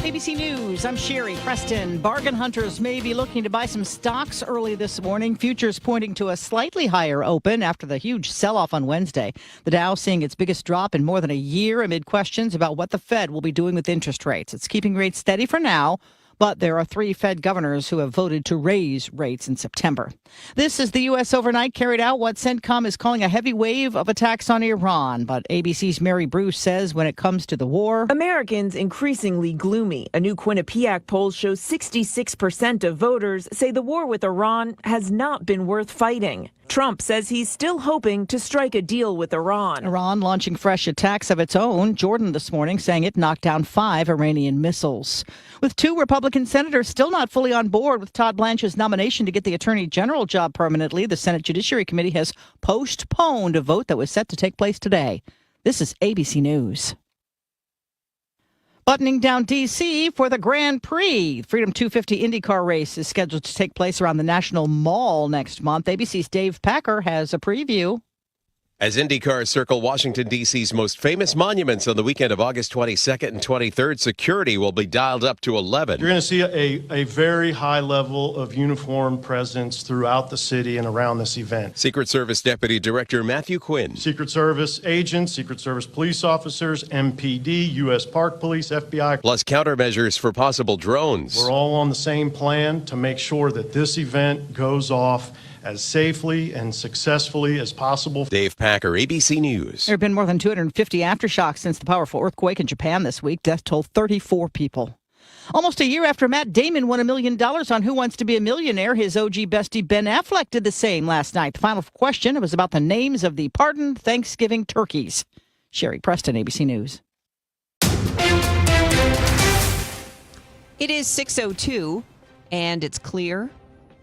ABC News, I'm Sherry Preston. Bargain hunters may be looking to buy some stocks early this morning. Futures pointing to a slightly higher open after the huge sell-off on Wednesday. The Dow seeing its biggest drop in more than a year amid questions about what the Fed will be doing with interest rates. It's keeping rates steady for now, but there are 3 Fed governors who have voted to raise rates in September. This is the U.S. overnight carried out what CENTCOM is calling a heavy wave of attacks on Iran. But ABC's Mary Bruce says when it comes to the war, Americans increasingly gloomy. A new Quinnipiac poll shows 66% of voters say the war with Iran has not been worth fighting. Trump says he's still hoping to strike a deal with Iran. Iran launching fresh attacks of its own. Jordan this morning saying it knocked down 5 Iranian missiles. With 2 Republican senators still not fully on board with Todd Blanche's nomination to get the Attorney General job permanently, the Senate Judiciary Committee has postponed a vote that was set to take place today. This is ABC News. Buttoning down D.C. for the Grand Prix. Freedom 250 IndyCar race is scheduled to take place around the National Mall next month. ABC's Dave Packer has a preview. As IndyCars circle Washington, D.C.'s most famous monuments on the weekend of August 22nd and 23rd, security will be dialed up to 11. You're going to see a very high level of uniformed presence throughout the city and around this event. Secret Service Deputy Director Matthew Quinn. Secret Service agents, Secret Service police officers, MPD, U.S. Park Police, FBI. Plus countermeasures for possible drones. We're all on the same plan to make sure that this event goes off as safely and successfully as possible. Dave Packer, ABC News. There have been more than 250 aftershocks since the powerful earthquake in Japan this week. Death toll 34 people. Almost a year after Matt Damon won $1 million on Who Wants to Be a Millionaire, his OG bestie Ben Affleck did the same last night. The final question was about the names of the pardoned Thanksgiving turkeys. Sherry Preston, ABC News. It is 6:02 and it's clear.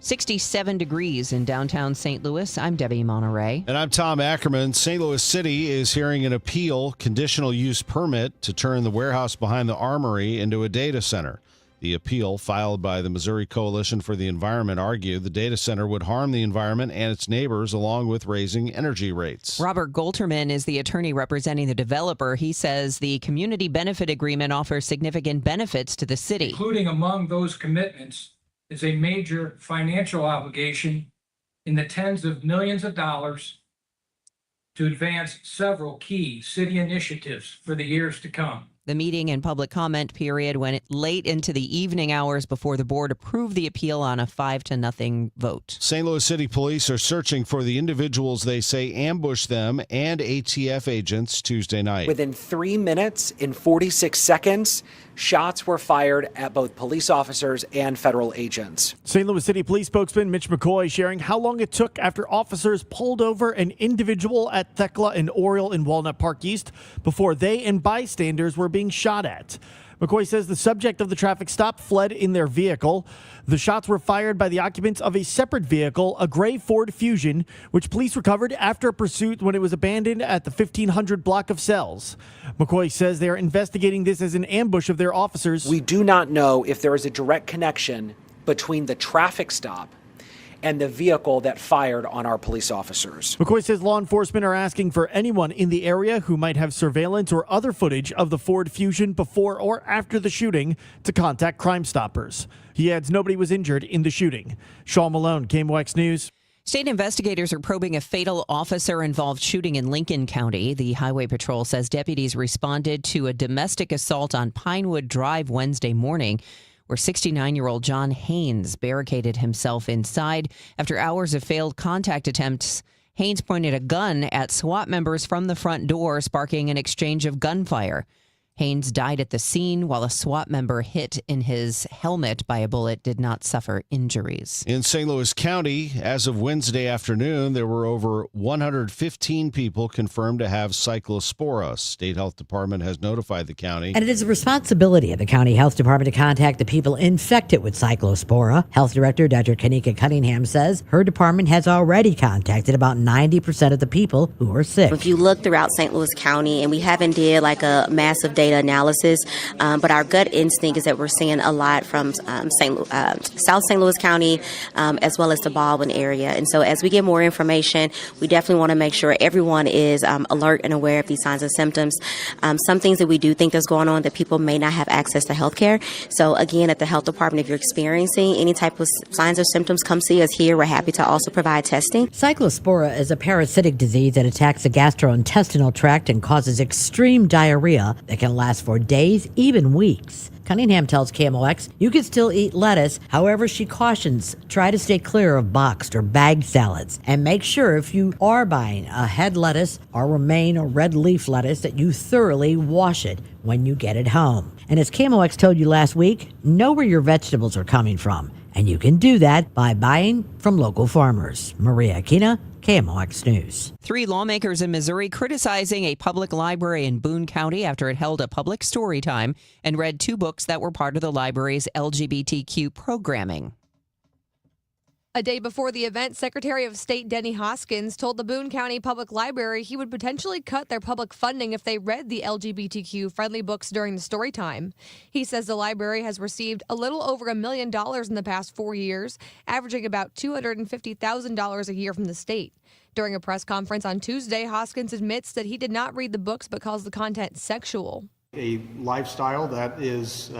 67 degrees in downtown St. Louis. I'm Debbie Monterey. And I'm Tom Ackerman. St. Louis City is hearing an appeal conditional use permit to turn the warehouse behind the Armory into a data center. The appeal, filed by the Missouri Coalition for the Environment, argued the data center would harm the environment and its neighbors, along with raising energy rates. Robert Golterman is the attorney representing the developer. He says the community benefit agreement offers significant benefits to the city. Including among those commitments is a major financial obligation in the tens of millions of dollars to advance several key city initiatives for the years to come. The meeting and public comment period went late into the evening hours before the board approved the appeal on a 5-0 vote. St. Louis City Police are searching for the individuals they say ambushed them and ATF agents Tuesday night. Within 3 minutes and 46 seconds, shots were fired at both police officers and federal agents. St. Louis City Police spokesman Mitch McCoy sharing how long it took after officers pulled over an individual at Thekla and Oriole in Walnut Park East before they and bystanders were being shot at. McCoy says the subject of the traffic stop fled in their vehicle. The shots were fired by the occupants of a separate vehicle, a gray Ford Fusion, which police recovered after a pursuit when it was abandoned at the 1500 block of Cells. McCoy says they are investigating this as an ambush of their officers. We do not know if there is a direct connection between the traffic stop and the vehicle that fired on our police officers. McCoy says law enforcement are asking for anyone in the area who might have surveillance or other footage of the Ford Fusion before or after the shooting to contact Crime Stoppers. He adds nobody was injured in the shooting. Sean Malone, KMOX News. State investigators are probing a fatal officer-involved shooting in Lincoln County. The Highway Patrol says deputies responded to a domestic assault on Pinewood Drive Wednesday morning, where 69-year-old John Haynes barricaded himself inside after hours of failed contact attempts. Haynes pointed a gun at SWAT members from the front door, sparking an exchange of gunfire. Haynes died at the scene, while a SWAT member hit in his helmet by a bullet did not suffer injuries. In St. Louis County, as of Wednesday afternoon, there were over 115 people confirmed to have cyclospora. State Health Department has notified the county. And it is the responsibility of the County Health Department to contact the people infected with cyclospora. Health Director Dr. Kanika Cunningham says her department has already contacted about 90% of the people who are sick. If you look throughout St. Louis County, and we haven't did like a massive data analysis, but our gut instinct is that we're seeing a lot from South St. Louis County, as well as the Baldwin area. And so as we get more information, we definitely want to make sure everyone is alert and aware of these signs and symptoms. Some things that we do think is going on, that people may not have access to health care. So again, at the health department, if you're experiencing any type of signs or symptoms, come see us here. We're happy to also provide testing. Cyclospora is a parasitic disease that attacks the gastrointestinal tract and causes extreme diarrhea that can last for days, even weeks. Cunningham tells KMOX you can still eat lettuce. However, she cautions try to stay clear of boxed or bagged salads. And make sure if you are buying a head lettuce or romaine or red leaf lettuce that you thoroughly wash it when you get it home. And as KMOX told you last week, know where your vegetables are coming from. And you can do that by buying from local farmers. Maria Aquina, KMOX News. 3 lawmakers in Missouri criticizing a public library in Boone County after it held a public story time and read 2 books that were part of the library's LGBTQ programming. A day before the event, Secretary of State Denny Hoskins told the Boone County Public Library he would potentially cut their public funding if they read the LGBTQ-friendly books during the story time. He says the library has received a little over $1 million in the past 4 years, averaging about $250,000 a year from the state. During a press conference on Tuesday, Hoskins admits that he did not read the books but calls the content sexual. A lifestyle that is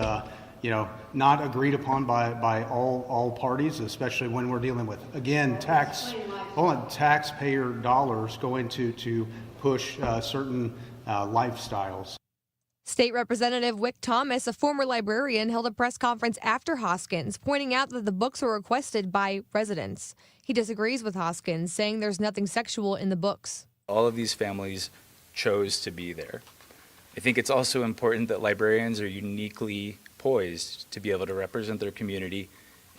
not agreed upon by all parties, especially when we're dealing with, again, taxpayer dollars going to push certain lifestyles. State Representative Wick Thomas, a former librarian, held a press conference after Hoskins, pointing out that the books were requested by residents. He disagrees with Hoskins, saying there's nothing sexual in the books. All of these families chose to be there. I think it's also important that librarians are uniquely poised to be able to represent their community,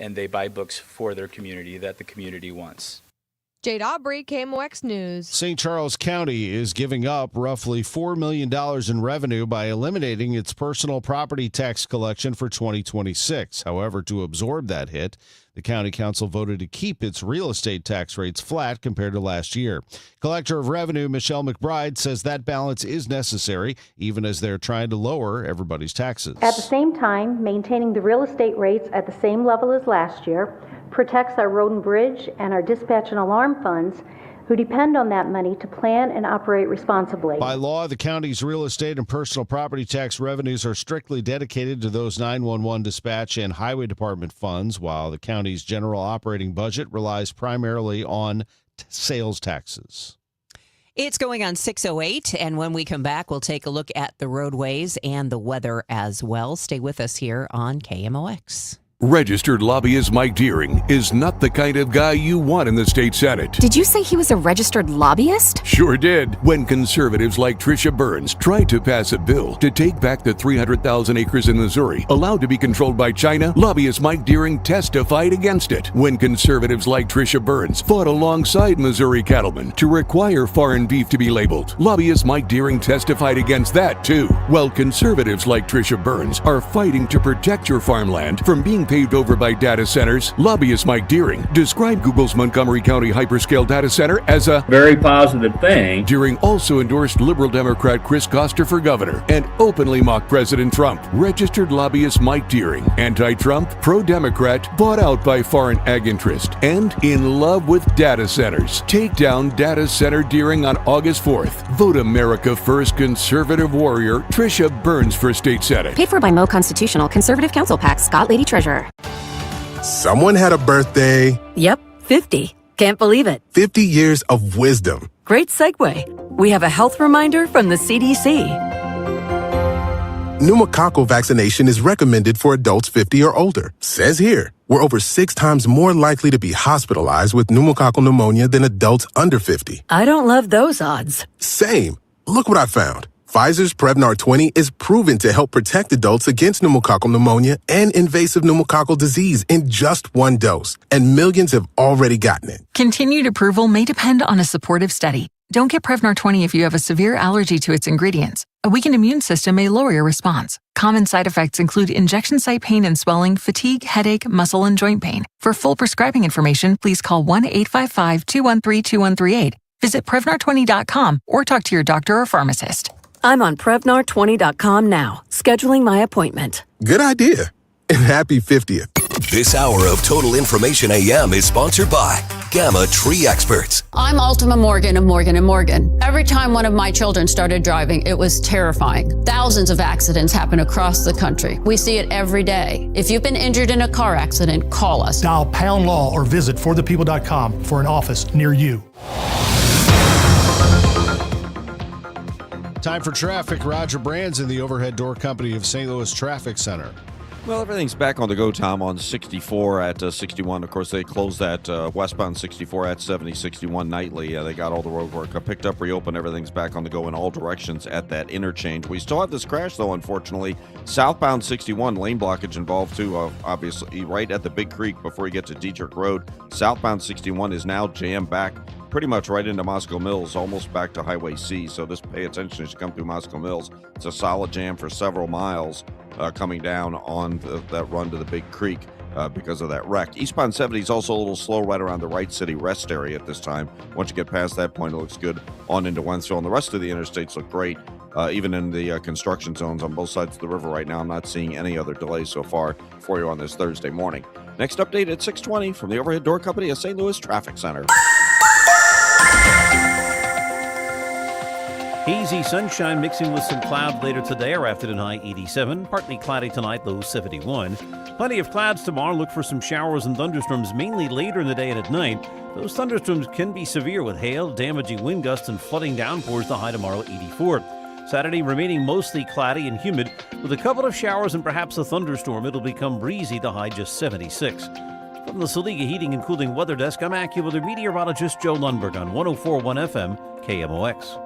and they buy books for their community that the community wants. Jade Aubrey, KMOX News. St. Charles County is giving up roughly $4 million in revenue by eliminating its personal property tax collection for 2026. However, to absorb that hit, the county council voted to keep its real estate tax rates flat compared to last year. Collector of Revenue Michelle McBride says that balance is necessary, even as they're trying to lower everybody's taxes. At the same time, maintaining the real estate rates at the same level as last year protects our road and bridge and our dispatch and alarm funds, who depend on that money to plan and operate responsibly. By law, the county's real estate and personal property tax revenues are strictly dedicated to those 911 dispatch and highway department funds, while the county's general operating budget relies primarily on sales taxes. It's going on 6:08, and when we come back, we'll take a look at the roadways and the weather as well. Stay with us here on KMOX. Registered lobbyist Mike Deering is not the kind of guy you want in the state Senate. Did you say he was a registered lobbyist? Sure did. When conservatives like Tricia Burns tried to pass a bill to take back the 300,000 acres in Missouri allowed to be controlled by China, lobbyist Mike Deering testified against it. When conservatives like Tricia Burns fought alongside Missouri cattlemen to require foreign beef to be labeled, lobbyist Mike Deering testified against that too. While conservatives like Tricia Burns are fighting to protect your farmland from being paved over by data centers, lobbyist Mike Deering described Google's Montgomery County hyperscale data center as a very positive thing. Deering also endorsed liberal Democrat Chris Koster for governor and openly mocked President Trump. Registered lobbyist Mike Deering, anti-Trump, pro-Democrat, bought out by foreign ag interest, and in love with data centers. Take down Data Center Deering on August 4th. Vote America First conservative warrior Tricia Burns for state senate. Paid for by Mo Constitutional Conservative Council PAC, Scott Lady Treasurer. Someone had a birthday. Yep, 50. Can't believe it. 50 years of wisdom. Great segue. We have a health reminder from the CDC. Pneumococcal vaccination is recommended for adults 50 or older. Says here, we're over 6 times more likely to be hospitalized with pneumococcal pneumonia than adults under 50. I don't love those odds. Same. Look what I found. Pfizer's Prevnar 20 is proven to help protect adults against pneumococcal pneumonia and invasive pneumococcal disease in just 1 dose, and millions have already gotten it. Continued approval may depend on a supportive study. Don't get Prevnar 20 if you have a severe allergy to its ingredients. A weakened immune system may lower your response. Common side effects include injection site pain and swelling, fatigue, headache, muscle, and joint pain. For full prescribing information, please call 1-855-213-2138. Visit Prevnar20.com or talk to your doctor or pharmacist. I'm on Prevnar20.com now, scheduling my appointment. Good idea. And happy 50th. This hour of Total Information AM is sponsored by Gamma Tree Experts. I'm Ultima Morgan of Morgan & Morgan. Every time one of my children started driving, it was terrifying. Thousands of accidents happen across the country. We see it every day. If you've been injured in a car accident, call us. Dial # law or visit forthepeople.com for an office near you. Time for traffic. Roger Brands in the Overhead Door Company of St. Louis Traffic Center. Well, everything's back on the go, Tom, on 64 at 61. Of course, they closed that westbound 64 at 70, 61 nightly. They got all the road work picked up, reopened. Everything's back on the go in all directions at that interchange. We still have this crash, though, unfortunately. Southbound 61, lane blockage involved, too, obviously, right at the Big Creek before you get to Dietrich Road. Southbound 61 is now jammed back pretty much right into Moscow Mills, almost back to Highway C. So just pay attention as you come through Moscow Mills. It's a solid jam for several miles coming down on that run to the Big Creek because of that wreck. Eastbound 70 is also a little slow right around the Wright City rest area at this time. Once you get past that point, it looks good on into Wentzville. And the rest of the interstates look great, even in the construction zones on both sides of the river right now. I'm not seeing any other delays so far for you on this Thursday morning. Next update at 6:20 from the Overhead Door Company of St. Louis Traffic Center. Hazy sunshine mixing with some cloud later today. Our afternoon high 87. Partly cloudy tonight, low 71. Plenty of clouds tomorrow. Look for some showers and thunderstorms mainly later in the day and at night. Those thunderstorms can be severe with hail, damaging wind gusts, and flooding downpours. The high tomorrow 84. Saturday remaining mostly cloudy and humid with a couple of showers and perhaps a thunderstorm. It'll become breezy. The high just 76. From the Saliga Heating and Cooling Weather Desk, I'm AccuWeather meteorologist Joe Lundberg on 104.1 FM KMOX.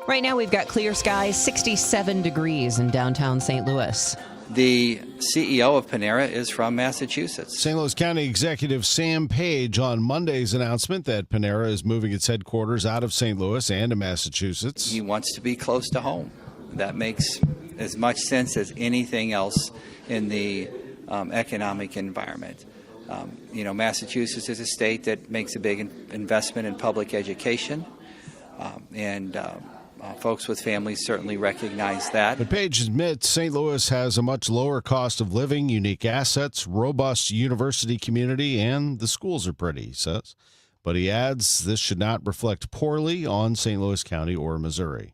Right now, we've got clear skies, 67 degrees in downtown St. Louis. The CEO of Panera is from Massachusetts. St. Louis County Executive Sam Page on Monday's announcement that Panera is moving its headquarters out of St. Louis and to Massachusetts. He wants to be close to home. That makes as much sense as anything else in the economic environment. Massachusetts is a state that makes a big investment in public education, and folks with families certainly recognize that. But Page admits St. Louis has a much lower cost of living, unique assets, robust university community, and the schools are pretty, he says. But he adds this should not reflect poorly on St. Louis County or Missouri.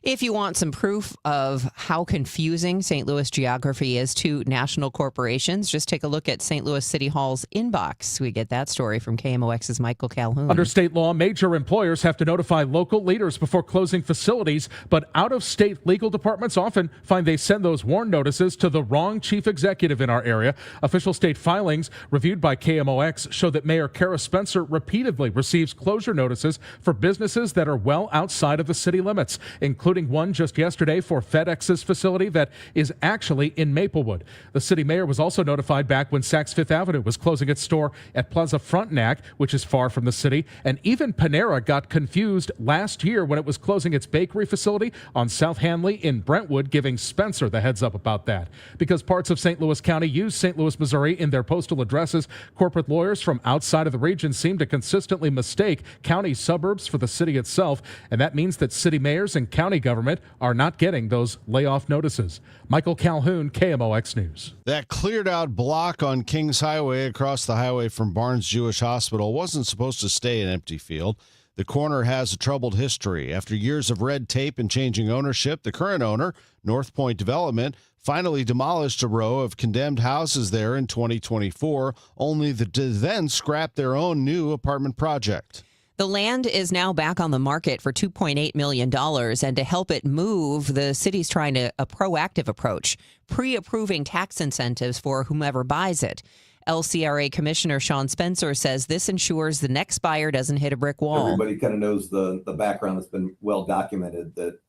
If you want some proof of how confusing St. Louis geography is to national corporations, just take a look at St. Louis City Hall's inbox. We get that story from KMOX's Michael Calhoun. Under state law, major employers have to notify local leaders before closing facilities, but out-of-state legal departments often find they send those warn notices to the wrong chief executive in our area. Official state filings reviewed by KMOX show that Mayor Kara Spencer repeatedly receives closure notices for businesses that are well outside of the city limits, including one just yesterday for FedEx's facility that is actually in Maplewood. The city mayor was also notified back when Saks Fifth Avenue was closing its store at Plaza Frontenac, which is far from the city. And even Panera got confused last year when it was closing its bakery facility on South Hanley in Brentwood, giving Spencer the heads up about that. Because parts of St. Louis County use St. Louis, Missouri in their postal addresses, corporate lawyers from outside of the region seem to consistently mistake county suburbs for the city itself. And that means that city mayors and county government are not getting those layoff notices. Michael Calhoun, KMOX News. That cleared out block on Kings Highway across the highway from Barnes Jewish Hospital wasn't supposed to stay an empty field. The corner has a troubled history. After years of red tape and changing ownership, the current owner, North Point Development, finally demolished a row of condemned houses there in 2024, only to then scrap their own new apartment project. The land is now back on the market for $2.8 million, and to help it move, the city's trying a proactive approach, pre-approving tax incentives for whomever buys it. LCRA Commissioner Sean Spencer says this ensures the next buyer doesn't hit a brick wall. Everybody kind of knows the background that's been well documented, that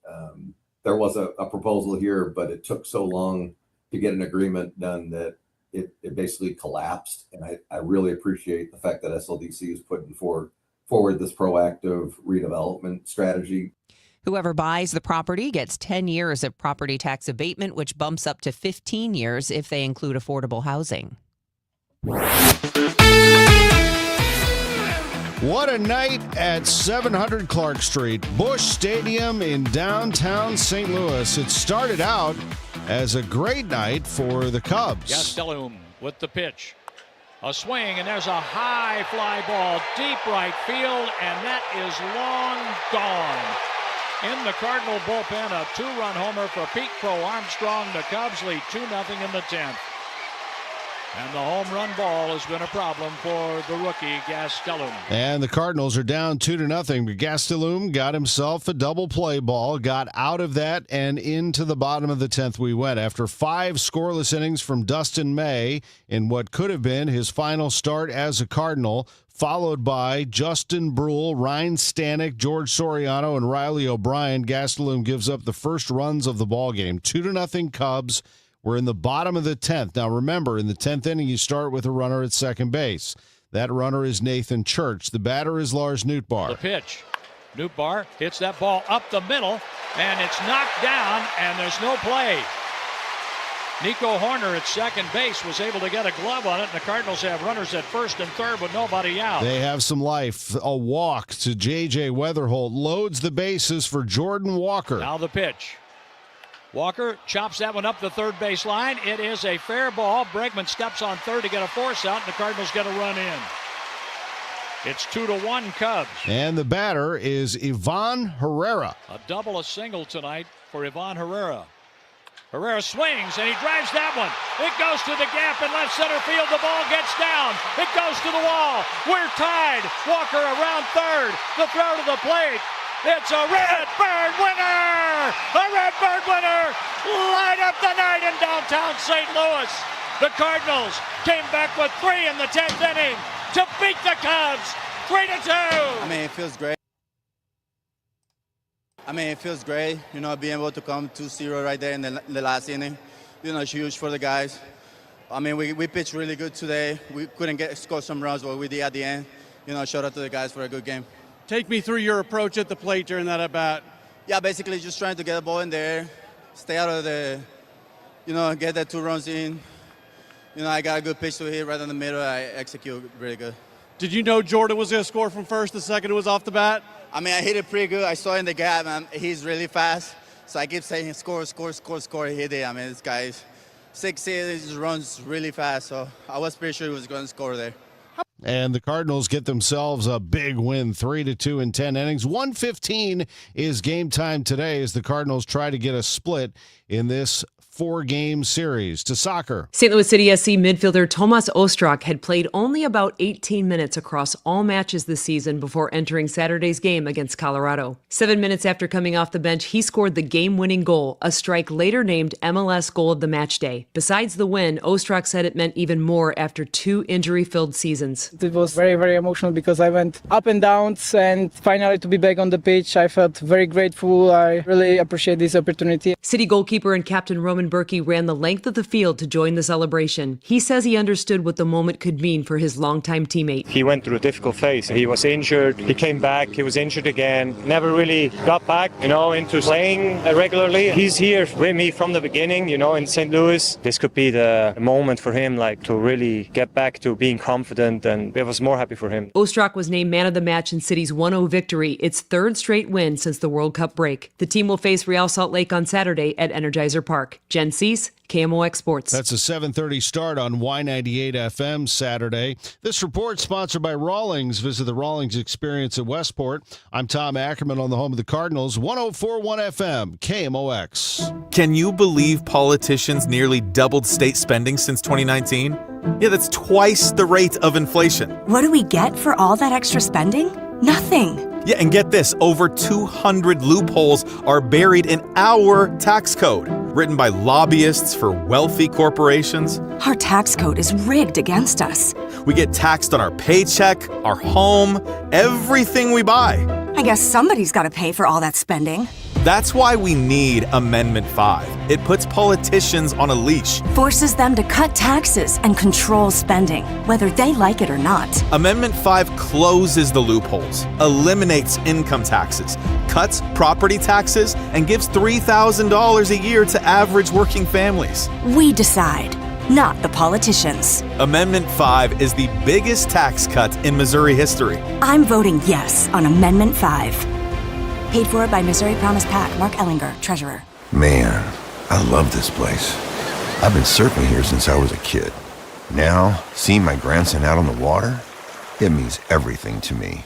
there was a proposal here, but it took so long to get an agreement done that it basically collapsed. And I really appreciate the fact that SLDC is putting forward this proactive redevelopment strategy. Whoever buys the property gets 10 years of property tax abatement, which bumps up to 15 years if they include affordable housing. What a night at 700 Clark Street, Busch Stadium in downtown St. Louis. It started out as a great night for the Cubs. Gastelum with the pitch. A swing, and there's a high fly ball, deep right field, and that is long gone. In the Cardinal bullpen, a 2-run homer for Pete Crow Armstrong. The Cubs lead 2-0 in the 10th. And the home run ball has been a problem for the rookie Gastelum. And the Cardinals are down 2-0, but Gastelum got himself a double play ball, got out of that, and into the bottom of the 10th we went. After 5 scoreless innings from Dustin May in what could have been his final start as a Cardinal, followed by Justin Brule, Ryan Stanek, George Soriano, and Riley O'Brien, Gastelum gives up the first runs of the ballgame. 2-0 Cubs. We're in the bottom of the 10th. Now, remember, in the 10th inning, you start with a runner at second base. That runner is Nathan Church. The batter is Lars Nootbaar. The pitch. Nootbaar hits that ball up the middle, and it's knocked down, and there's no play. Nico Horner at second base was able to get a glove on it, and the Cardinals have runners at first and third with nobody out. They have some life. A walk to J.J. Weatherholt loads the bases for Jordan Walker. Now the pitch. Walker chops that one up the third base line. It is a fair ball. Bregman steps on third to get a force out, and the Cardinals get a run in. It's 2-1 Cubs. And the batter is Ivan Herrera. A double, a single tonight for Ivan Herrera. Herrera swings, and he drives that one. It goes to the gap in left center field. The ball gets down. It goes to the wall. We're tied. Walker around third. The throw to the plate. It's a Redbird winner! A Redbird winner! Light up the night in downtown St. Louis. The Cardinals came back with 3 in the 10th inning to beat the Cubs 3-2. I mean, it feels great. You know, being able to come 2-0 right there in the last inning. You know, it's huge for the guys. I mean, we pitched really good today. We couldn't score some runs, but we did at the end. You know, shout out to the guys for a good game. Take me through your approach at the plate during that at-bat. Yeah, basically just trying to get the ball in there, stay out of the, you know, get that 2 runs in. You know, I got a good pitch to hit right in the middle. I execute really good. Did you know Jordan was going to score from first the second it was off the bat? I mean, I hit it pretty good. I saw in the gap, man. He's really fast. So I keep saying score, score, score, score. He hit it. I mean, this guy's 6'8", he just runs really fast. So I was pretty sure he was going to score there. And the Cardinals get themselves a big win, 3-2 in 10 innings. 1:15 is game time today as the Cardinals try to get a split in this 4-game series. To soccer. St. Louis City SC midfielder Tomas Ostrak had played only about 18 minutes across all matches this season before entering Saturday's game against Colorado. 7 minutes after coming off the bench, he scored the game-winning goal, a strike later named MLS goal of the match day. Besides the win, Ostrak said it meant even more after 2 injury-filled seasons. It was very, very emotional because I went up and downs, and finally to be back on the pitch, I felt very grateful. I really appreciate this opportunity. City goalkeeper and captain Roman Berkey ran the length of the field to join the celebration. He says he understood what the moment could mean for his longtime teammate. He went through a difficult phase. He was injured, he came back, he was injured again, never really got back, into playing regularly. He's here with me from the beginning, in St. Louis. This could be the moment for him, to really get back to being confident, and I was more happy for him. Ostrak was named man of the match in City's 1-0 victory, its 3rd straight win since the World Cup break. The team will face Real Salt Lake on Saturday at Energizer Park. Jen Cease, KMOX Sports. That's a 7:30 start on Y98 FM Saturday. This report sponsored by Rawlings. Visit the Rawlings Experience at Westport. I'm Tom Ackerman on the home of the Cardinals, 104.1 FM, KMOX. Can you believe politicians nearly doubled state spending since 2019? Yeah, that's twice the rate of inflation. What do we get for all that extra spending? Nothing. Yeah, and get this, over 200 loopholes are buried in our tax code, written by lobbyists for wealthy corporations. Our tax code is rigged against us. We get taxed on our paycheck, our home, everything we buy. I guess somebody's got to pay for all that spending. That's why we need Amendment 5. It puts politicians on a leash. Forces them to cut taxes and control spending, whether they like it or not. Amendment 5 closes the loopholes, eliminates income taxes, cuts property taxes, and gives $3,000 a year to average working families. We decide. not the politicians. Amendment 5 is the biggest tax cut in Missouri history. I'm voting yes on Amendment 5. Paid for by Missouri Promise PAC. Mark Ellinger, Treasurer. Man, I love this place. I've been surfing here since I was a kid. Now, seeing my grandson out on the water, it means everything to me.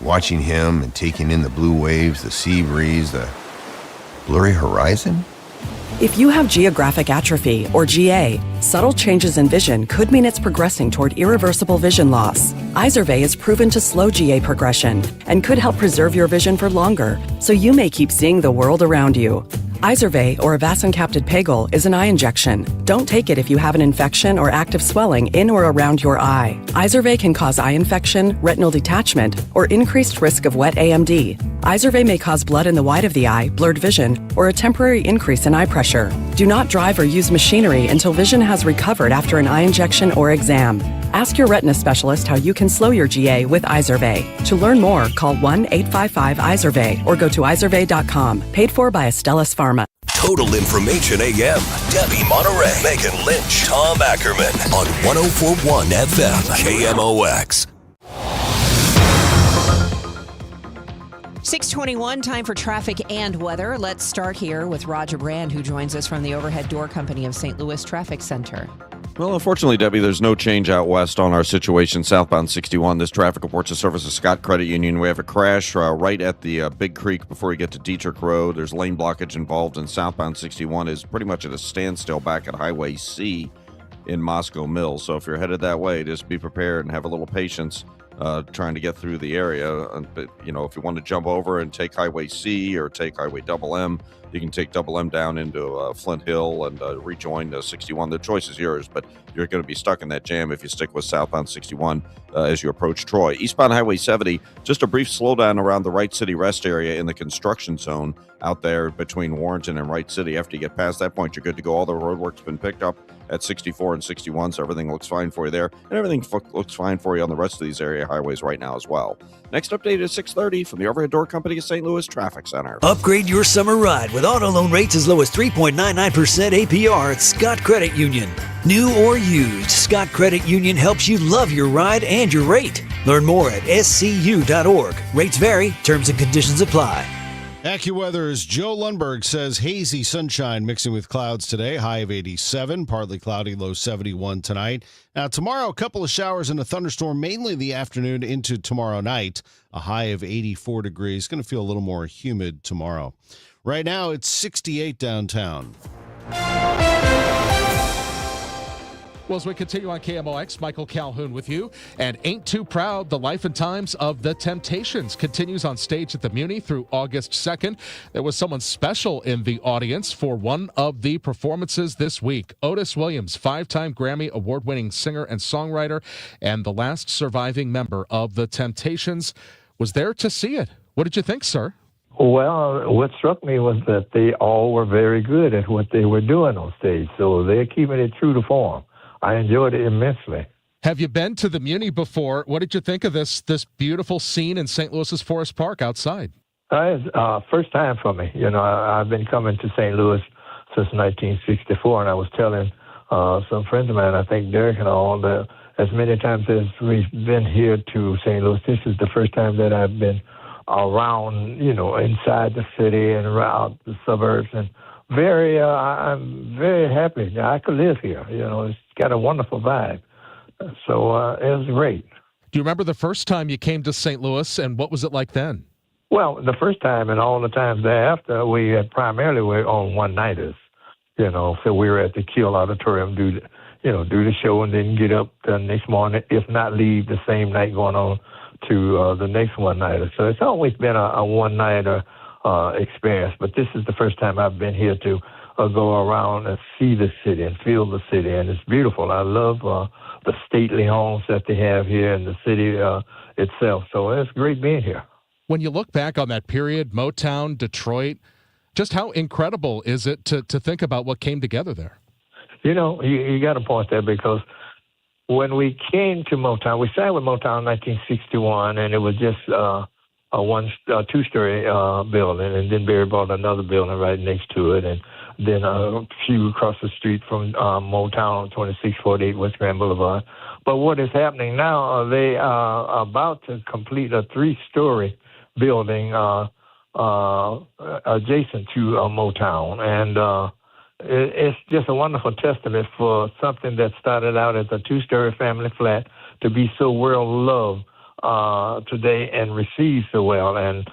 Watching him and taking in the blue waves, the sea breeze, the blurry horizon. If you have geographic atrophy, or GA, subtle changes in vision could mean it's progressing toward irreversible vision loss. Izervay is proven to slow GA progression and could help preserve your vision for longer, so you may keep seeing the world around you. Izervay, or avacincaptad pegol, is an eye injection. Don't take it if you have an infection or active swelling in or around your eye. Izervay can cause eye infection, retinal detachment, or increased risk of wet AMD. Izervay may cause blood in the white of the eye, blurred vision, or a temporary increase in eye pressure. Do not drive or use machinery until vision has recovered after an eye injection or exam. Ask your retina specialist how you can slow your GA with Izervay. To learn more, call 1-855-IZERVAY or go to izervay.com. Paid for by Astellas Pharma. Total Information AM. Debbie Monterey, Megan Lynch, Tom Ackerman on 104.1 FM KMOX. 6:21, time for traffic and weather. Let's start here with Roger Brand, who joins us from the Overhead Door Company of St. Louis Traffic Center. Well, unfortunately, Debbie, there's no change out west on our situation southbound 61. This traffic reports the service of Scott Credit Union. We have a crash right at the Big Creek before you get to Dietrich Road. There's lane blockage involved, and southbound 61 is pretty much at a standstill back at Highway C in Moscow Mills. So if you're headed that way, just be prepared and have a little patience trying to get through the area. But, you know, if you want to jump over and take Highway C or take Highway Double M, you can take Double M down into Flint Hill and rejoin 61. The choice is yours, but you're going to be stuck in that jam if you stick with southbound 61 as you approach Troy. Eastbound Highway 70, just a brief slowdown around the Wright City Rest area in the construction zone out there between Warrenton and Wright City. After you get past that point, you're good to go. All the road work's been picked up at 64 and 61, so everything looks fine for you there. And everything looks fine for you on the rest of these area highways right now as well. Next update is 6:30 from the Overhead Door Company of St. Louis Traffic Center. Upgrade your summer ride with auto loan rates as low as 3.99% APR at Scott Credit Union. New or used, Scott Credit Union helps you love your ride and your rate. Learn more at scu.org. Rates vary, terms and conditions apply. AccuWeather's Joe Lundberg says hazy sunshine mixing with clouds today, high of 87, partly cloudy, low 71 tonight. Now, tomorrow, a couple of showers and a thunderstorm, mainly in the afternoon into tomorrow night, a high of 84 degrees. Going to feel a little more humid tomorrow. Right now, it's 68 downtown. Well, as we continue on KMOX, Michael Calhoun with you. And Ain't Too Proud, the life and times of the Temptations continues on stage at the Muni through August 2nd. There was someone special in the audience for one of the performances this week. Otis Williams, 5-time Grammy award-winning singer and songwriter, and the last surviving member of the Temptations, was there to see it. What did you think, sir? Well, what struck me was that they all were very good at what they were doing on stage, so they're keeping it true to form. I enjoyed it immensely. Have you been to the Muni before? What did you think of this beautiful scene in St. Louis's Forest Park outside? It's first time for me. You know, I've been coming to St. Louis since 1964, and I was telling some friends of mine, I think Derek and all, that as many times as we've been here to St. Louis, this is the first time that I've been around, you know, inside the city and around the suburbs, and I'm very happy. I could live here. You know, it's got a wonderful vibe. So it was great. Do you remember the first time you came to St. Louis, and what was it like then? Well, the first time and all the times thereafter, we had primarily were on one-nighters. You know, so we were at the Kiel Auditorium, do the show, and then get up the next morning, if not leave the same night going on to the next one-nighter. So it's always been a one-nighter experience, but this is the first time I've been here to go around and see the city and feel the city, and it's beautiful. I love the stately homes that they have here in the city itself, so it's great being here. When you look back on that period, Motown, Detroit, just how incredible is it to think about what came together there? You know, you got a point there, because when we came to Motown, we started with Motown in 1961, and it was just two-story building, and then Barry bought another building right next to it, and then a few across the street from Motown, 2648 West Grand Boulevard. But what is happening now, they are about to complete a 3-story building adjacent to Motown, and it's just a wonderful testament for something that started out as a 2-story family flat to be so well loved today and received so well. And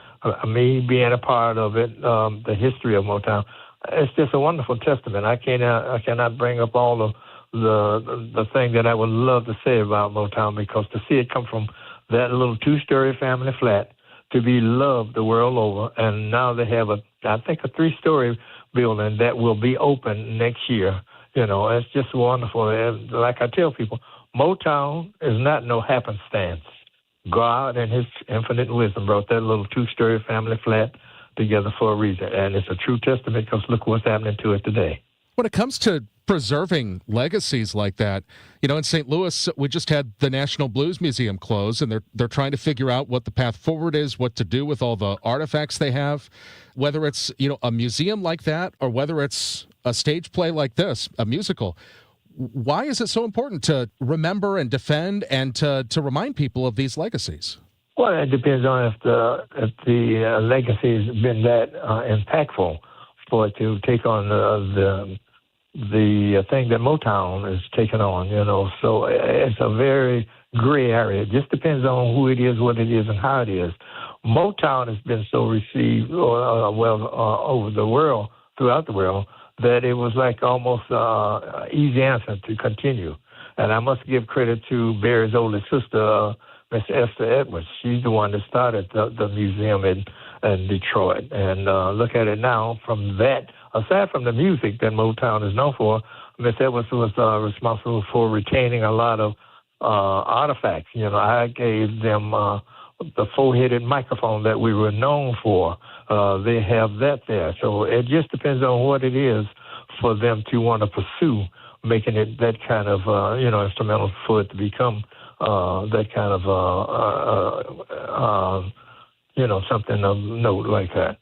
me being a part of it, the history of Motown, it's just a wonderful testament. I cannot bring up all of the thing that I would love to say about Motown, because to see it come from that little 2-story family flat to be loved the world over, and now they have I think a 3-story building that will be open next year. It's just wonderful. And like I tell people, Motown is not no happenstance. God and his infinite wisdom brought that little 2-story family flat together for a reason. And it's a true testament, because look what's happening to it today. When it comes to preserving legacies like that, in St. Louis, we just had the National Blues Museum close, and they're trying to figure out what the path forward is, what to do with all the artifacts they have, whether it's, a museum like that or whether it's a stage play like this, a musical. Why is it so important to remember and defend and to remind people of these legacies? Well, it depends on if the legacy has been that impactful for it to take on the thing that Motown is taking on, So it's a very gray area. It just depends on who it is, what it is, and how it is. Motown has been so received over the world, throughout the world, that it was like almost an easy answer to continue. And I must give credit to Barry's oldest sister, Miss Esther Edwards. She's the one that started the museum in Detroit. And look at it now from that. Aside from the music that Motown is known for, Miss Edwards was responsible for retaining a lot of artifacts. I gave them the 4-headed microphone that we were known for. They have that there. So it just depends on what it is for them to want to pursue, making it that kind of, instrumental for it to become that kind of, something of note like that.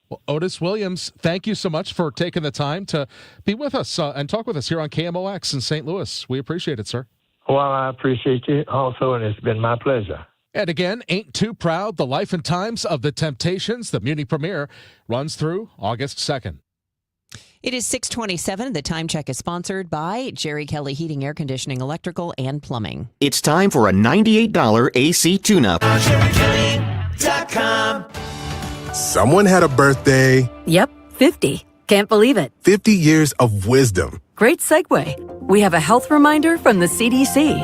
Well, Otis Williams, thank you so much for taking the time to be with us and talk with us here on KMOX in St. Louis. We appreciate it, sir. Well, I appreciate you also, and it's been my pleasure. And again, Ain't Too Proud, The Life and Times of the Temptations, the Muni premiere, runs through August 2nd. It is 6:27. The time check is sponsored by Jerry Kelly Heating, Air Conditioning, Electrical, and Plumbing. It's time for a $98 AC tune-up. JerryKelly.com. Someone had a birthday. Yep, 50. Can't believe it. 50 years of wisdom. Great segue. We have a health reminder from the CDC.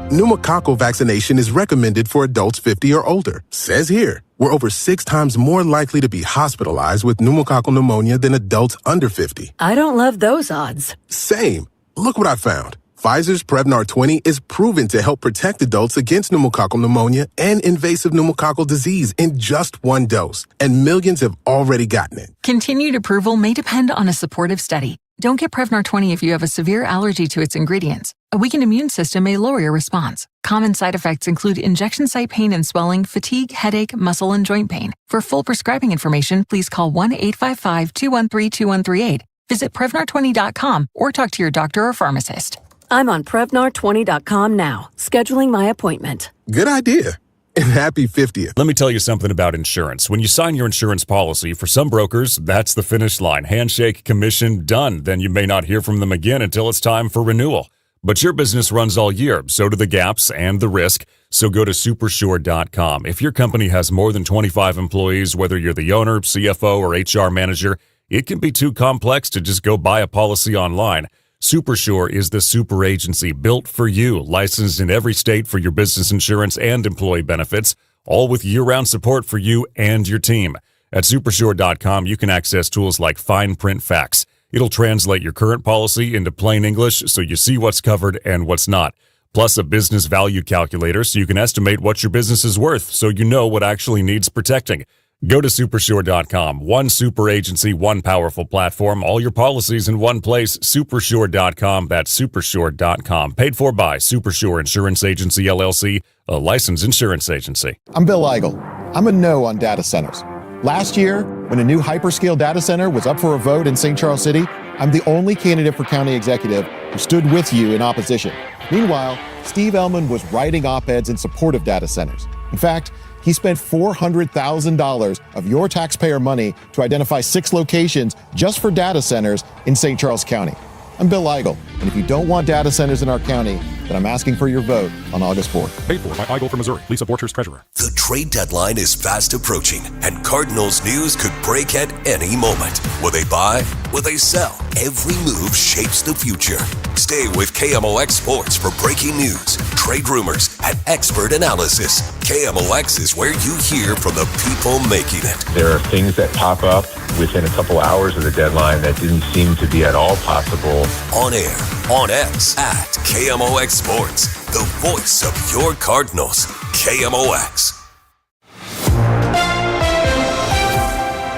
Pneumococcal vaccination is recommended for adults 50 or older. Says here, we're over 6 times more likely to be hospitalized with pneumococcal pneumonia than adults under 50. I don't love those odds. Same. Look what I found. Pfizer's Prevnar 20 is proven to help protect adults against pneumococcal pneumonia and invasive pneumococcal disease in just 1 dose, and millions have already gotten it. Continued approval may depend on a supportive study. Don't get Prevnar 20 if you have a severe allergy to its ingredients. A weakened immune system may lower your response. Common side effects include injection site pain and swelling, fatigue, headache, muscle, and joint pain. For full prescribing information, please call 1-855-213-2138. Visit Prevnar20.com or talk to your doctor or pharmacist. I'm on Prevnar20.com now, scheduling my appointment. Good idea. And happy 50th. Let me tell you something about insurance. When you sign your insurance policy, for some brokers, that's the finish line. Handshake, commission, done. Then you may not hear from them again until it's time for renewal. But your business runs all year, so do the gaps and the risk. So go to Supersure.com. If your company has more than 25 employees, whether you're the owner, CFO, or HR manager, it can be too complex to just go buy a policy online. Supersure is the super agency built for you, licensed in every state for your business insurance and employee benefits, all with year-round support for you and your team. At Supersure.com, you can access tools like fine print facts. It'll translate your current policy into plain English so you see what's covered and what's not. Plus a business value calculator so you can estimate what your business is worth so you know what actually needs protecting. Go to Supersure.com. One super agency, one powerful platform, all your policies in one place. Supersure.com. That's Supersure.com. Paid for by Supersure Insurance Agency, LLC, a licensed insurance agency. I'm Bill Eigel. I'm a no on data centers. Last year, when a new hyperscale data center was up for a vote in St. Charles City, I'm the only candidate for county executive who stood with you in opposition. Meanwhile, Steve Ellman was writing op-eds in support of data centers. In fact, he spent $400,000 of your taxpayer money to identify 6 locations just for data centers in St. Charles County. I'm Bill Eigel, and if you don't want data centers in our county, then I'm asking for your vote on August 4th. Paid for by Eigel from Missouri. Lisa Borchers, treasurer. The trade deadline is fast approaching, and Cardinals news could break at any moment. Will they buy? Will they sell? Every move shapes the future. Stay with KMOX Sports for breaking news, trade rumors, and expert analysis. KMOX is where you hear from the people making it. There are things that pop up within a couple hours of the deadline that didn't seem to be at all possible. On air, on X, at KMOX Sports, the voice of your Cardinals. KMOX.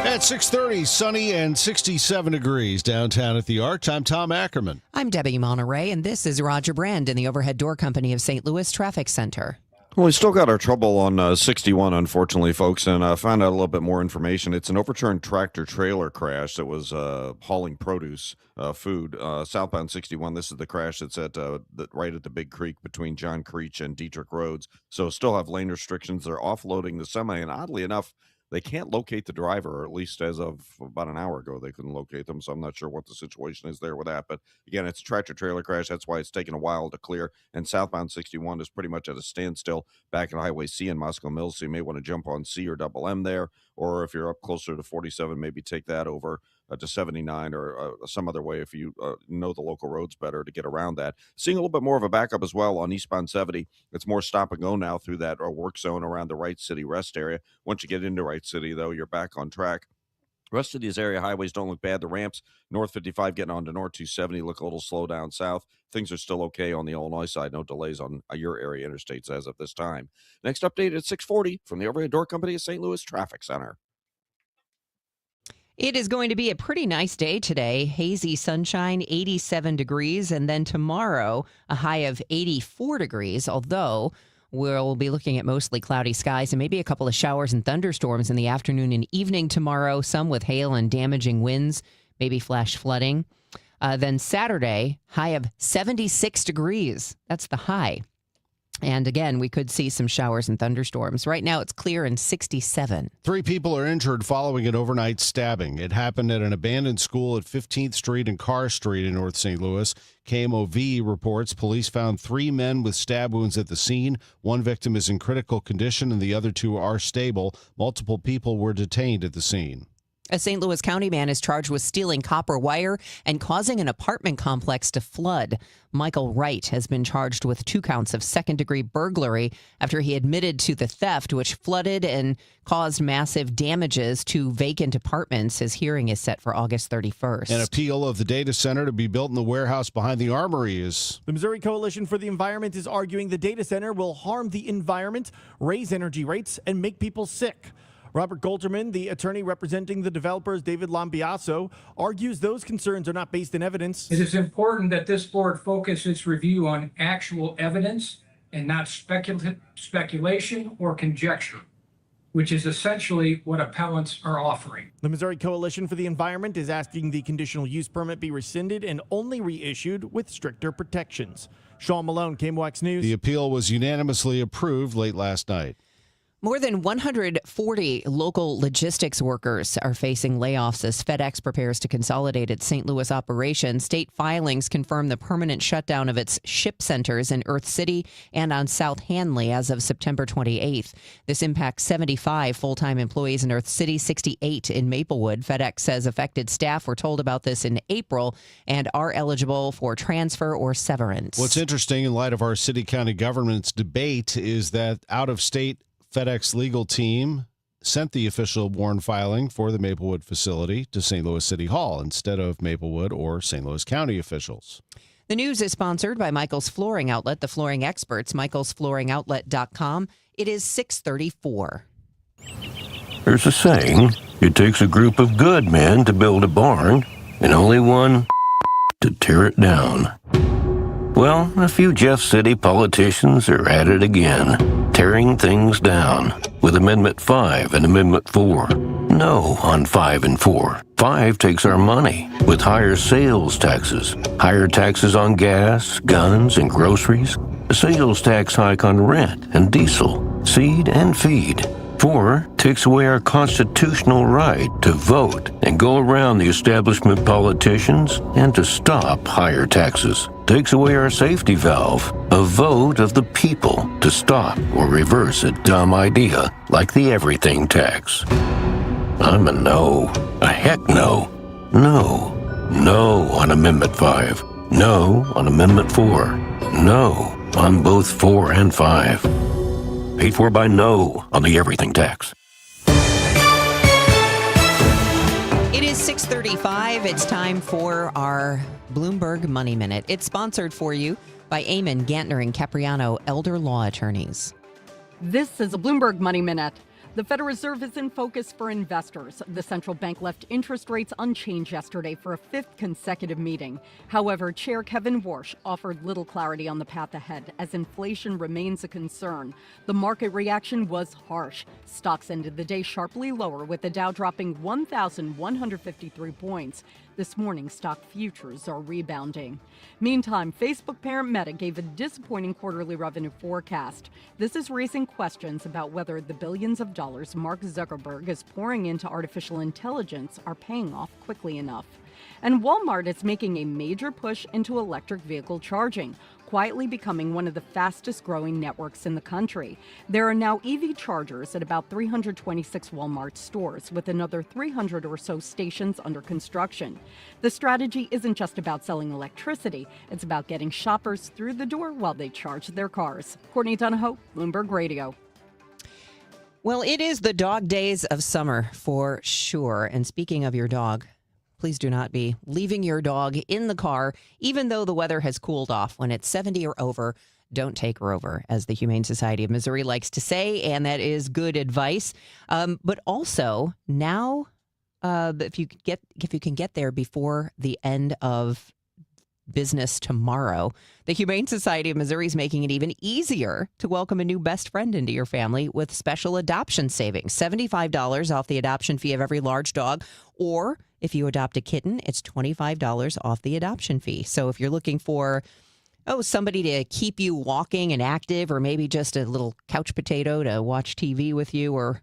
At 6:30, sunny and 67 degrees downtown at the Arch. I'm Tom Ackerman. I'm Debbie Monterey, and this is Roger Brand in the Overhead Door Company of St. Louis Traffic Center. Well, we still got our trouble on 61, unfortunately, folks, and I found out a little bit more information. It's an overturned tractor-trailer crash that was hauling produce, food, southbound 61. This is the crash that's at right at the Big Creek between John Creech and Dietrich Roads. So still have lane restrictions. They're offloading the semi, and oddly enough, they can't locate the driver, or at least as of about an hour ago, they couldn't locate them. So I'm not sure what the situation is there with that. But again, it's a tractor-trailer crash. That's why it's taken a while to clear. And southbound 61 is pretty much at a standstill back at Highway C in Moscow Mills. So you may want to jump on C or double M there. Or if you're up closer to 47, maybe take that over to 79 or some other way if you know the local roads better to get around that. Seeing a little bit more of a backup as well on eastbound 70. It's more stop and go now through that work zone around the Wright City rest area. Once you get into Wright City, though, you're back on track. The rest of these area highways don't look bad. The ramps, North 55 getting onto North 270 look a little slow down south. Things are still okay on the Illinois side. No delays on your area interstates as of this time. Next update at 6:40 from the Overhead Door Company of St. Louis Traffic Center. It is going to be a pretty nice day today. Hazy sunshine, 87 degrees, and then tomorrow a high of 84 degrees, although we'll be looking at mostly cloudy skies and maybe a couple of showers and thunderstorms in the afternoon and evening tomorrow, some with hail and damaging winds, maybe flash flooding. Then Saturday, high of 76 degrees. That's the high. And again, we could see some showers and thunderstorms. Right now, it's clear and 67. 3 people are injured following an overnight stabbing. It happened at an abandoned school at 15th Street and Carr Street in North St. Louis. KMOV reports police found 3 men with stab wounds at the scene. 1 victim is in critical condition and the other 2 are stable. Multiple people were detained at the scene. A St. Louis County man is charged with stealing copper wire and causing an apartment complex to flood. Michael Wright has been charged with 2 counts of second-degree burglary after he admitted to the theft, which flooded and caused massive damages to vacant apartments. His hearing is set for August 31st. An appeal of the data center to be built in the warehouse behind the Armory is... The Missouri Coalition for the Environment is arguing the data center will harm the environment, raise energy rates, and make people sick. Robert Golterman, the attorney representing the developers, David Lambiaso, argues those concerns are not based in evidence. It is important that this board focus its review on actual evidence and not speculation or conjecture, which is essentially what appellants are offering. The Missouri Coalition for the Environment is asking the conditional use permit be rescinded and only reissued with stricter protections. Sean Malone, KMOX News. The appeal was unanimously approved late last night. More than 140 local logistics workers are facing layoffs as FedEx prepares to consolidate its St. Louis operation. State filings confirm the permanent shutdown of its ship centers in Earth City and on South Hanley as of September 28th. This impacts 75 full-time employees in Earth City, 68 in Maplewood. FedEx says affected staff were told about this in April and are eligible for transfer or severance. What's interesting in light of our city-county government's debate is that out-of-state FedEx legal team sent the official warrant filing for the Maplewood facility to St. Louis City Hall instead of Maplewood or St. Louis County officials. The news is sponsored by Michael's Flooring Outlet, the flooring experts, michaelsflooringoutlet.com. It is 6:34. There's a saying, it takes a group of good men to build a barn, and only one to tear it down. Well, a few Jeff City politicians are at it again, tearing things down with Amendment 5 and Amendment 4. No on 5 and 4. 5 takes our money with higher sales taxes, higher taxes on gas, guns, and groceries, a sales tax hike on rent and diesel, seed and feed. 4 takes away our constitutional right to vote and go around the establishment politicians and to stop higher taxes. Takes away our safety valve, a vote of the people to stop or reverse a dumb idea like the everything tax. I'm a no. A heck no. No. No on Amendment 5. No on Amendment 4. No on both 4 and 5. Paid for by no on the everything tax. It is 6:35. It's time for our Bloomberg Money Minute. It's sponsored for you by Eamon, Gantner, and Capriano, elder law attorneys. This is a Bloomberg Money Minute. The Federal Reserve is in focus for investors. The central bank left interest rates unchanged yesterday for a fifth consecutive meeting. However, Chair Kevin Warsh offered little clarity on the path ahead as inflation remains a concern. The market reaction was harsh. Stocks ended the day sharply lower, with the Dow dropping 1,153 points. This morning, stock futures are rebounding. Meantime, Facebook parent Meta gave a disappointing quarterly revenue forecast. This is raising questions about whether the billions of dollars Mark Zuckerberg is pouring into artificial intelligence are paying off quickly enough. And Walmart is making a major push into electric vehicle charging, quietly becoming one of the fastest growing networks in the country. There are now EV chargers at about 326 Walmart stores, with another 300 or so stations under construction. The strategy isn't just about selling electricity, it's about getting shoppers through the door while they charge their cars. Courtney Donahoe, Bloomberg Radio. Well, it is the dog days of summer for sure. And speaking of your dog, please do not be leaving your dog in the car, even though the weather has cooled off. When it's 70 or over, don't take her over, as the Humane Society of Missouri likes to say, and that is good advice. But also, now, if you can get there before the end of business tomorrow, the Humane Society of Missouri is making it even easier to welcome a new best friend into your family with special adoption savings. $75 off the adoption fee of every large dog, or if you adopt a kitten, it's $25 off the adoption fee. So if you're looking for somebody to keep you walking and active, or maybe just a little couch potato to watch TV with you, or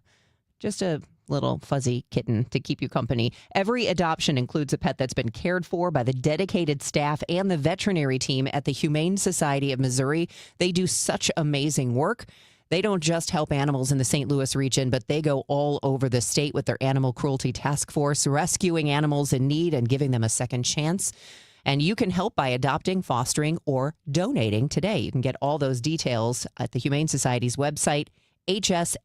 just a little fuzzy kitten to keep you company, every adoption includes a pet that's been cared for by the dedicated staff and the veterinary team at the Humane Society of Missouri. They do such amazing work. They don't just help animals in the St. Louis region, but they go all over the state with their animal cruelty task force, rescuing animals in need and giving them a second chance. And you can help by adopting, fostering, or donating today. You can get all those details at the Humane Society's website, hsmo.org.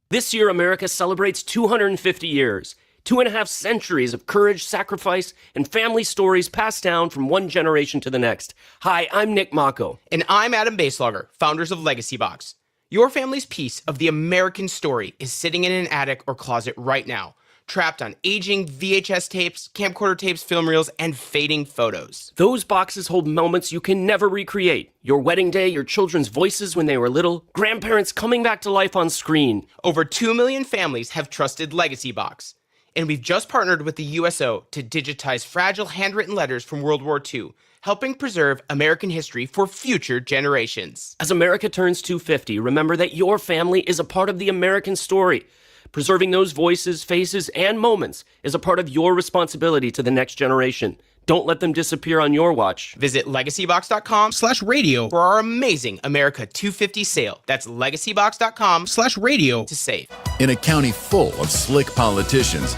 This year, America celebrates 250 years, 2.5 centuries of courage, sacrifice, and family stories passed down from one generation to the next. Hi, I'm Nick Mako. And I'm Adam Baselogger, founders of Legacy Box. Your family's piece of the American story is sitting in an attic or closet right now, trapped on aging VHS tapes, camcorder tapes, film reels, and fading photos. Those boxes hold moments you can never recreate. Your wedding day, your children's voices when they were little, grandparents coming back to life on screen. Over 2 million families have trusted Legacy Box. And we've just partnered with the USO to digitize fragile handwritten letters from World War II, helping preserve American history for future generations. As America turns 250, remember that your family is a part of the American story. Preserving those voices, faces, and moments is a part of your responsibility to the next generation. Don't let them disappear on your watch. Visit legacybox.com/radio for our amazing America 250 sale. That's legacybox.com/radio to save. In a county full of slick politicians,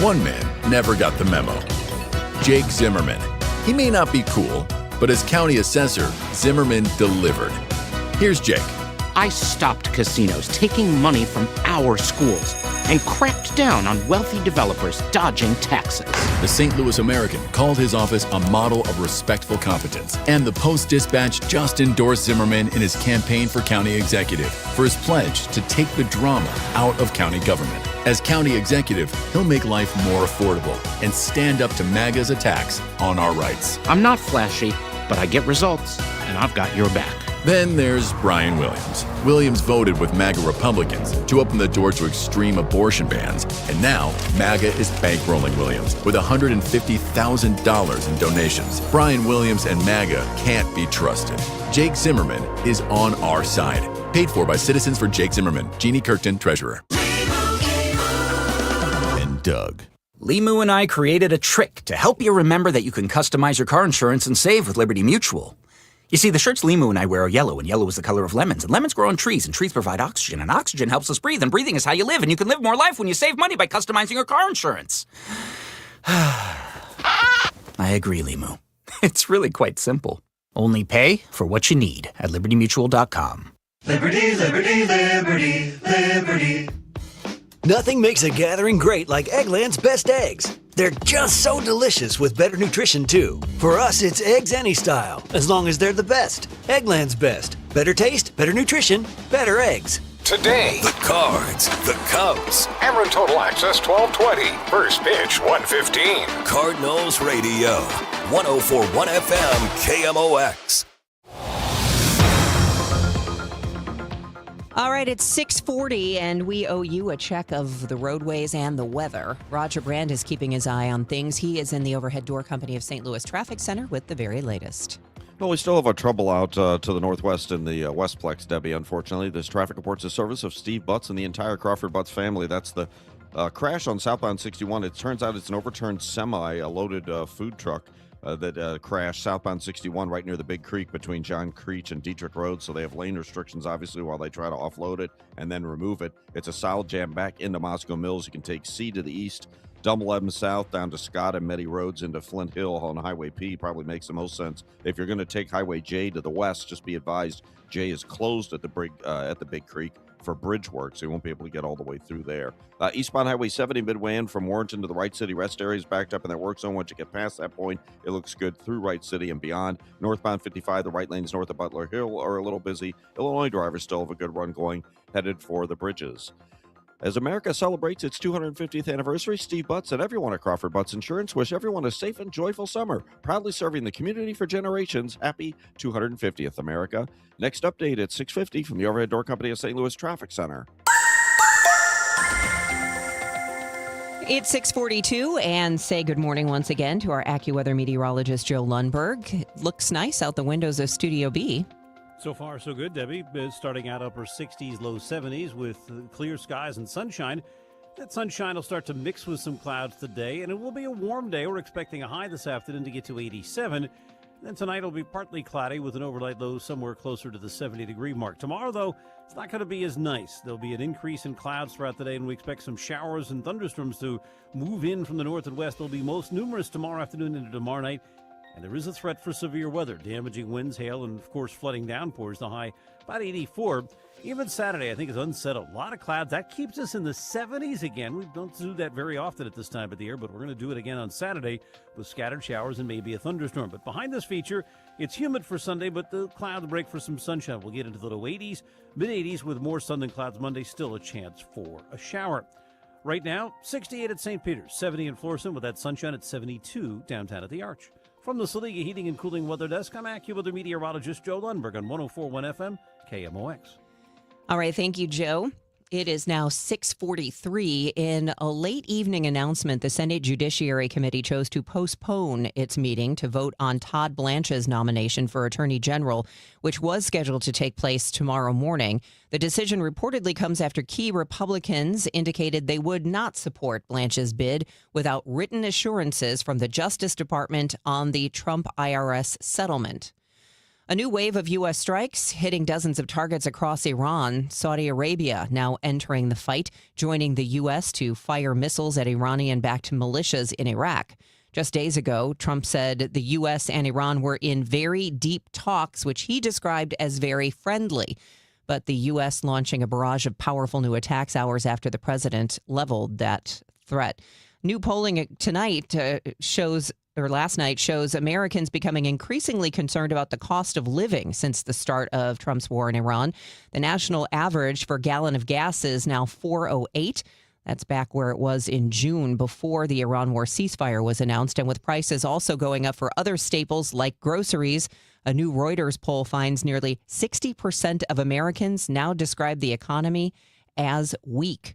one man never got the memo. Jake Zimmerman. He may not be cool, but as county assessor, Zimmerman delivered. Here's Jake. I stopped casinos taking money from our schools. and cracked down on wealthy developers dodging taxes. The St. Louis American called his office a model of respectful competence, and the Post-Dispatch just endorsed Zimmerman in his campaign for county executive for his pledge to take the drama out of county government. As county executive, he'll make life more affordable and stand up to MAGA's attacks on our rights. I'm not flashy, but I get results, and I've got your back. Then there's Brian Williams. Williams voted with MAGA Republicans to open the door to extreme abortion bans, and now MAGA is bankrolling Williams with $150,000 in donations. Brian Williams and MAGA can't be trusted. Jake Zimmerman is on our side. Paid for by Citizens for Jake Zimmerman. Jeannie Kirkton, Treasurer. And Doug. Limu and I created a trick to help you remember that you can customize your car insurance and save with Liberty Mutual. You see, the shirts Limu and I wear are yellow, and yellow is the color of lemons. And lemons grow on trees, and trees provide oxygen. And oxygen helps us breathe, and breathing is how you live. And you can live more life when you save money by customizing your car insurance. I agree, Limu. It's really quite simple. Only pay for what you need at libertymutual.com. Liberty, liberty, liberty, liberty. Nothing makes a gathering great like Eggland's Best Eggs. They're just so delicious with better nutrition, too. For us, it's eggs any style, as long as they're the best. Eggland's Best. Better taste, better nutrition, better eggs. Today, The Cards, the Cubs, Ameren Total Access 1220. First pitch 115. Cardinals Radio, 104.1 FM, KMOX. All right, it's 6:40, and we owe you a check of the roadways and the weather. Roger Brand is keeping his eye on things. He is in the Overhead Door Company of St. Louis Traffic Center with the very latest. Well, we still have a trouble out to the northwest in the Westplex, Debbie, unfortunately. This traffic reports the service of Steve Butts and the entire Crawford Butts family. That's the crash on southbound 61. It turns out it's an overturned semi, a loaded food truck that crashed southbound 61 right near the Big Creek between John Creech and Dietrich Road. So they have lane restrictions, obviously, while they try to offload it and then remove it. It's a solid jam back into Moscow Mills. You can take C to the east, Double M south down to Scott and Meddy Roads into Flint Hill on Highway P. Probably makes the most sense. If you're going to take Highway J to the west, just be advised J is closed at the Big Creek for bridge work, so you won't be able to get all the way through there. Eastbound Highway 70 Midway in from Warrenton to the Wright City rest area is backed up in that work zone. Once you get past that point, it looks good through Wright City and beyond. Northbound 55, the right lanes north of Butler Hill are a little busy. Illinois drivers still have a good run going, headed for the bridges. As America celebrates its 250th anniversary, Steve Butts and everyone at Crawford Butts Insurance wish everyone a safe and joyful summer. Proudly serving the community for generations. Happy 250th, America. Next update at 6:50 from the Overhead Door Company of St. Louis Traffic Center. It's 6:42, and say good morning once again to our AccuWeather meteorologist, Joe Lundberg. It looks nice out the windows of Studio B. So far, so good, Debbie. Starting out upper 60s, low 70s with clear skies and sunshine. That sunshine will start to mix with some clouds today, and it will be a warm day. We're expecting a high this afternoon to get to 87. Then tonight will be partly cloudy with an overnight low somewhere closer to the 70-degree mark. Tomorrow, though, it's not going to be as nice. There'll be an increase in clouds throughout the day, and we expect some showers and thunderstorms to move in from the north and west. They'll be most numerous tomorrow afternoon into tomorrow night. And there is a threat for severe weather, damaging winds, hail, and, of course, flooding downpours. The high about 84. Even Saturday, I think, is unsettled. A lot of clouds. That keeps us in the 70s again. We don't do that very often at this time of the year, but we're going to do it again on Saturday with scattered showers and maybe a thunderstorm. But behind this feature, it's humid for Sunday, but the clouds break for some sunshine. We'll get into the low 80s, mid-80s with more sun than clouds Monday. Still a chance for a shower. Right now, 68 at St. Peter's, 70 in Florissant with that sunshine at 72 downtown at the Arch. From the Saliga Heating and Cooling Weather Desk, I'm AccuWeather meteorologist Joe Lundberg on 104.1 FM, KMOX. All right, thank you, Joe. It is now 6:43. In a late evening announcement, the Senate Judiciary Committee chose to postpone its meeting to vote on Todd Blanche's nomination for Attorney General, which was scheduled to take place tomorrow morning. The decision reportedly comes after key Republicans indicated they would not support Blanche's bid without written assurances from the Justice Department on the Trump IRS settlement. A new wave of U.S. strikes hitting dozens of targets across Iran. Saudi Arabia now entering the fight, joining the U.S. to fire missiles at Iranian-backed militias in Iraq. Just days ago, Trump said the U.S. and Iran were in very deep talks, which he described as very friendly. but the U.S. launching a barrage of powerful new attacks hours after the president leveled that threat. New polling tonight last night shows Americans becoming increasingly concerned about the cost of living since the start of Trump's war in Iran. The national average for a gallon of gas is now $4.08. That's back where it was in June before the Iran war ceasefire was announced. And with prices also going up for other staples like groceries, a new Reuters poll finds nearly 60% of Americans now describe the economy as weak.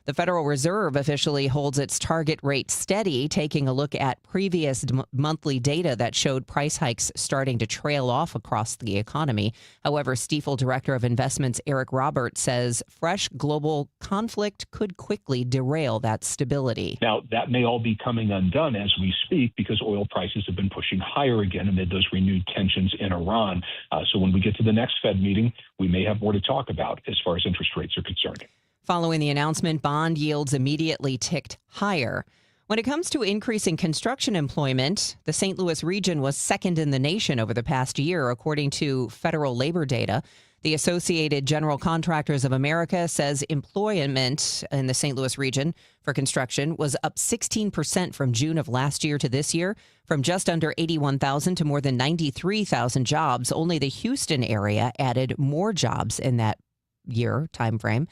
The Federal Reserve officially holds its target rate steady, taking a look at previous monthly data that showed price hikes starting to trail off across the economy. However, Stifel Director of Investments Eric Roberts says fresh global conflict could quickly derail that stability. Now, that may all be coming undone as we speak because oil prices have been pushing higher again amid those renewed tensions in Iran. So when we get to the next Fed meeting, we may have more to talk about as far as interest rates are concerned. Following the announcement, bond yields immediately ticked higher. When it comes to increasing construction employment, the St. Louis region was second in the nation over the past year, according to federal labor data. The Associated General Contractors of America says employment in the St. Louis region for construction was up 16% from June of last year to this year, from just under 81,000 to more than 93,000 jobs. Only the Houston area added more jobs in that year timeframe.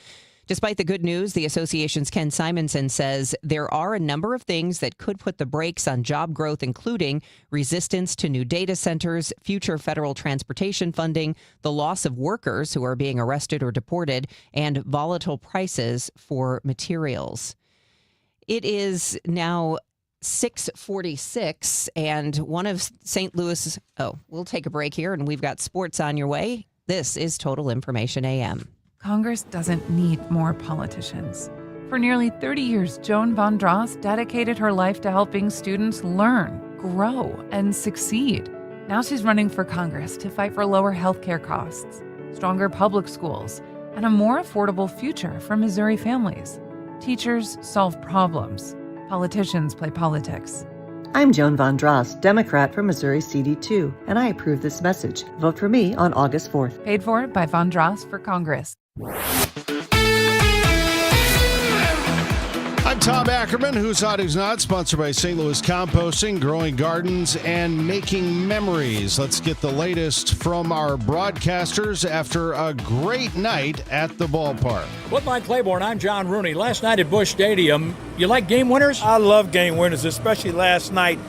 Despite the good news, the association's Ken Simonson says there are a number of things that could put the brakes on job growth, including resistance to new data centers, future federal transportation funding, the loss of workers who are being arrested or deported, and volatile prices for materials. It is now 6:46, and one of St. Louis. We'll take a break here, and we've got sports on your way. This is Total Information AM. Congress doesn't need more politicians. For nearly 30 years, Joan Von Dross dedicated her life to helping students learn, grow, and succeed. Now she's running for Congress to fight for lower healthcare costs, stronger public schools, and a more affordable future for Missouri families. Teachers solve problems. Politicians play politics. I'm Joan Von Dross, Democrat from Missouri CD2, and I approve this message. Vote for me on August 4th. Paid for by Von Dross for Congress. I'm Tom Ackerman, Who's Hot, Who's Not, sponsored by St. Louis Composting, Growing Gardens, and Making Memories. Let's get the latest from our broadcasters after a great night at the ballpark. Woodline Claiborne, I'm John Rooney. Last night at Busch Stadium, you like game winners? I love game winners, especially last night,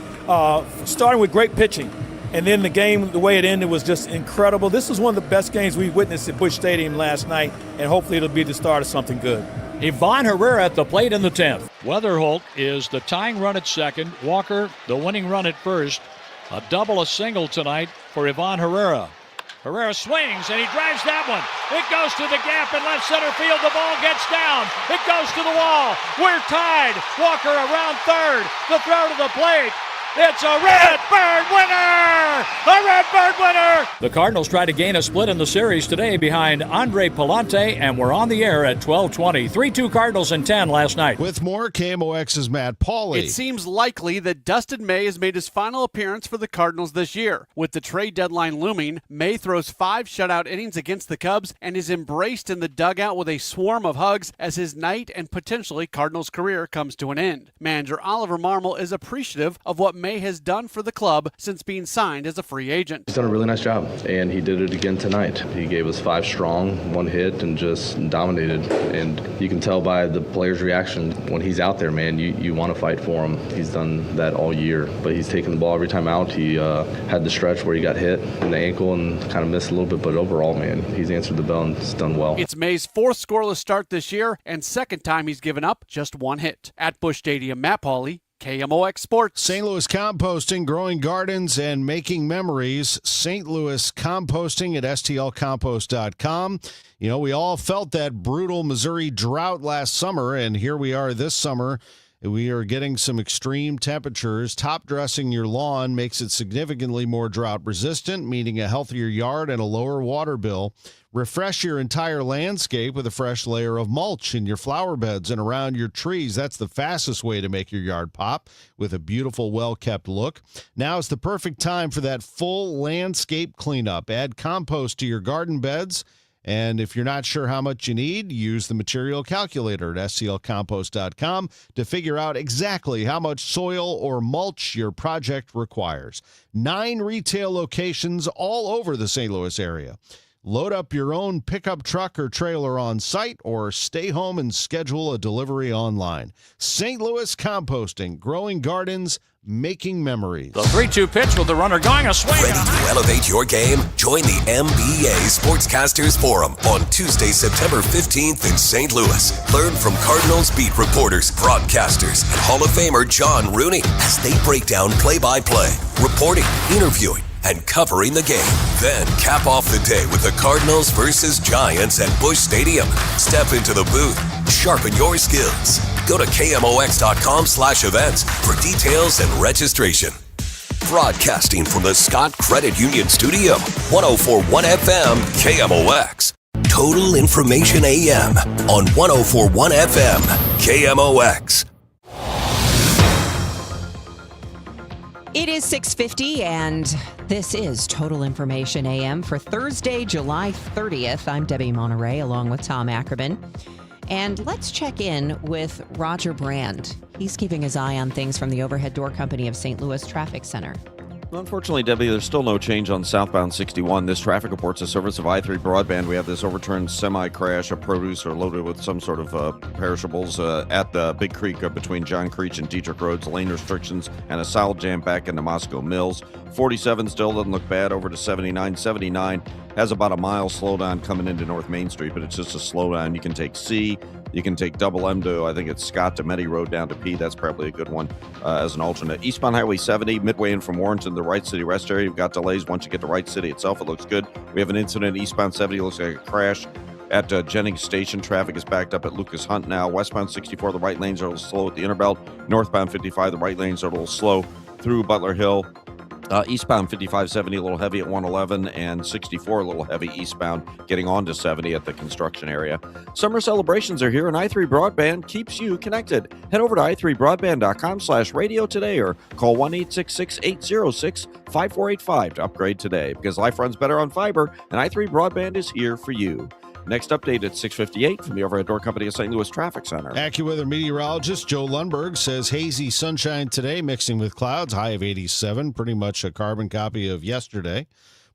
starting with great pitching. And then the game, the way it ended was just incredible. This was one of the best games we witnessed at Busch Stadium last night, and hopefully it'll be the start of something good. Ivan Herrera at the plate in the 10th. Weatherholt is the tying run at second. Walker, the winning run at first. A double, a single tonight for Ivan Herrera. Herrera swings, and he drives that one. It goes to the gap in left center field. The ball gets down. It goes to the wall. We're tied. Walker around third. The throw to the plate. It's a Redbird winner! A Redbird winner! The Cardinals try to gain a split in the series today behind Andre Palante, and we're on the air at 12:20. 3-2 Cardinals in 10 last night. With more, KMOX's Matt Pauley. It seems likely that Dustin May has made his final appearance for the Cardinals this year. With the trade deadline looming, May throws 5 shutout innings against the Cubs and is embraced in the dugout with a swarm of hugs as his night and potentially Cardinals career comes to an end. Manager Oliver Marmol is appreciative of what May has done for the club since being signed as a free agent. He's done a really nice job, and he did it again tonight. He gave us 5 strong, 1 hit, and just dominated. And you can tell by the players' reaction when he's out there, man, you want to fight for him. He's done that all year, but he's taken the ball every time out. He had the stretch where he got hit in the ankle and kind of missed a little bit, but overall, man, he's answered the bell and he's done well. It's May's 4th scoreless start this year and 2nd time he's given up just 1 hit. At Busch Stadium, Matt Pauley, KMOX Sports. St. Louis Composting, Growing Gardens, and Making Memories. St. Louis Composting at stlcompost.com. You know, we all felt that brutal Missouri drought last summer, and here we are this summer. We are getting some extreme temperatures. Top dressing your lawn makes it significantly more drought resistant, meaning a healthier yard and a lower water bill. Refresh your entire landscape with a fresh layer of mulch in your flower beds and around your trees. That's the fastest way to make your yard pop with a beautiful, well-kept look. Now is the perfect time for that full landscape cleanup. Add compost to your garden beds And if you're not sure how much you need, use the material calculator at sclcompost.com to figure out exactly how much soil or mulch your project requires. 9 retail locations all over the St. Louis area. Load up your own pickup truck or trailer on site, or stay home and schedule a delivery online. St. Louis Composting, growing gardens, making memories. The 3-2 pitch with the runner going a swing. Ready to elevate your game? Join the MBA Sportscasters Forum on Tuesday, September 15th in St. Louis. Learn from Cardinals beat reporters, broadcasters, and Hall of Famer John Rooney as they break down play-by-play, reporting, interviewing, and covering the game. Then cap off the day with the Cardinals versus Giants at Busch Stadium. Step into the booth, sharpen your skills. Go to KMOX.com/events for details and registration. Broadcasting from the Scott Credit Union Studio, 104.1 FM KMOX. Total Information AM on 104.1 FM KMOX. It is 6:50, and this is Total Information AM for Thursday, July 30th. I'm Debbie Monterey, along with Tom Ackerman. And let's check in with Roger Brand. He's keeping his eye on things from the Overhead Door Company of St. Louis Traffic Center. Unfortunately, Debbie, there's still no change on southbound 61. This traffic reports a service of I-3 Broadband. We have this overturned semi-crash, a producer loaded with some sort of perishables at the Big Creek between John Creech and Dietrich Roads, lane restrictions, and a solid jam back into Moscow Mills. 47 still doesn't look bad over to 79. 79 has about a mile slowdown coming into North Main Street, but it's just a slowdown. You can take C, you can take double M to, I think it's Scott to Meddy Road down to P. That's probably a good one as an alternate. Eastbound Highway 70, midway in from Warrenton, the Wright City Rest Area. You've got delays. Once you get to Wright City itself, it looks good. We have an incident eastbound 70. Looks like a crash at Jennings Station. Traffic is backed up at Lucas Hunt now. Westbound 64, the right lanes are a little slow at the Interbelt. Northbound 55, the right lanes are a little slow through Butler Hill. Eastbound 55-70 a little heavy at 111, and 64 a little heavy eastbound getting on to 70 at the construction area. Summer celebrations are here, and i3 Broadband keeps you connected. Head over to i3broadband.com/radio today, or call 1-866-806-5485 to upgrade today, because life runs better on fiber, and i3 Broadband is here for you. Next update at 6:58 from the Overhead Door Company of St. Louis Traffic Center. AccuWeather meteorologist Joe Lundberg says hazy sunshine today, mixing with clouds, high of 87, pretty much a carbon copy of yesterday.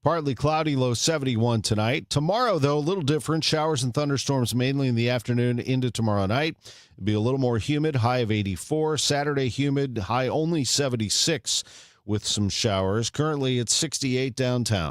Partly cloudy, low 71 tonight. Tomorrow, though, a little different. Showers and thunderstorms mainly in the afternoon into tomorrow night. It'll be a little more humid, high of 84. Saturday, humid, high only 76 with some showers. Currently, it's 68 downtown.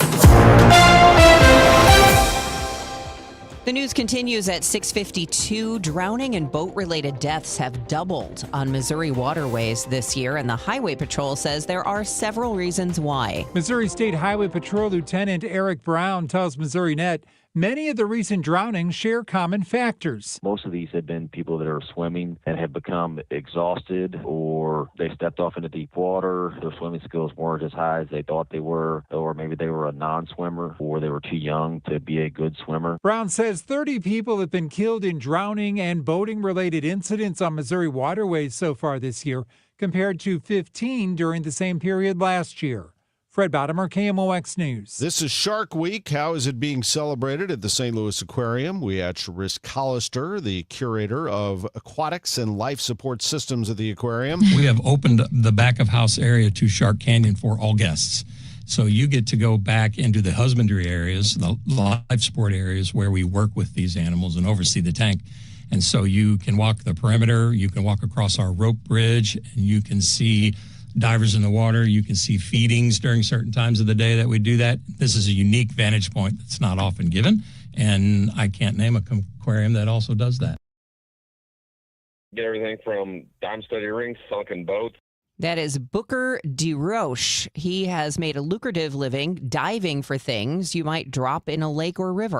The news continues at 6:52. Drowning and boat-related deaths have doubled on Missouri waterways this year, and the Highway Patrol says there are several reasons why. Missouri State Highway Patrol Lieutenant Eric Brown tells MissouriNet many of the recent drownings share common factors. Most of these have been people that are swimming and have become exhausted, or they stepped off into deep water. Their swimming skills weren't as high as they thought they were, or maybe they were a non-swimmer, or they were too young to be a good swimmer. Brown says 30 people have been killed in drowning and boating-related incidents on Missouri waterways so far this year, compared to 15 during the same period last year. Fred Bottomer, KMOX News. This is Shark Week. How is it being celebrated at the St. Louis Aquarium? We asked Risk Hollister, the curator of aquatics and life support systems at the aquarium. We have opened the back of house area to Shark Canyon for all guests. So you get to go back into the husbandry areas, the life support areas where we work with these animals and oversee the tank. And so you can walk the perimeter, you can walk across our rope bridge, and you can see divers in the water. You can see feedings during certain times of the day that we do that. This is a unique vantage point that's not often given, and I can't name an aquarium that also does that. Get everything from dime study rings, sunken boats. That is Booker DeRoche. He has made a lucrative living diving for things you might drop in a lake or river.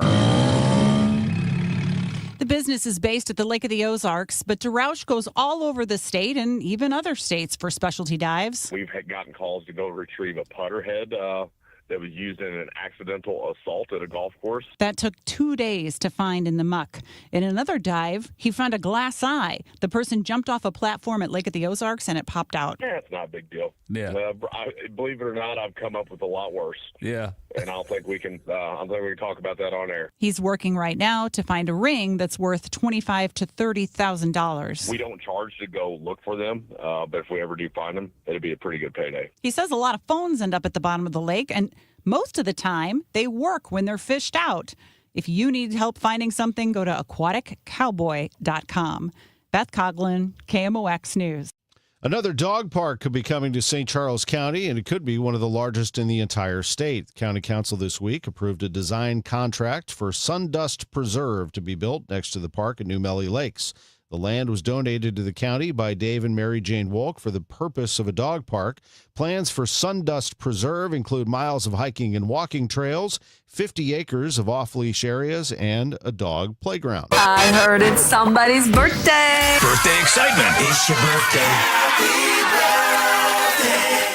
The business is based at the Lake of the Ozarks, but DeRouche goes all over the state and even other states for specialty dives. We've gotten calls to go retrieve a putter head that was used in an accidental assault at a golf course. That took 2 days to find in the muck. In another dive, he found a glass eye. The person jumped off a platform at Lake of the Ozarks and it popped out. Yeah, it's not a big deal. Yeah. Believe it or not, I've come up with a lot worse. Yeah. And I think we can talk about that on air. He's working right now to find a ring that's worth $25,000 to $30,000. We don't charge to go look for them, but if we ever do find them, it'd be a pretty good payday. He says a lot of phones end up at the bottom of the lake, and most of the time, they work when they're fished out. If you need help finding something, go to aquaticcowboy.com. Beth Coughlin, KMOX News. Another dog park could be coming to St. Charles County, and it could be one of the largest in the entire state. The County Council this week approved a design contract for Sundust Preserve to be built next to the park at New Melly Lakes. The land was donated to the county by Dave and Mary Jane Wolk for the purpose of a dog park. Plans for Sundust Preserve include miles of hiking and walking trails, 50 acres of off-leash areas, and a dog playground. I heard it's somebody's birthday. Birthday excitement. It's your birthday.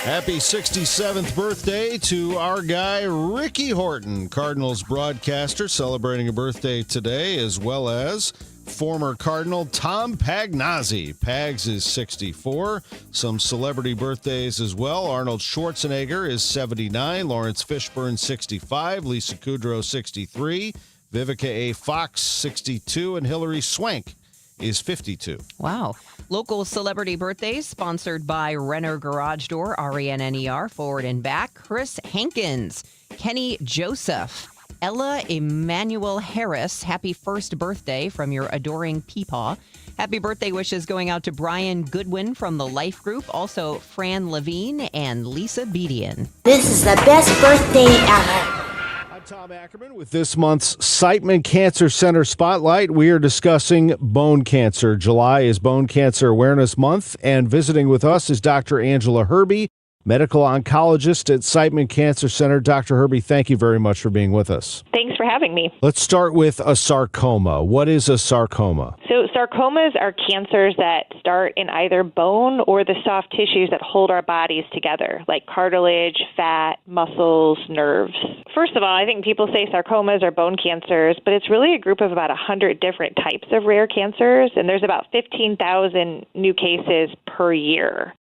Happy 67th birthday to our guy, Ricky Horton, Cardinals broadcaster, celebrating a birthday today, as well as former Cardinal Tom Pagnazzi. Pags is 64. Some celebrity birthdays as well. Arnold Schwarzenegger is 79. Lawrence Fishburne, 65. Lisa Kudrow, 63. Vivica A. Fox, 62. And Hilary Swank is 52. Wow. Local celebrity birthdays sponsored by Renner Garage Door, RENNER, forward and back. Chris Hankins, Kenny Joseph, Ella Emanuel Harris. Happy first birthday from your adoring Peepaw. Happy birthday wishes going out to Brian Goodwin from the Life Group. Also, Fran Levine and Lisa Bedian. This is the best birthday ever. I'm Tom Ackerman with this month's Siteman Cancer Center Spotlight. We are discussing bone cancer. July is Bone Cancer Awareness Month, and visiting with us is Dr. Angela Herbie, medical oncologist at Siteman Cancer Center. Dr. Herbie, thank you very much for being with us. Thanks for having me. Let's start with a sarcoma. What is a sarcoma? So sarcomas are cancers that start in either bone or the soft tissues that hold our bodies together, like cartilage, fat, muscles, nerves. First of all, I think people say sarcomas are bone cancers, but it's really a group of about 100 different types of rare cancers, and there's about 15,000 new cases per year.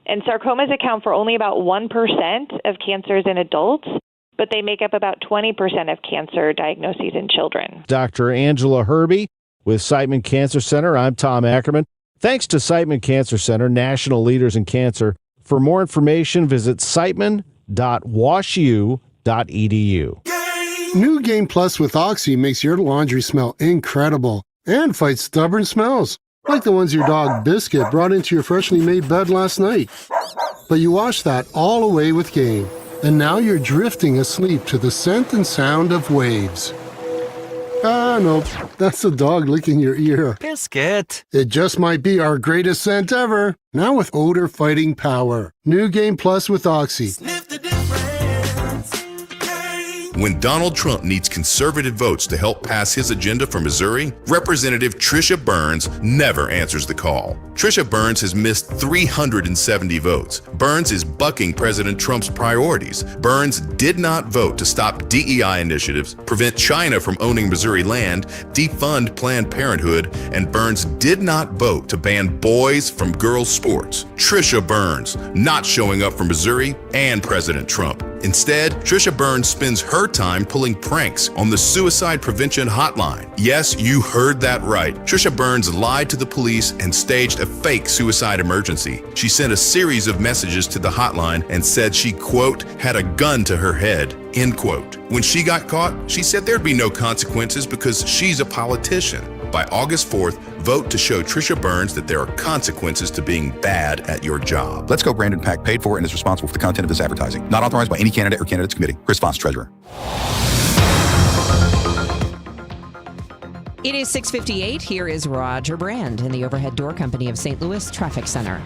And sarcomas account for only about 1% of cancers in adults, but they make up about 20% of cancer diagnoses in children. Dr. Angela Herbie with Siteman Cancer Center. I'm Tom Ackerman. Thanks to Siteman Cancer Center, national leaders in cancer. For more information, visit siteman.washu.edu. New Game Plus with Oxy makes your laundry smell incredible and fights stubborn smells, like the ones your dog Biscuit brought into your freshly made bed last night. But you washed that all away with Game, and now you're drifting asleep to the scent and sound of waves. Ah, nope, that's the dog licking your ear. Biscuit. It just might be our greatest scent ever, now with odor-fighting power. New Game Plus with Oxy. When Donald Trump needs conservative votes to help pass his agenda for Missouri, Representative Trisha Burns never answers the call. Trisha Burns has missed 370 votes. Burns is bucking President Trump's priorities. Burns did not vote to stop DEI initiatives, prevent China from owning Missouri land, defund Planned Parenthood, and Burns did not vote to ban boys from girls' sports. Trisha Burns not showing up for Missouri and President Trump. Instead, Trisha Burns spends her time pulling pranks on the Suicide Prevention Hotline. Yes, you heard that right. Trisha Burns lied to the police and staged a fake suicide emergency. She sent a series of messages to the hotline and said she, quote, had a gun to her head, end quote. When she got caught, she said there'd be no consequences because she's a politician. By August 4th, vote to show Trisha Burns that there are consequences to being bad at your job. Let's Go Brandon PAC paid for and is responsible for the content of this advertising. Not authorized by any candidate or candidates committee. Chris Foss, Treasurer. It is 6:58. Here is Roger Brand in the Overhead Door Company of St. Louis Traffic Center.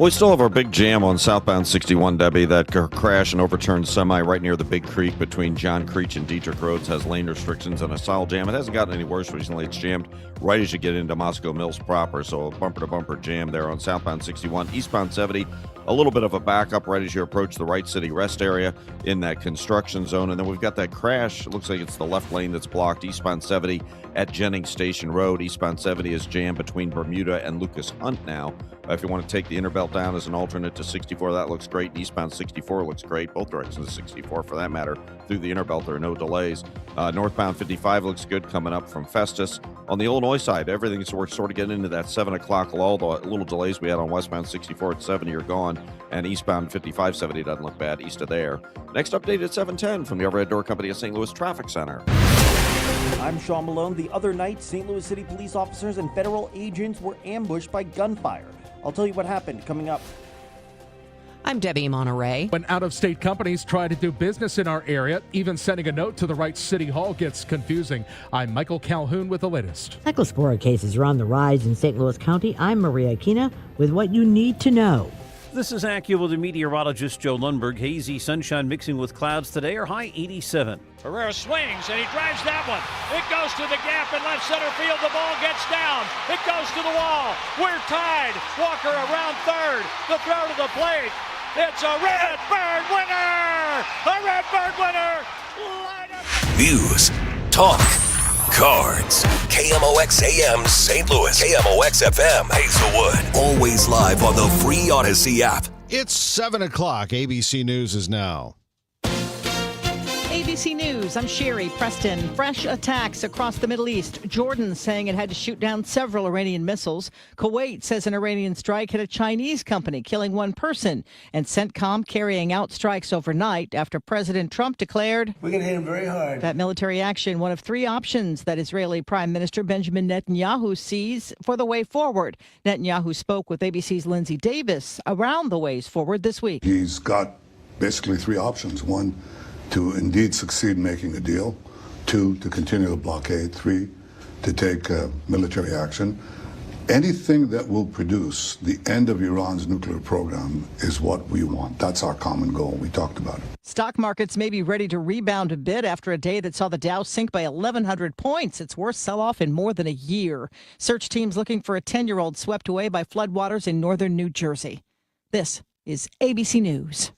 Well, we still have our big jam on southbound 61, Debbie. That crash and overturned semi right near the Big Creek between John Creech and Dietrich Roads has lane restrictions and a solid jam. It hasn't gotten any worse recently. It's jammed right as you get into Moscow Mills proper, so a bumper-to-bumper jam there on southbound 61. Eastbound 70, a little bit of a backup right as you approach the Wright City Rest area in that construction zone. And then we've got that crash. It looks like it's the left lane that's blocked. Eastbound 70 at Jennings Station Road. Eastbound 70 is jammed between Bermuda and Lucas Hunt now. If you want to take the inner belt down as an alternate to 64, that looks great. And eastbound 64 looks great. Both directions of 64 for that matter. Through the inner belt, there are no delays. Northbound 55 looks good coming up from Festus. On the Illinois side, everything's we're sort of getting into that 7 o'clock lull. The little delays we had on westbound 64 at 70 are gone. And eastbound 55 70 doesn't look bad east of there. Next update at 7:10 from the Overhead Door Company of St. Louis Traffic Center. I'm Sean Malone. The other night, St. Louis City police officers and federal agents were ambushed by gunfire. I'll tell you what happened coming up. I'm Debbie Monterey. When out-of-state companies try to do business in our area, even sending a note to the right city hall gets confusing. I'm Michael Calhoun with the latest. Cyclospora cases are on the rise in St. Louis County. I'm Maria Aquina with what you need to know. This is AccuWeather meteorologist Joe Lundberg. Hazy sunshine mixing with clouds today. Our high 87. Herrera swings and he drives that one. It goes to the gap in left center field. The ball gets down. It goes to the wall. We're tied. Walker around third. The throw to the plate. It's a Redbird winner! A Redbird winner! News, talk, cards. KMOX AM St. Louis. KMOX FM Hazelwood. Always live on the free Odyssey app. It's 7 o'clock. ABC News is now. ABC News, I'm Sherry Preston. Fresh attacks across the Middle East. Jordan saying it had to shoot down several Iranian missiles. Kuwait says an Iranian strike hit a Chinese company, killing one person. And CENTCOM carrying out strikes overnight after President Trump declared, "We're going to hit him very hard." That military action, one of three options that Israeli Prime Minister Benjamin Netanyahu sees for the way forward. Netanyahu spoke with ABC's Lindsay Davis around the ways forward this week. He's got basically three options. One, to indeed succeed in making a deal. Two, to continue the blockade. Three, to take military action. Anything that will produce the end of Iran's nuclear program is what we want. That's our common goal. We talked about it. Stock markets may be ready to rebound a bit after a day that saw the Dow sink by 1,100 points. Its worst sell-off in more than a year. Search teams looking for a 10-year-old swept away by floodwaters in northern New Jersey. This is ABC News.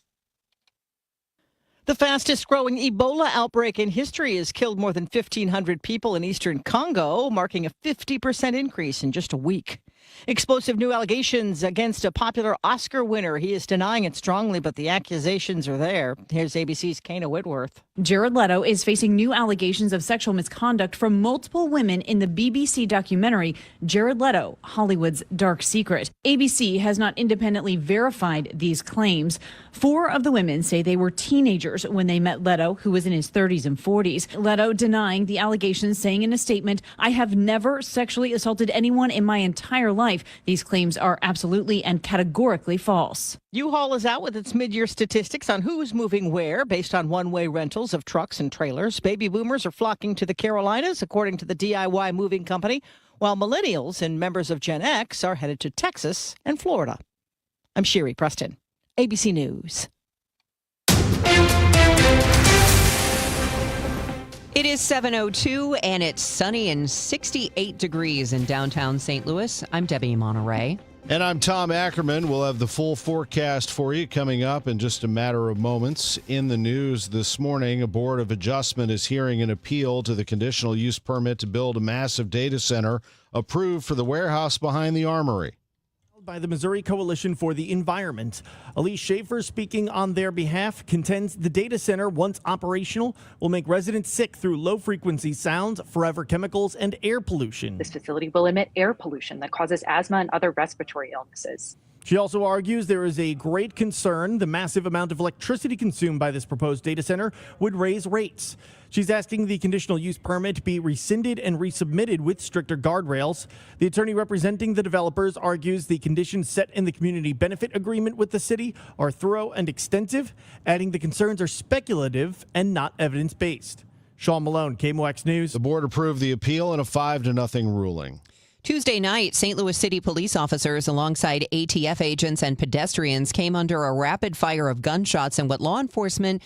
The fastest growing Ebola outbreak in history has killed more than 1,500 people in eastern Congo, marking a 50% increase in just a week. Explosive new allegations against a popular Oscar winner. He is denying it strongly, but the accusations are there. Here's ABC's Kana Whitworth. Jared Leto is facing new allegations of sexual misconduct from multiple women in the BBC documentary Jared Leto, Hollywood's Dark Secret. ABC has not independently verified these claims. 4 of the women say they were teenagers when they met Leto, who was in his 30s and 40s. Leto denying the allegations, saying in a statement, "I have never sexually assaulted anyone in my entire life. These claims are absolutely and categorically false." U-Haul is out with its mid-year statistics on who's moving where based on one-way rentals of trucks and trailers. Baby boomers are flocking to the Carolinas, according to the DIY moving company, while millennials and members of Gen X are headed to Texas and Florida. I'm Sherry Preston, ABC News. It is 7:02 and it's sunny and 68 degrees in downtown St. Louis. I'm Debbie Monterey. And I'm Tom Ackerman. We'll have the full forecast for you coming up in just a matter of moments. In the news this morning, a Board of Adjustment is hearing an appeal to the conditional use permit to build a massive data center approved for the warehouse behind the Armory. By the Missouri Coalition for the Environment. Elise Schaefer, speaking on their behalf, contends the data center, once operational, will make residents sick through low-frequency sounds, forever chemicals, and air pollution. This facility will emit air pollution that causes asthma and other respiratory illnesses. She also argues there is a great concern the massive amount of electricity consumed by this proposed data center would raise rates. She's asking the conditional use permit be rescinded and resubmitted with stricter guardrails. The attorney representing the developers argues the conditions set in the community benefit agreement with the city are thorough and extensive, adding the concerns are speculative and not evidence-based. Sean Malone, KMOX News. The board approved the appeal in a 5-0 ruling. Tuesday night, St. Louis City police officers alongside ATF agents and pedestrians came under a rapid fire of gunshots in what law enforcement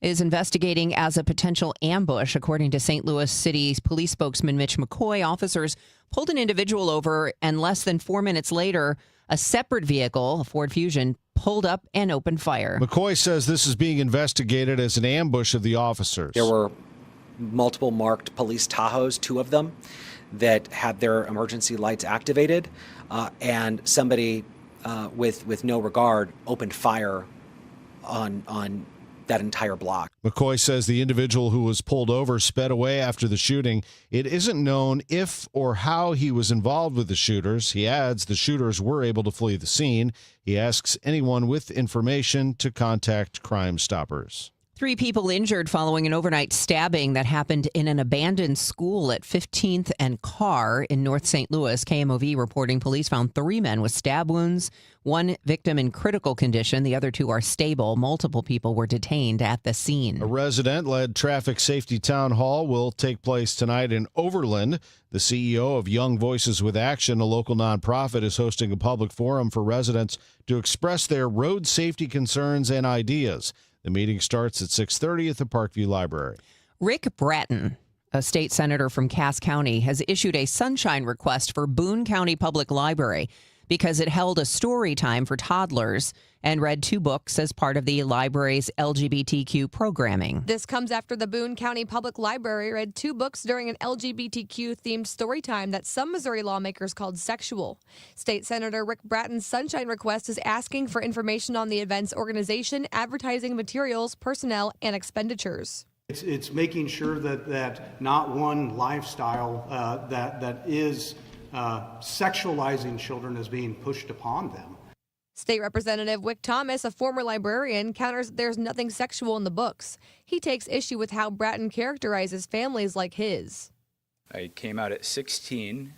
is investigating as a potential ambush. According to St. Louis City police spokesman Mitch McCoy, officers pulled an individual over, and less than 4 minutes later, a separate vehicle, a Ford Fusion, pulled up and opened fire. McCoy says this is being investigated as an ambush of the officers. There were multiple marked police Tahoes, 2 of them, that had their emergency lights activated, and somebody with no regard opened fire on that entire block. McCoy says the individual who was pulled over sped away after the shooting. It isn't known if or how he was involved with the shooters. He adds the shooters were able to flee the scene. He asks anyone with information to contact Crime Stoppers. 3 people injured following an overnight stabbing that happened in an abandoned school at 15th and Carr in North St. Louis. KMOV reporting police found 3 men with stab wounds, 1 victim in critical condition. The other 2 are stable. Multiple people were detained at the scene. A resident-led traffic safety town hall will take place tonight in Overland. The CEO of Young Voices with Action, a local nonprofit, is hosting a public forum for residents to express their road safety concerns and ideas. The meeting starts at 6:30 at the Parkview Library. Rick Bratton, a state senator from Cass County, has issued a sunshine request for Boone County Public Library because it held a story time for toddlers and read 2 books as part of the library's LGBTQ programming. This comes after the Boone County Public Library read 2 books during an LGBTQ-themed story time that some Missouri lawmakers called sexual. State Senator Rick Bratton's sunshine request is asking for information on the event's organization, advertising materials, personnel, and expenditures. It's making sure that not one lifestyle that is sexualizing children is being pushed upon them. State Representative Wick Thomas, a former librarian, counters there's nothing sexual in the books. He takes issue with how Bratton characterizes families like his. I came out at 16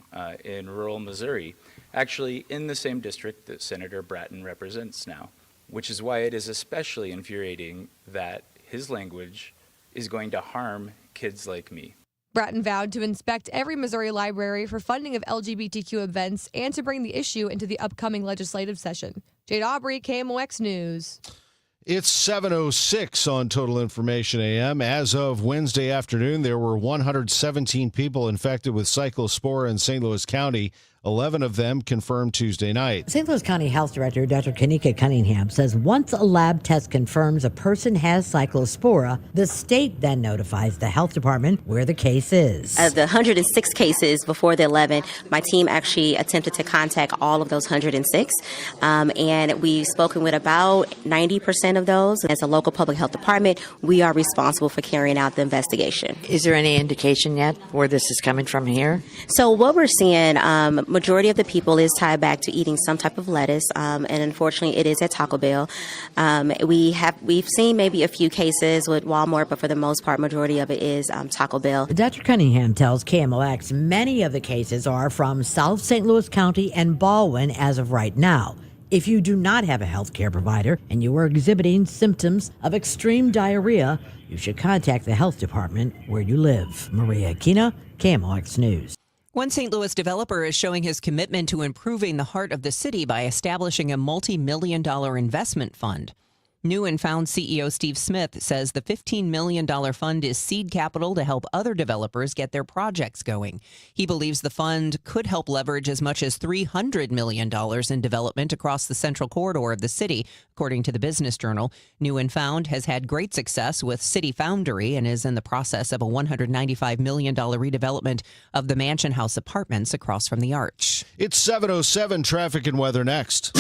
in rural Missouri, actually in the same district that Senator Bratton represents now, which is why it is especially infuriating that his language is going to harm kids like me. Bratton vowed to inspect every Missouri library for funding of LGBTQ events and to bring the issue into the upcoming legislative session. Jade Aubrey, KMOX News. It's 7:06 on Total Information AM. As of Wednesday afternoon, there were 117 people infected with cyclospora in St. Louis County. 11 of them confirmed Tuesday night. St. Louis County Health Director Dr. Kanika Cunningham says once a lab test confirms a person has cyclospora, the state then notifies the health department where the case is. Of the 106 cases before the 11, my team actually attempted to contact all of those 106, and we've spoken with about 90% of those. As a local public health department, we are responsible for carrying out the investigation. Is there any indication yet where this is coming from here? So what we're seeing, majority of the people is tied back to eating some type of lettuce, and unfortunately it is at Taco Bell. We've seen maybe a few cases with Walmart, but for the most part, majority of it is Taco Bell. Dr. Cunningham tells KMOX many of the cases are from South St. Louis County and Baldwin as of right now. If you do not have a health care provider and you are exhibiting symptoms of extreme diarrhea, you should contact the health department where you live. Maria Aquina, KMOX News. One St. Louis developer is showing his commitment to improving the heart of the city by establishing a multi-million-dollar investment fund. New and Found CEO Steve Smith says the $15 million fund is seed capital to help other developers get their projects going. He believes the fund could help leverage as much as $300 million in development across the central corridor of the city, according to the Business Journal. New and Found has had great success with City Foundry and is in the process of a $195 million redevelopment of the Mansion House apartments across from the Arch. It's 7:07, traffic and weather next.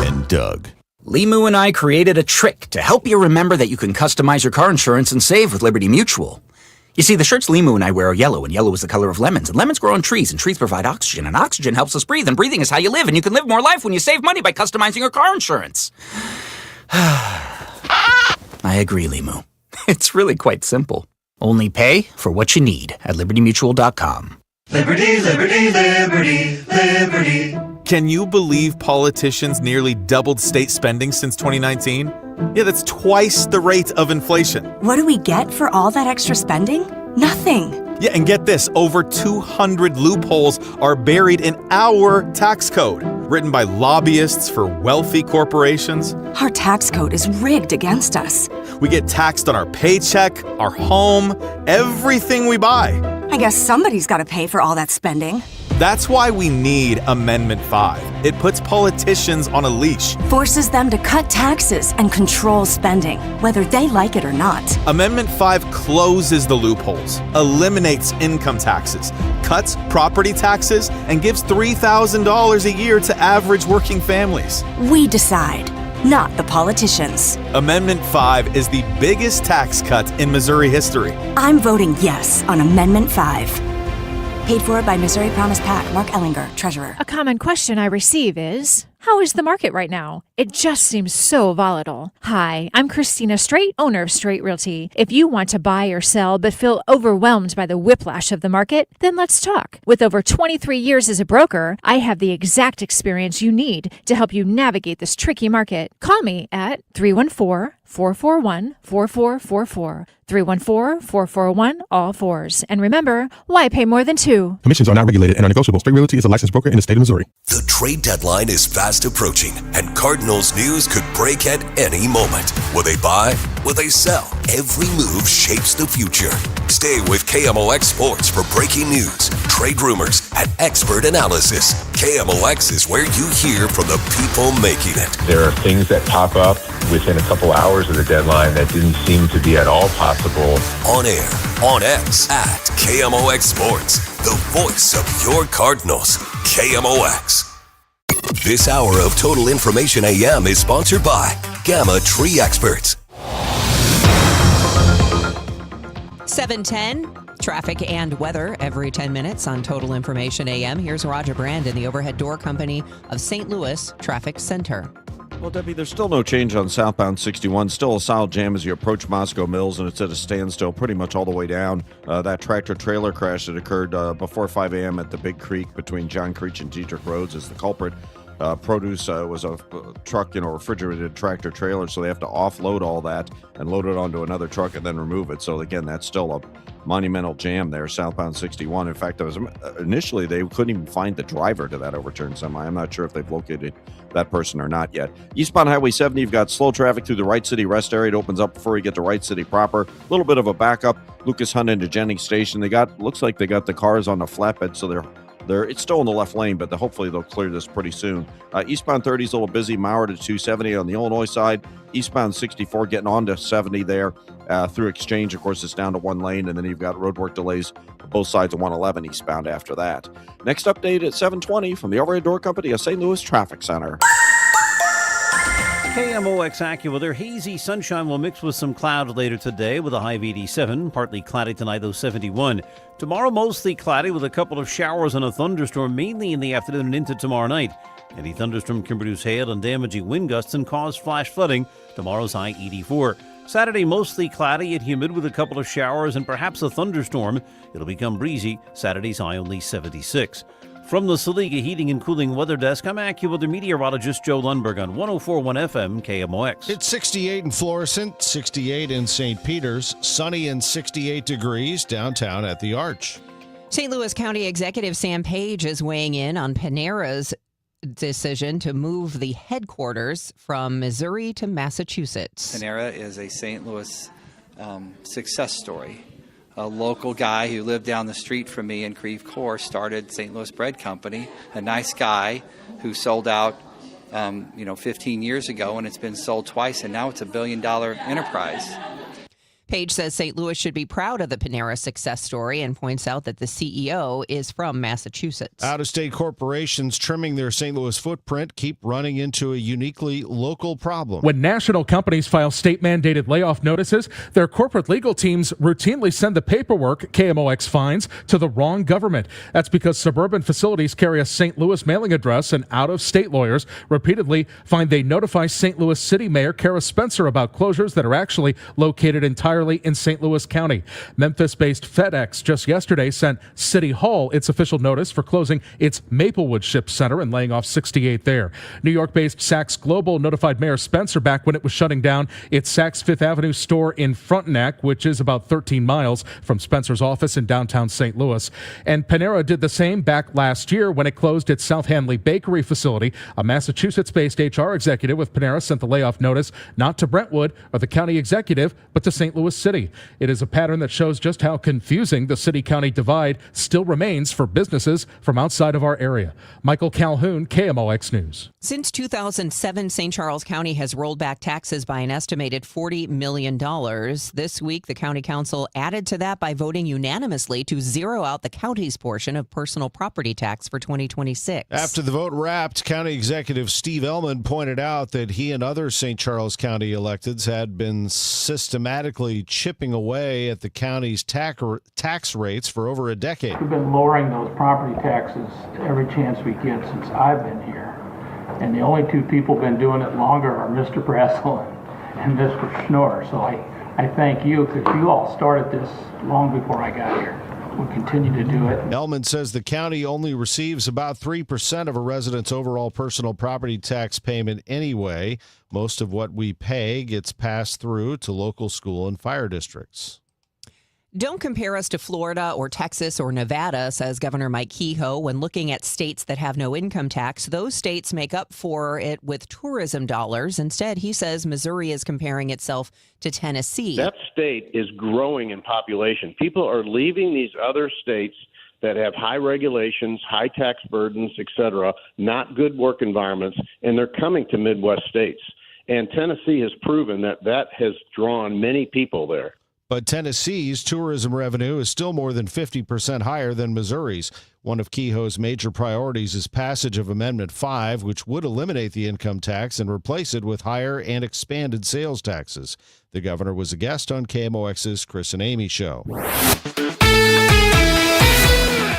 And Doug. Limu and I created a trick to help you remember that you can customize your car insurance and save with Liberty Mutual. You see, the shirts Limu and I wear are yellow, and yellow is the color of lemons, and lemons grow on trees, and trees provide oxygen, and oxygen helps us breathe, and breathing is how you live, and you can live more life when you save money by customizing your car insurance. I agree, Limu. It's really quite simple. Only pay for what you need at libertymutual.com. Liberty, liberty, liberty, liberty. Can you believe politicians nearly doubled state spending since 2019? Yeah, that's twice the rate of inflation. What do we get for all that extra spending? Nothing. Yeah, and get this, over 200 loopholes are buried in our tax code, written by lobbyists for wealthy corporations. Our tax code is rigged against us. We get taxed on our paycheck, our home, everything we buy. I guess somebody's got to pay for all that spending. That's why we need Amendment 5. It puts politicians on a leash. Forces them to cut taxes and control spending, whether they like it or not. Amendment 5 closes the loopholes, eliminates income taxes, cuts property taxes, and gives $3,000 a year to average working families. We decide, not the politicians. Amendment 5 is the biggest tax cut in Missouri history. I'm voting yes on Amendment 5. Paid for by Missouri Promise PAC. Mark Ellinger, Treasurer. A common question I receive is, how is the market right now? It just seems so volatile. Hi, I'm Christina Straight, owner of Straight Realty. If you want to buy or sell but feel overwhelmed by the whiplash of the market, then let's talk. With over 23 years as a broker, I have the exact experience you need to help you navigate this tricky market. Call me at 314-441-4444. 314-441-ALL-4s. And remember, why pay more than two? Commissions are not regulated and are negotiable. Straight Realty is a licensed broker in the state of Missouri. The trade deadline is fast approaching, and Cardinals news could break at any moment. Will they buy? Will they sell? Every move shapes the future. Stay with KMOX Sports for breaking news, trade rumors, and expert analysis. KMOX is where you hear from the people making it. There are things that pop up within a couple hours of the deadline that didn't seem to be at all possible. On air, on X, at KMOX Sports, the voice of your Cardinals. KMOX. This hour of Total Information AM is sponsored by Gamma Tree Experts. 7:10, traffic and weather every 10 minutes on Total Information AM. Here's Roger Brand in the Overhead Door Company of St. Louis Traffic Center. Well, Debbie, there's still no change on southbound 61. Still a solid jam as you approach Moscow Mills, and it's at a standstill pretty much all the way down. That tractor-trailer crash that occurred before 5 a.m. at the Big Creek between John Creech and Dietrich Roads is the culprit. Produce was a truck, refrigerated tractor-trailer, so they have to offload all that and load it onto another truck and then remove it. So, again, that's still a monumental jam there, southbound 61. In fact, initially they couldn't even find the driver to that overturned semi. I'm not sure if they've located that person or not yet. Eastbound Highway 70, you've got slow traffic through the Wright City Rest area. It opens up before you get to Wright City proper. A little bit of a backup. Lucas Hunt into Jennings Station. Looks like they got the cars on the flatbed, so it's still in the left lane, but hopefully they'll clear this pretty soon. Eastbound 30 is a little busy. Mauer to 270 on the Illinois side. Eastbound 64 getting on to 70 there through Exchange. Of course, it's down to one lane, and then you've got roadwork delays both sides of 111 eastbound after that. Next update at 7:20 from the Overhead Door Company of St. Louis Traffic Center. KMOX AccuWeather. Hazy sunshine will mix with some clouds later today with a high of 87. Partly cloudy tonight, though 71. Tomorrow, mostly cloudy with a couple of showers and a thunderstorm, mainly in the afternoon and into tomorrow night. Any thunderstorm can produce hail and damaging wind gusts and cause flash flooding. Tomorrow's high 84. Saturday, mostly cloudy and humid with a couple of showers and perhaps a thunderstorm. It'll become breezy. Saturday's high only 76. From the Saliga Heating and Cooling Weather Desk, I'm AccuWeather meteorologist Joe Lundberg on 104.1 FM KMOX. It's 68 in Florissant, 68 in St. Peters, sunny and 68 degrees downtown at the Arch. St. Louis County Executive Sam Page is weighing in on Panera's decision to move the headquarters from Missouri to Massachusetts. Panera is a St. Louis success story. A local guy who lived down the street from me in Creve Coeur started St. Louis Bread Company, a nice guy who sold out 15 years ago, and it's been sold twice, and now it's $1 billion enterprise. Page says St. Louis should be proud of the Panera success story and points out that the CEO is from Massachusetts. Out-of-state corporations trimming their St. Louis footprint keep running into a uniquely local problem. When national companies file state-mandated layoff notices, their corporate legal teams routinely send the paperwork KMOX finds to the wrong government. That's because suburban facilities carry a St. Louis mailing address, and out-of-state lawyers repeatedly find they notify St. Louis City Mayor Kara Spencer about closures that are actually located entirely entirely in St. Louis County. Memphis-based FedEx just yesterday sent City Hall its official notice for closing its Maplewood Ship Center and laying off 68 there. New York-based Saks Global notified Mayor Spencer back when it was shutting down its Saks Fifth Avenue store in Frontenac, which is about 13 miles from Spencer's office in downtown St. Louis. And Panera did the same back last year when it closed its South Handley Bakery facility. A Massachusetts-based HR executive with Panera sent the layoff notice not to Brentwood or the county executive, but to St. Louis City. It is a pattern that shows just how confusing the city-county divide still remains for businesses from outside of our area. Michael Calhoun, KMOX News. Since 2007, St. Charles County has rolled back taxes by an estimated $40 million. This week, the county council added to that by voting unanimously to zero out the county's portion of personal property tax for 2026. After the vote wrapped, County Executive Steve Ellman pointed out that he and other St. Charles County electeds had been systematically chipping away at the county's tax rates for over a decade. We've been lowering those property taxes every chance we get since I've been here. And the only two people who've been doing it longer are Mr. Brassel and Mr. Schnorr. So I thank you because you all started this long before I got here. We'll continue to do it. Ellman says the county only receives about 3% of a resident's overall personal property tax payment anyway. Most of what we pay gets passed through to local school and fire districts. Don't compare us to Florida or Texas or Nevada, says Governor Mike Kehoe. When looking at states that have no income tax, those states make up for it with tourism dollars. Instead, he says Missouri is comparing itself to Tennessee. That state is growing in population. People are leaving these other states that have high regulations, high tax burdens, et cetera, not good work environments, and they're coming to Midwest states. And Tennessee has proven that has drawn many people there. But Tennessee's tourism revenue is still more than 50% higher than Missouri's. One of Kehoe's major priorities is passage of Amendment 5, which would eliminate the income tax and replace it with higher and expanded sales taxes. The governor was a guest on KMOX's Chris and Amy show.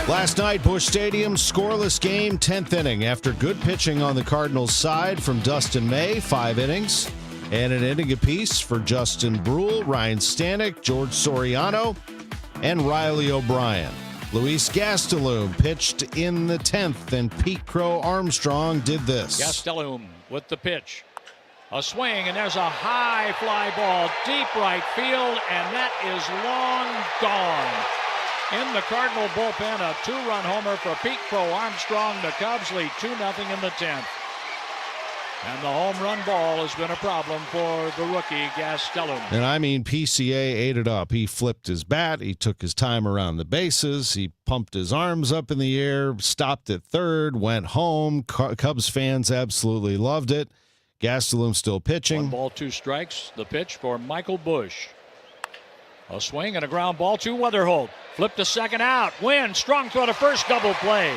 Last night, Busch Stadium, scoreless game, 10th inning. After good pitching on the Cardinals' side from Dustin May, 5 innings. And an inning apiece for Justin Brule, Ryan Stanek, George Soriano, and Riley O'Brien. Luis Gastelum pitched in the 10th, and Pete Crow Armstrong did this. Gastelum with the pitch. A swing, and there's a high fly ball, deep right field, and that is long gone. In the Cardinal bullpen, a 2-run homer for Pete Crow Armstrong. The Cubs lead 2-0 in the 10th. And the home run ball has been a problem for the rookie Gastelum. And I mean, PCA ate it up. He flipped his bat. He took his time around the bases. He pumped his arms up in the air, stopped at third, went home. Cubs fans absolutely loved it. Gastelum still pitching. 1 ball, 2 strikes. The pitch for Michael Busch. A swing and a ground ball to Weatherholt. Flip to second out. Win. Strong throw to first. Double play.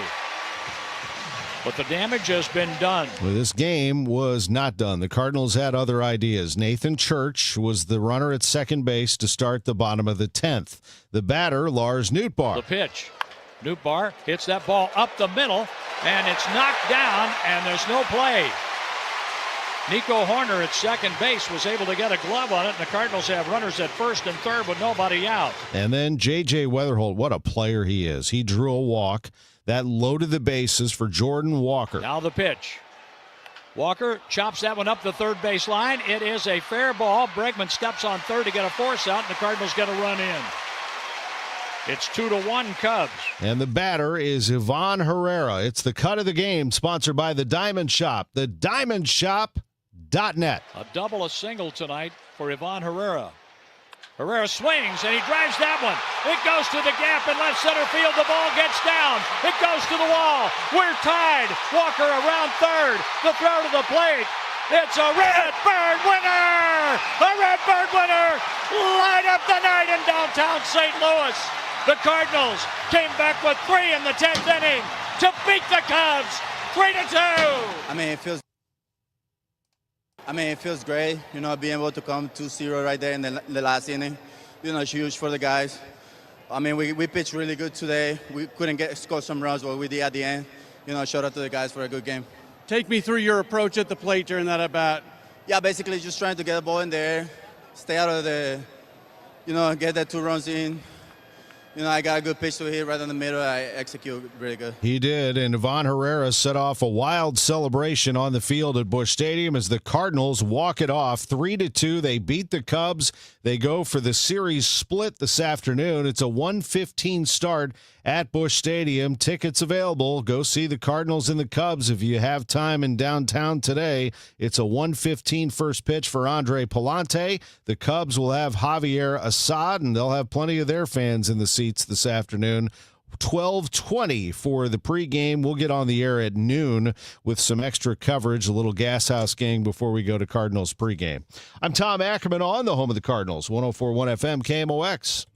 But the damage has been done. Well, this game was not done. The Cardinals had other ideas. Nathan Church was the runner at second base to start the bottom of the 10th. The batter, Lars Nootbaar. The pitch. Nootbaar hits that ball up the middle, and it's knocked down, and there's no play. Nico Horner at second base was able to get a glove on it, and the Cardinals have runners at first and third with nobody out. And then J.J. Weatherholt, what a player he is. He drew a walk. That loaded the bases for Jordan Walker. Now the pitch. Walker chops that one up the third base line. It is a fair ball. Bregman steps on third to get a force out, and the Cardinals get a run in. It's 2-1 Cubs. And the batter is Ivan Herrera. It's the cut of the game, sponsored by The Diamond Shop. TheDiamondShop.net. A double, a single tonight for Ivan Herrera. Herrera swings, and he drives that one. It goes to the gap in left center field. The ball gets down. It goes to the wall. We're tied. Walker around third. The throw to the plate. It's a Redbird winner! A Redbird winner! Light up the night in downtown St. Louis. The Cardinals came back with 3 in the 10th inning to beat the Cubs 3-2. I mean, it feels great, being able to come 2-0 right there in the last inning. It's huge for the guys. I mean, we pitched really good today. We couldn't score some runs, but we did at the end. Shout out to the guys for a good game. Take me through your approach at the plate during that at-bat. Yeah, basically just trying to get the ball in there, stay out of the get that 2 runs in. I got a good pitch to hit right in the middle. I execute really good. He did, and Ivan Herrera set off a wild celebration on the field at Busch Stadium as the Cardinals walk it off 3-2. They beat the Cubs. They go for the series split this afternoon. It's a 1:15 start at Busch Stadium. Tickets available. Go see the Cardinals and the Cubs if you have time in downtown today. It's a 1:15 first pitch for Andre Pallante. The Cubs will have Javier Assad, and they'll have plenty of their fans in the seats this afternoon. 12:20 for the pregame. We'll get on the air at noon with some extra coverage, a little Gas House Gang before we go to Cardinals pregame. I'm Tom Ackerman on the home of the Cardinals, 104.1 FM KMOX.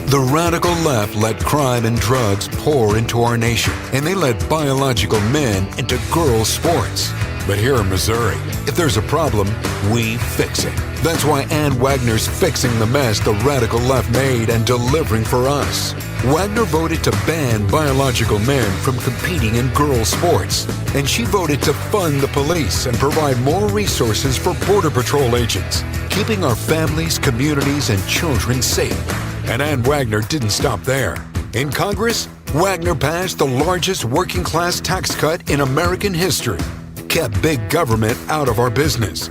The radical left let crime and drugs pour into our nation, and they let biological men into girls' sports. But here in Missouri, if there's a problem, we fix it. That's why Ann Wagner's fixing the mess the radical left made and delivering for us. Wagner voted to ban biological men from competing in girls' sports, and she voted to fund the police and provide more resources for Border Patrol agents, keeping our families, communities, and children safe. And Ann Wagner didn't stop there. In Congress, Wagner passed the largest working-class tax cut in American history, kept big government out of our business,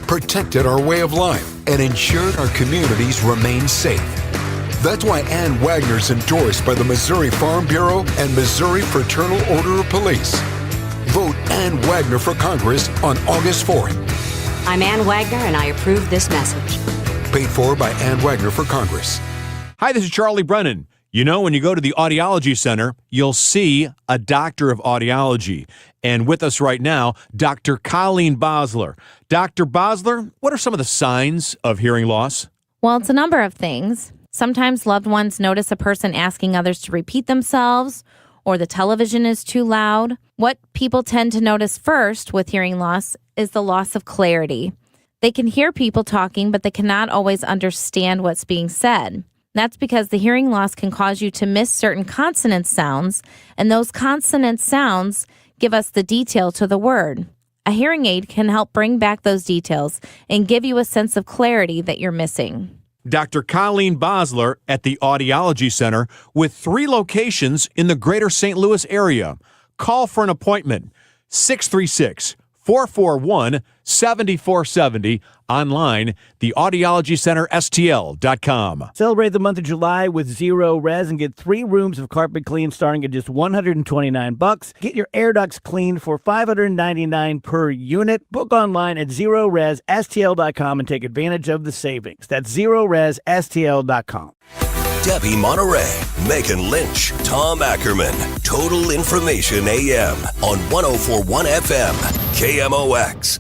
protected our way of life, and ensured our communities remain safe. That's why Ann Wagner's endorsed by the Missouri Farm Bureau and Missouri Fraternal Order of Police. Vote Ann Wagner for Congress on August 4th. I'm Ann Wagner, and I approve this message. Paid for by Ann Wagner for Congress. Hi, this is Charlie Brennan. When you go to the Audiology Center, you'll see a doctor of audiology. And with us right now, Dr. Colleen Bosler. Dr. Bosler, what are some of the signs of hearing loss? Well, it's a number of things. Sometimes loved ones notice a person asking others to repeat themselves, or the television is too loud. What people tend to notice first with hearing loss is the loss of clarity. They can hear people talking, but they cannot always understand what's being said. That's because the hearing loss can cause you to miss certain consonant sounds, and those consonant sounds give us the detail to the word. A hearing aid can help bring back those details and give you a sense of clarity that you're missing. Dr. Colleen Bosler at the Audiology Center with 3 locations in the greater St. Louis area. Call for an appointment, 636-441-7470. Online, theaudiologycenterstl.com. Celebrate the month of July with Zero Res and get 3 rooms of carpet clean starting at just $129. Get your air ducts cleaned for $599 per unit. Book online at ZeroResSTL.com and take advantage of the savings. That's ZeroResSTL.com. Debbie Monterey, Megan Lynch, Tom Ackerman. Total Information AM on 104.1 FM KMOX.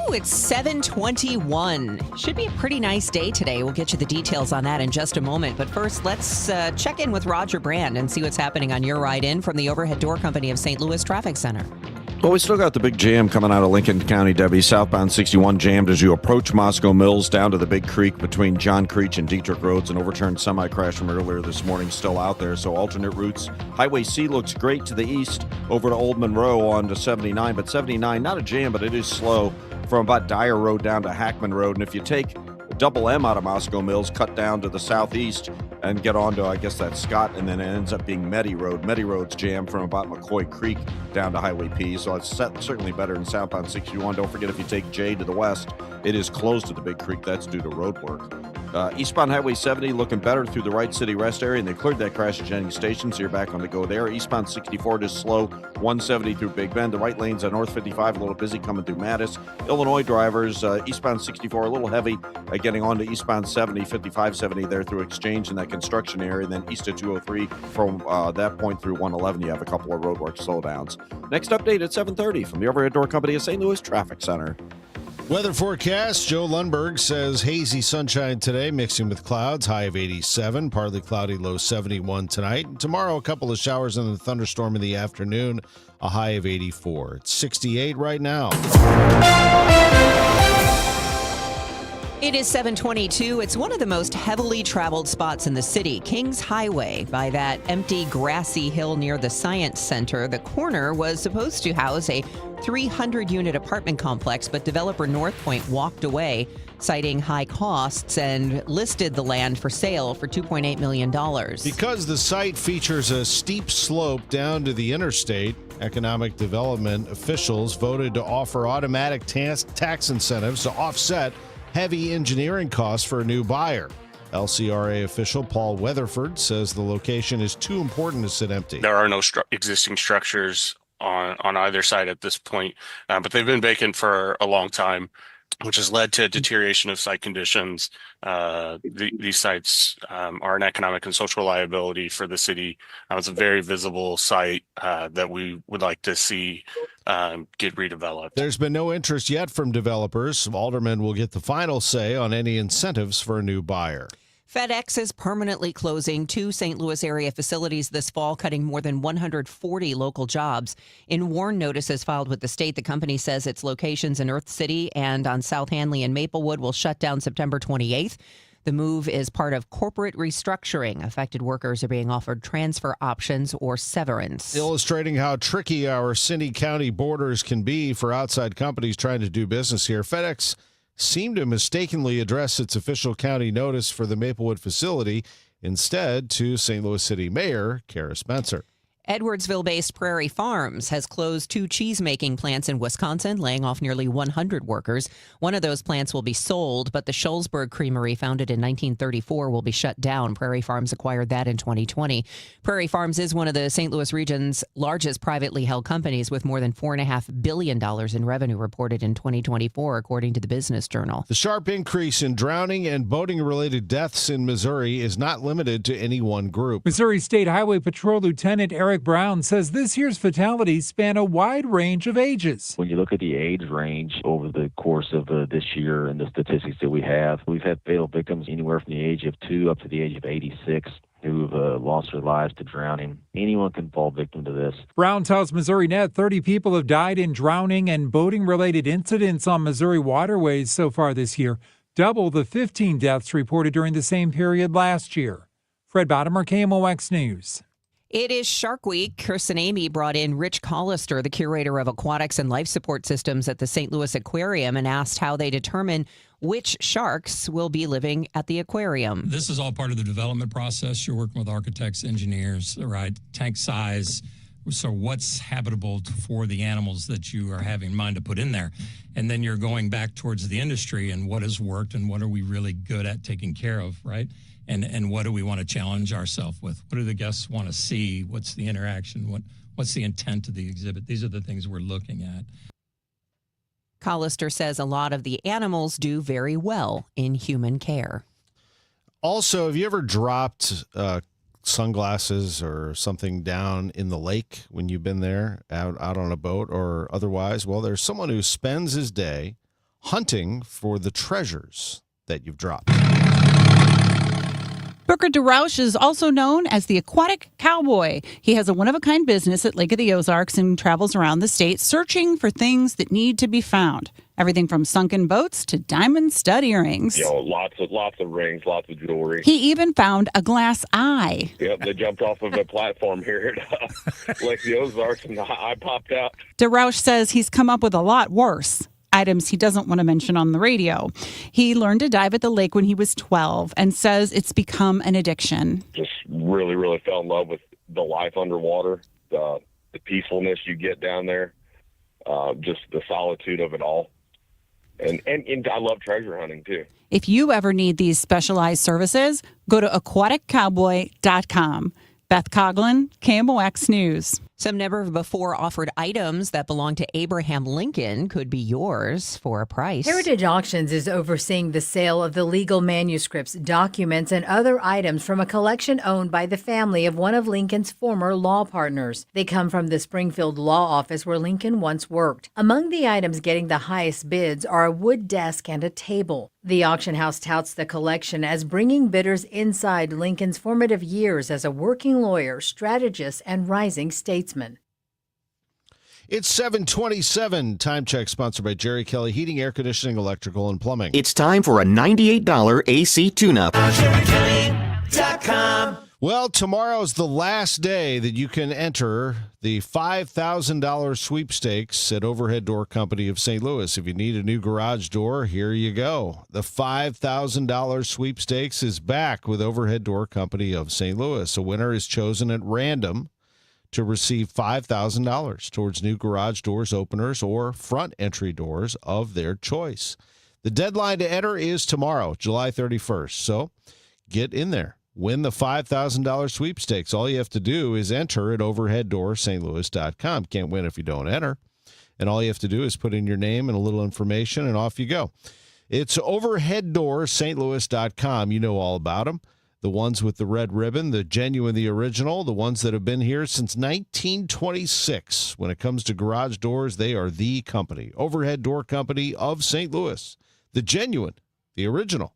Ooh, it's 7:21. Should be a pretty nice day today. We'll get you the details on that in just a moment. But first, let's check in with Roger Brand and see what's happening on your ride in from the Overhead Door Company of St. Louis Traffic Center. Well, we still got the big jam coming out of Lincoln County, Debbie. Southbound 61 jammed as you approach Moscow Mills down to the Big Creek between John Creech and Dietrich Roads. An overturned semi-crash from earlier this morning still out there, so alternate routes. Highway C looks great to the east over to Old Monroe on to 79, but 79, not a jam, but it is slow from about Dyer Road down to Hackman Road. And if you take Double M out of Moscow Mills, cut down to the southeast and get on to, I guess that's Scott, and then it ends up being Meddy Road. Meddy Road's jammed from about McCoy Creek down to Highway P, so it's certainly better than southbound 61. Don't forget, if you take J to the west, it is closed to the Big Creek. That's due to road work. Eastbound Highway 70 looking better through the Wright City Rest area, and they cleared that crash at Jennings Station, so you're back on the go there. Eastbound 64 is slow, 170 through Big Bend. The right lanes on North 55 a little busy coming through Mattis. Illinois drivers, eastbound 64 a little heavy, getting on to eastbound 70, 5570 there through Exchange in that construction area, and then east of 203 from that point through 111 you have a couple of roadwork slowdowns. Next update at 7:30 from the Overhead Door Company of St. Louis Traffic Center. Weather forecast, Joe Lundberg says hazy sunshine today, mixing with clouds, high of 87, partly cloudy, low 71 tonight. Tomorrow, a couple of showers and a thunderstorm in the afternoon, a high of 84. It's 68 right now. It is 7:22. It's one of the most heavily traveled spots in the city, Kings Highway, by that empty grassy hill near the Science Center. The corner was supposed to house a 300-unit apartment complex, but developer Northpoint walked away, citing high costs, and listed the land for sale for $2.8 million. Because the site features a steep slope down to the interstate, economic development officials voted to offer automatic tax incentives to offset heavy engineering costs for a new buyer. LCRA official Paul Weatherford says the location is too important to sit empty. There are no existing structures on either side at this point, but they've been vacant for a long time, which has led to deterioration of site conditions. These sites are an economic and social liability for the city. It's a very visible site that we would like to see get redeveloped. There's been no interest yet from developers. Aldermen will get the final say on any incentives for a new buyer. FedEx is permanently closing 2 St. Louis area facilities this fall, cutting more than 140 local jobs. In warn notices filed with the state, the company says its locations in Earth City and on South Hanley and Maplewood will shut down September 28th. The move is part of corporate restructuring. Affected workers are being offered transfer options or severance. Illustrating how tricky our city-county borders can be for outside companies trying to do business here, FedEx seemed to mistakenly address its official county notice for the Maplewood facility instead to St. Louis City Mayor Kara Spencer. Edwardsville-based Prairie Farms has closed 2 cheese-making plants in Wisconsin, laying off nearly 100 workers. One of those plants will be sold, but the Shullsburg Creamery, founded in 1934, will be shut down. Prairie Farms acquired that in 2020. Prairie Farms is one of the St. Louis region's largest privately held companies, with more than $4.5 billion in revenue reported in 2024, according to the Business Journal. The sharp increase in drowning and boating-related deaths in Missouri is not limited to any one group. Missouri State Highway Patrol Lieutenant Eric Brown says this year's fatalities span a wide range of ages. When you look at the age range over the course of this year and the statistics that we have, we've had fatal victims anywhere from the age of 2 up to the age of 86 who've lost their lives to drowning. Anyone can fall victim to this. Brown tells Missouri Net 30 people have died in drowning and boating-related incidents on Missouri waterways so far this year, double the 15 deaths reported during the same period last year. Fred Bottomer, KMOX News. It is Shark Week. Kirsten Amy brought in Rich Collister, the curator of aquatics and life support systems at the St. Louis Aquarium, and asked how they determine which sharks will be living at the aquarium. This is all part of the development process. You're working with architects, engineers, right? Tank size. So what's habitable for the animals that you are having in mind to put in there? And then you're going back towards the industry and what has worked and what are we really good at taking care of, right? And what do we want to challenge ourselves with? What do the guests want to see? What's the interaction? What's the intent of the exhibit? These are the things we're looking at. Collister says a lot of the animals do very well in human care. Also, have you ever dropped sunglasses or something down in the lake when you've been there, out on a boat or otherwise? Well, there's someone who spends his day hunting for the treasures that you've dropped. Booker DeRouche is also known as the Aquatic Cowboy. He has a one-of-a-kind business at Lake of the Ozarks and travels around the state searching for things that need to be found. Everything from sunken boats to diamond stud earrings. Lots of rings, lots of jewelry. He even found a glass eye. Yep, they jumped off of a platform here at Lake of the Ozarks, and the eye popped out. DeRouche says he's come up with a lot worse. Items he doesn't want to mention on the radio. He learned to dive at the lake when he was 12 and says it's become an addiction. Just really, really fell in love with the life underwater, the peacefulness you get down there, just the solitude of it all. And I love treasure hunting, too. If you ever need these specialized services, go to aquaticcowboy.com. Beth Coughlin, KMOX News. Some never-before-offered items that belong to Abraham Lincoln could be yours for a price. Heritage Auctions is overseeing the sale of the legal manuscripts, documents, and other items from a collection owned by the family of one of Lincoln's former law partners. They come from the Springfield Law Office where Lincoln once worked. Among the items getting the highest bids are a wood desk and a table. The auction house touts the collection as bringing bidders inside Lincoln's formative years as a working lawyer, strategist, and rising statesman. It's 7:27. Time check sponsored by Jerry Kelly Heating, Air Conditioning, Electrical, and Plumbing. It's time for a $98 AC tune-up. JerryKelly.com. Well, tomorrow's the last day that you can enter the $5,000 sweepstakes at Overhead Door Company of St. Louis. If you need a new garage door, here you go. The $5,000 sweepstakes is back with Overhead Door Company of St. Louis. A winner is chosen at random to receive $5,000 towards new garage doors, openers, or front entry doors of their choice. The deadline to enter is tomorrow, July 31st. So get in there. Win the $5,000 sweepstakes. All you have to do is enter at overheaddoorstlouis.com. Can't win if you don't enter. And all you have to do is put in your name and a little information, and off you go. It's overheaddoorstlouis.com. You know all about them. The ones with the red ribbon, the genuine, the original, the ones that have been here since 1926. When it comes to garage doors, they are the company. Overhead Door Company of St. Louis. The genuine, the original.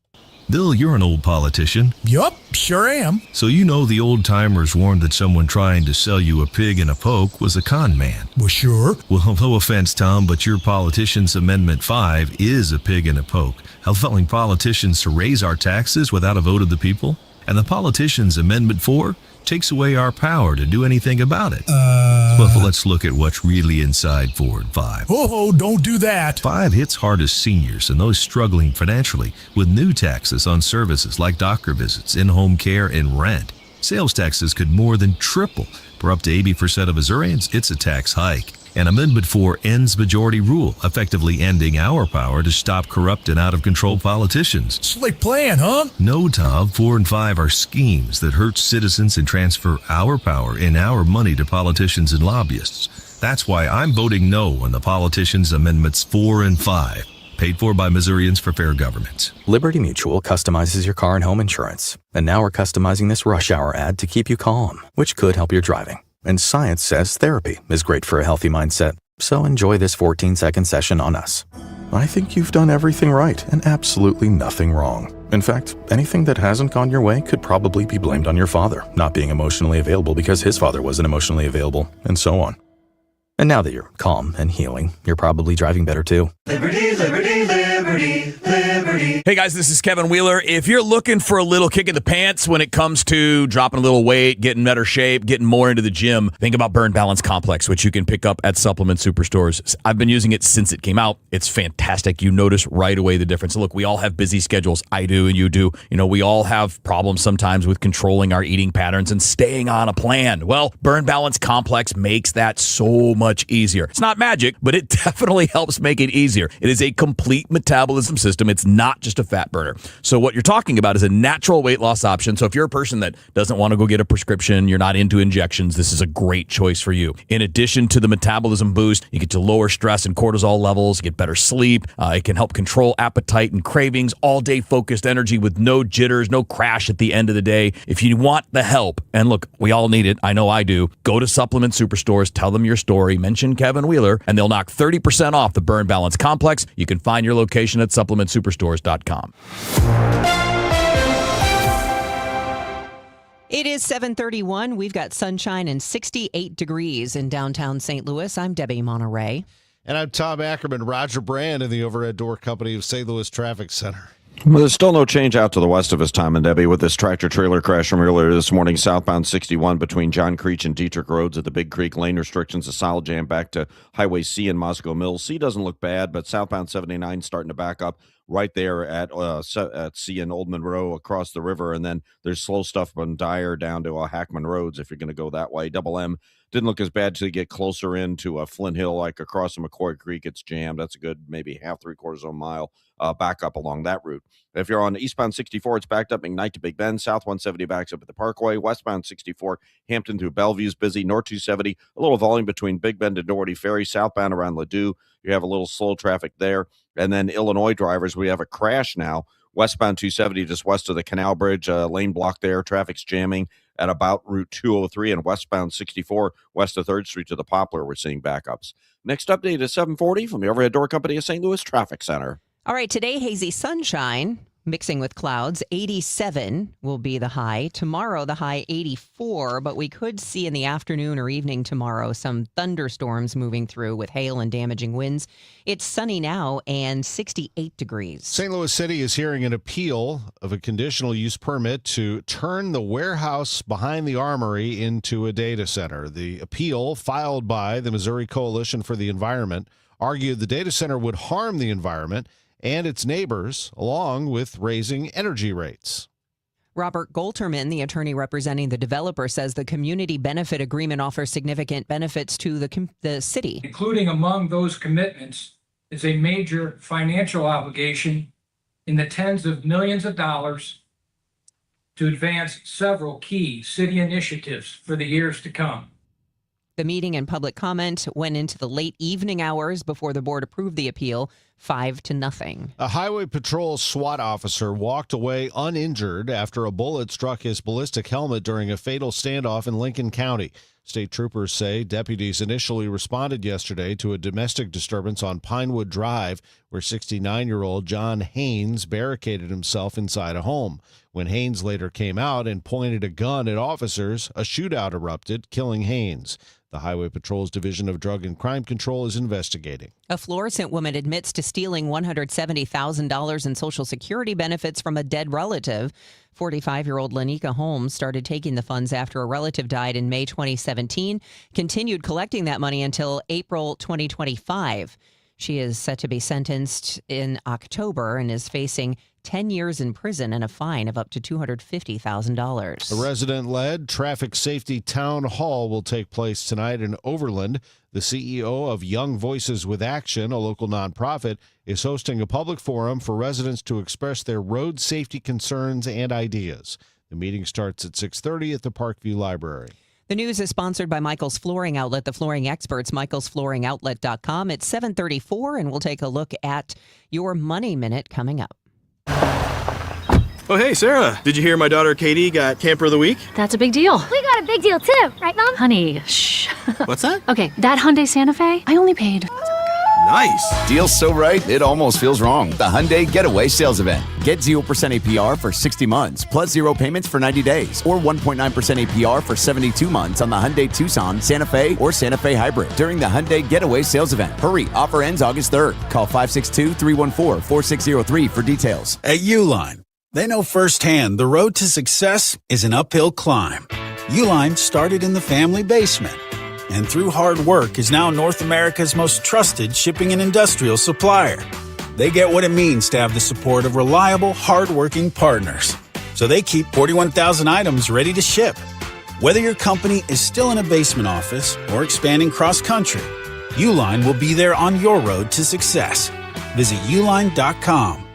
Bill, you're an old politician. Yup, sure am. So you know the old-timers warned that someone trying to sell you a pig in a poke was a con man. Well, sure. Well, no offense, Tom, but your Politicians Amendment 5 is a pig in a poke, allowing politicians to raise our taxes without a vote of the people. And the Politicians Amendment 4 takes away our power to do anything about it. Well, let's look at what's really inside Ford 5. Oh, don't do that. 5 hits hardest seniors and those struggling financially with new taxes on services like doctor visits, in-home care, and rent. Sales taxes could more than triple. For up to 80% of Missourians, it's a tax hike. And Amendment 4 ends majority rule, effectively ending our power to stop corrupt and out-of-control politicians. Slick plan, huh? No, Tom. 4 and 5 are schemes that hurt citizens and transfer our power and our money to politicians and lobbyists. That's why I'm voting no on the Politicians Amendments 4 and 5. Paid for by Missourians for Fair Government. Liberty Mutual customizes your car and home insurance. And now we're customizing this rush hour ad to keep you calm, which could help your driving. And science says therapy is great for a healthy mindset. So enjoy this 14-second session on us. I think you've done everything right and absolutely nothing wrong. In fact, anything that hasn't gone your way could probably be blamed on your father not being emotionally available because his father wasn't emotionally available, and so on. And now that you're calm and healing, you're probably driving better too. Liberty, liberty, liberty, liberty. Hey guys, this is Kevin Wheeler. If you're looking for a little kick in the pants when it comes to dropping a little weight, getting better shape, getting more into the gym, think about Burn Balance Complex, which you can pick up at Supplement Superstores. I've been using it since it came out. It's fantastic. You notice right away the difference. Look, we all have busy schedules. I do and you do. You know, we all have problems sometimes with controlling our eating patterns and staying on a plan. Well, Burn Balance Complex makes that so much easier. It's not magic, but it definitely helps make it easier. It is a complete metabolism system. It's not just a fat burner. So what you're talking about is a natural weight loss option. So if you're a person that doesn't want to go get a prescription, you're not into injections, this is a great choice for you. In addition to the metabolism boost, you get to lower stress and cortisol levels, you get better sleep. It can help control appetite and cravings, all day focused energy with no jitters, no crash at the end of the day. If you want the help, and look, we all need it. I know I do. Go to Supplement Superstores, tell them your story, mention Kevin Wheeler, and they'll knock 30% off the Burn Balance Complex. You can find your location at supplementsuperstores.com. It is 7:31. We've got sunshine and 68 degrees in downtown St. Louis. I'm Debbie Monterey. And I'm Tom Ackerman. Roger Brand in the Overhead Door Company of St. Louis Traffic Center. Well, there's still no change out to the west of us, Tom and Debbie, with this tractor-trailer crash from earlier this morning, southbound 61 between John Creech and Dietrich Roads at the Big Creek. Lane restrictions, a solid jam back to Highway C in Moscow Mills. C doesn't look bad, but southbound 79 starting to back up right there at C and Old Monroe across the river, and then there's slow stuff on Dyer down to Hackman Roads if you're going to go that way. Double M didn't look as bad till you get closer into Flint Hill, like across the McCoy Creek. It's jammed. That's a good maybe half, three-quarters of a mile back up along that route. If you're on eastbound 64, it's backed up McKnight to Big Bend. South 170 backs up at the Parkway. Westbound 64, Hampton through Bellevue's busy. North 270, a little volume between Big Bend and Doherty Ferry. Southbound around Ladue, you have a little slow traffic there. And then Illinois drivers, we have a crash now. Westbound 270 just west of the Canal Bridge, lane block there. Traffic's jamming at about Route 203, and westbound 64 west of 3rd Street to the Poplar. We're seeing backups. Next update is 740 from the Overhead Door Company of St. Louis Traffic Center. All right, today, hazy sunshine mixing with clouds. 87 will be the high. Tomorrow, the high 84, but we could see in the afternoon or evening tomorrow some thunderstorms moving through with hail and damaging winds. It's sunny now and 68 degrees. St. Louis City is hearing an appeal of a conditional use permit to turn the warehouse behind the Armory into a data center. The appeal, filed by the Missouri Coalition for the Environment, argued the data center would harm the environment and its neighbors, along with raising energy rates. Robert Golterman, the attorney representing the developer, says the community benefit agreement offers significant benefits to the city. Including among those commitments is a major financial obligation in the tens of millions of dollars to advance several key city initiatives for the years to come. The meeting and public comment went into the late evening hours before the board approved the appeal, 5-0. A Highway Patrol SWAT officer walked away uninjured after a bullet struck his ballistic helmet during a fatal standoff in Lincoln County. State troopers say deputies initially responded yesterday to a domestic disturbance on Pinewood Drive, where 69-year-old John Haynes barricaded himself inside a home. When Haynes later came out and pointed a gun at officers, a shootout erupted, killing Haynes. The Highway Patrol's Division of Drug and Crime Control is investigating. A Florissant woman admits to stealing $170,000 in Social Security benefits from a dead relative. 45-year-old Lanika Holmes started taking the funds after a relative died in May 2017, continued collecting that money until April 2025. She is set to be sentenced in October and is facing 10 years in prison and a fine of up to $250,000. A resident-led traffic safety town hall will take place tonight in Overland. The CEO of Young Voices with Action, a local nonprofit, is hosting a public forum for residents to express their road safety concerns and ideas. The meeting starts at 6:30 at the Parkview Library. The news is sponsored by Michael's Flooring Outlet, the flooring experts, michaelsflooringoutlet.com. It's 7:34, and we'll take a look at your Money Minute coming up. Oh, hey, Sarah. Did you hear my daughter Katie got Camper of the Week? That's a big deal. We got a big deal, too. Right, Mom? Honey, shh. What's that? Okay, that Hyundai Santa Fe, I only paid... Nice. Deal's so right, it almost feels wrong. The Hyundai Getaway Sales Event. Get 0% APR for 60 months, plus 0 payments for 90 days, or 1.9% APR for 72 months on the Hyundai Tucson, Santa Fe, or Santa Fe Hybrid during the Hyundai Getaway Sales Event. Hurry, offer ends August 3rd. Call 562-314-4603 for details. At Uline, they know firsthand the road to success is an uphill climb. Uline started in the family basement, and through hard work is now North America's most trusted shipping and industrial supplier. They get what it means to have the support of reliable, hard-working partners. So they keep 41,000 items ready to ship. Whether your company is still in a basement office or expanding cross-country, Uline will be there on your road to success. Visit uline.com.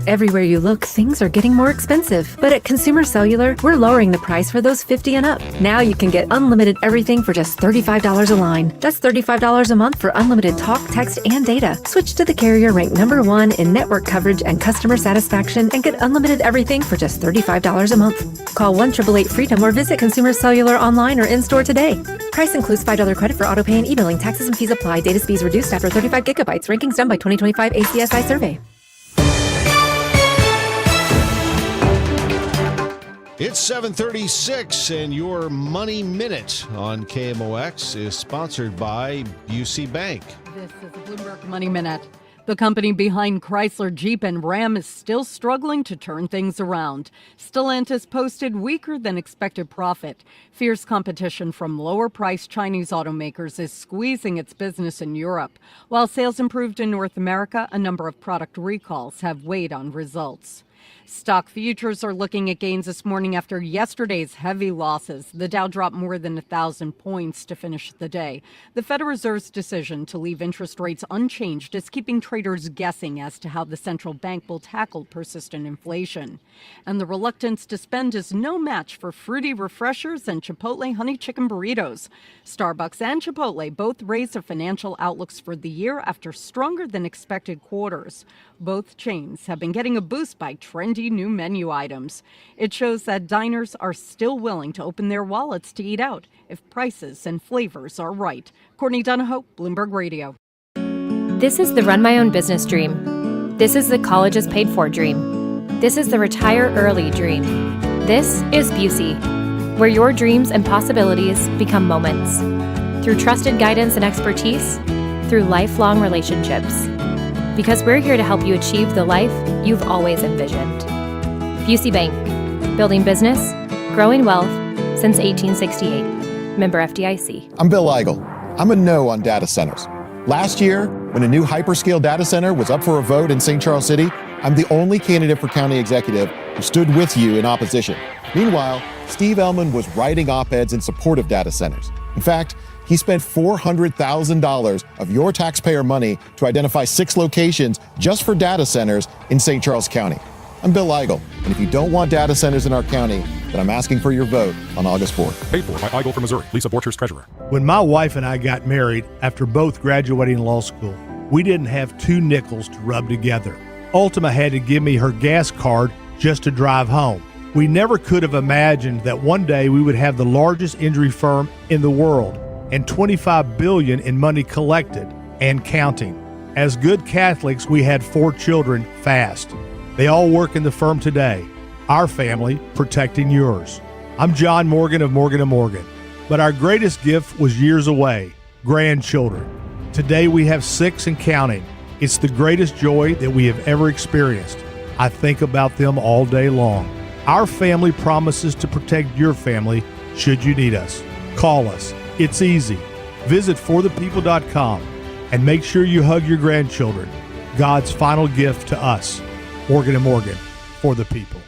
Everywhere you look, things are getting more expensive. But at Consumer Cellular, we're lowering the price for those 50 and up. Now you can get unlimited everything for just $35 a line. That's $35 a month for unlimited talk, text, and data. Switch to the carrier ranked #1 in network coverage and customer satisfaction and get unlimited everything for just $35 a month. Call 1-888-FREEDOM or visit Consumer Cellular online or in-store today. Price includes $5 credit for autopay and e-billing. Taxes and fees apply. Data speeds reduced after 35 gigabytes. Rankings done by 2025 ACSI survey. It's 7:36, and your Money Minute on KMOX is sponsored by Busey Bank. This is the Bloomberg Money Minute. The company behind Chrysler, Jeep, and Ram is still struggling to turn things around. Stellantis posted weaker than expected profit. Fierce competition from lower-priced Chinese automakers is squeezing its business in Europe. While sales improved in North America, a number of product recalls have weighed on results. Stock futures are looking at gains this morning after yesterday's heavy losses. The Dow dropped more than 1,000 points to finish the day. The Federal Reserve's decision to leave interest rates unchanged is keeping traders guessing as to how the central bank will tackle persistent inflation. And the reluctance to spend is no match for fruity refreshers and Chipotle honey chicken burritos. Starbucks and Chipotle both raised their financial outlooks for the year after stronger than expected quarters. Both chains have been getting a boost by trendy new menu items. It shows that diners are still willing to open their wallets to eat out if prices and flavors are right. Courtney Donahoe, Bloomberg Radio. This is the Run My Own Business Dream. This is the colleges paid for dream. This is the retire early dream. This is Busey, where your dreams and possibilities become moments. Through trusted guidance and expertise, through lifelong relationships. Because we're here to help you achieve the life you've always envisioned. Busey Bank, building business, growing wealth since 1868. Member FDIC. I'm Bill Eigel. I'm a no on data centers. Last year, when a new hyperscale data center was up for a vote in St. Charles City, I'm the only candidate for county executive who stood with you in opposition. Meanwhile, Steve Ellman was writing op-eds in support of data centers. In fact, he spent $400,000 of your taxpayer money to identify 6 locations just for data centers in St. Charles County. I'm Bill Eigel, and if you don't want data centers in our county, then I'm asking for your vote on August 4th. Paid for by Eigel from Missouri. Lisa Borchers, Treasurer. When my wife and I got married after both graduating law school, we didn't have 2 nickels to rub together. Ultima had to give me her gas card just to drive home. We never could have imagined that one day we would have the largest injury firm in the world and $25 billion in money collected and counting. As good Catholics, we had 4 children fast. They all work in the firm today. Our family protecting yours. I'm John Morgan of Morgan & Morgan. But our greatest gift was years away, grandchildren. Today we have 6 and counting. It's the greatest joy that we have ever experienced. I think about them all day long. Our family promises to protect your family should you need us. Call us. It's easy. Visit forthepeople.com and make sure you hug your grandchildren. God's final gift to us. Morgan & Morgan, for the people.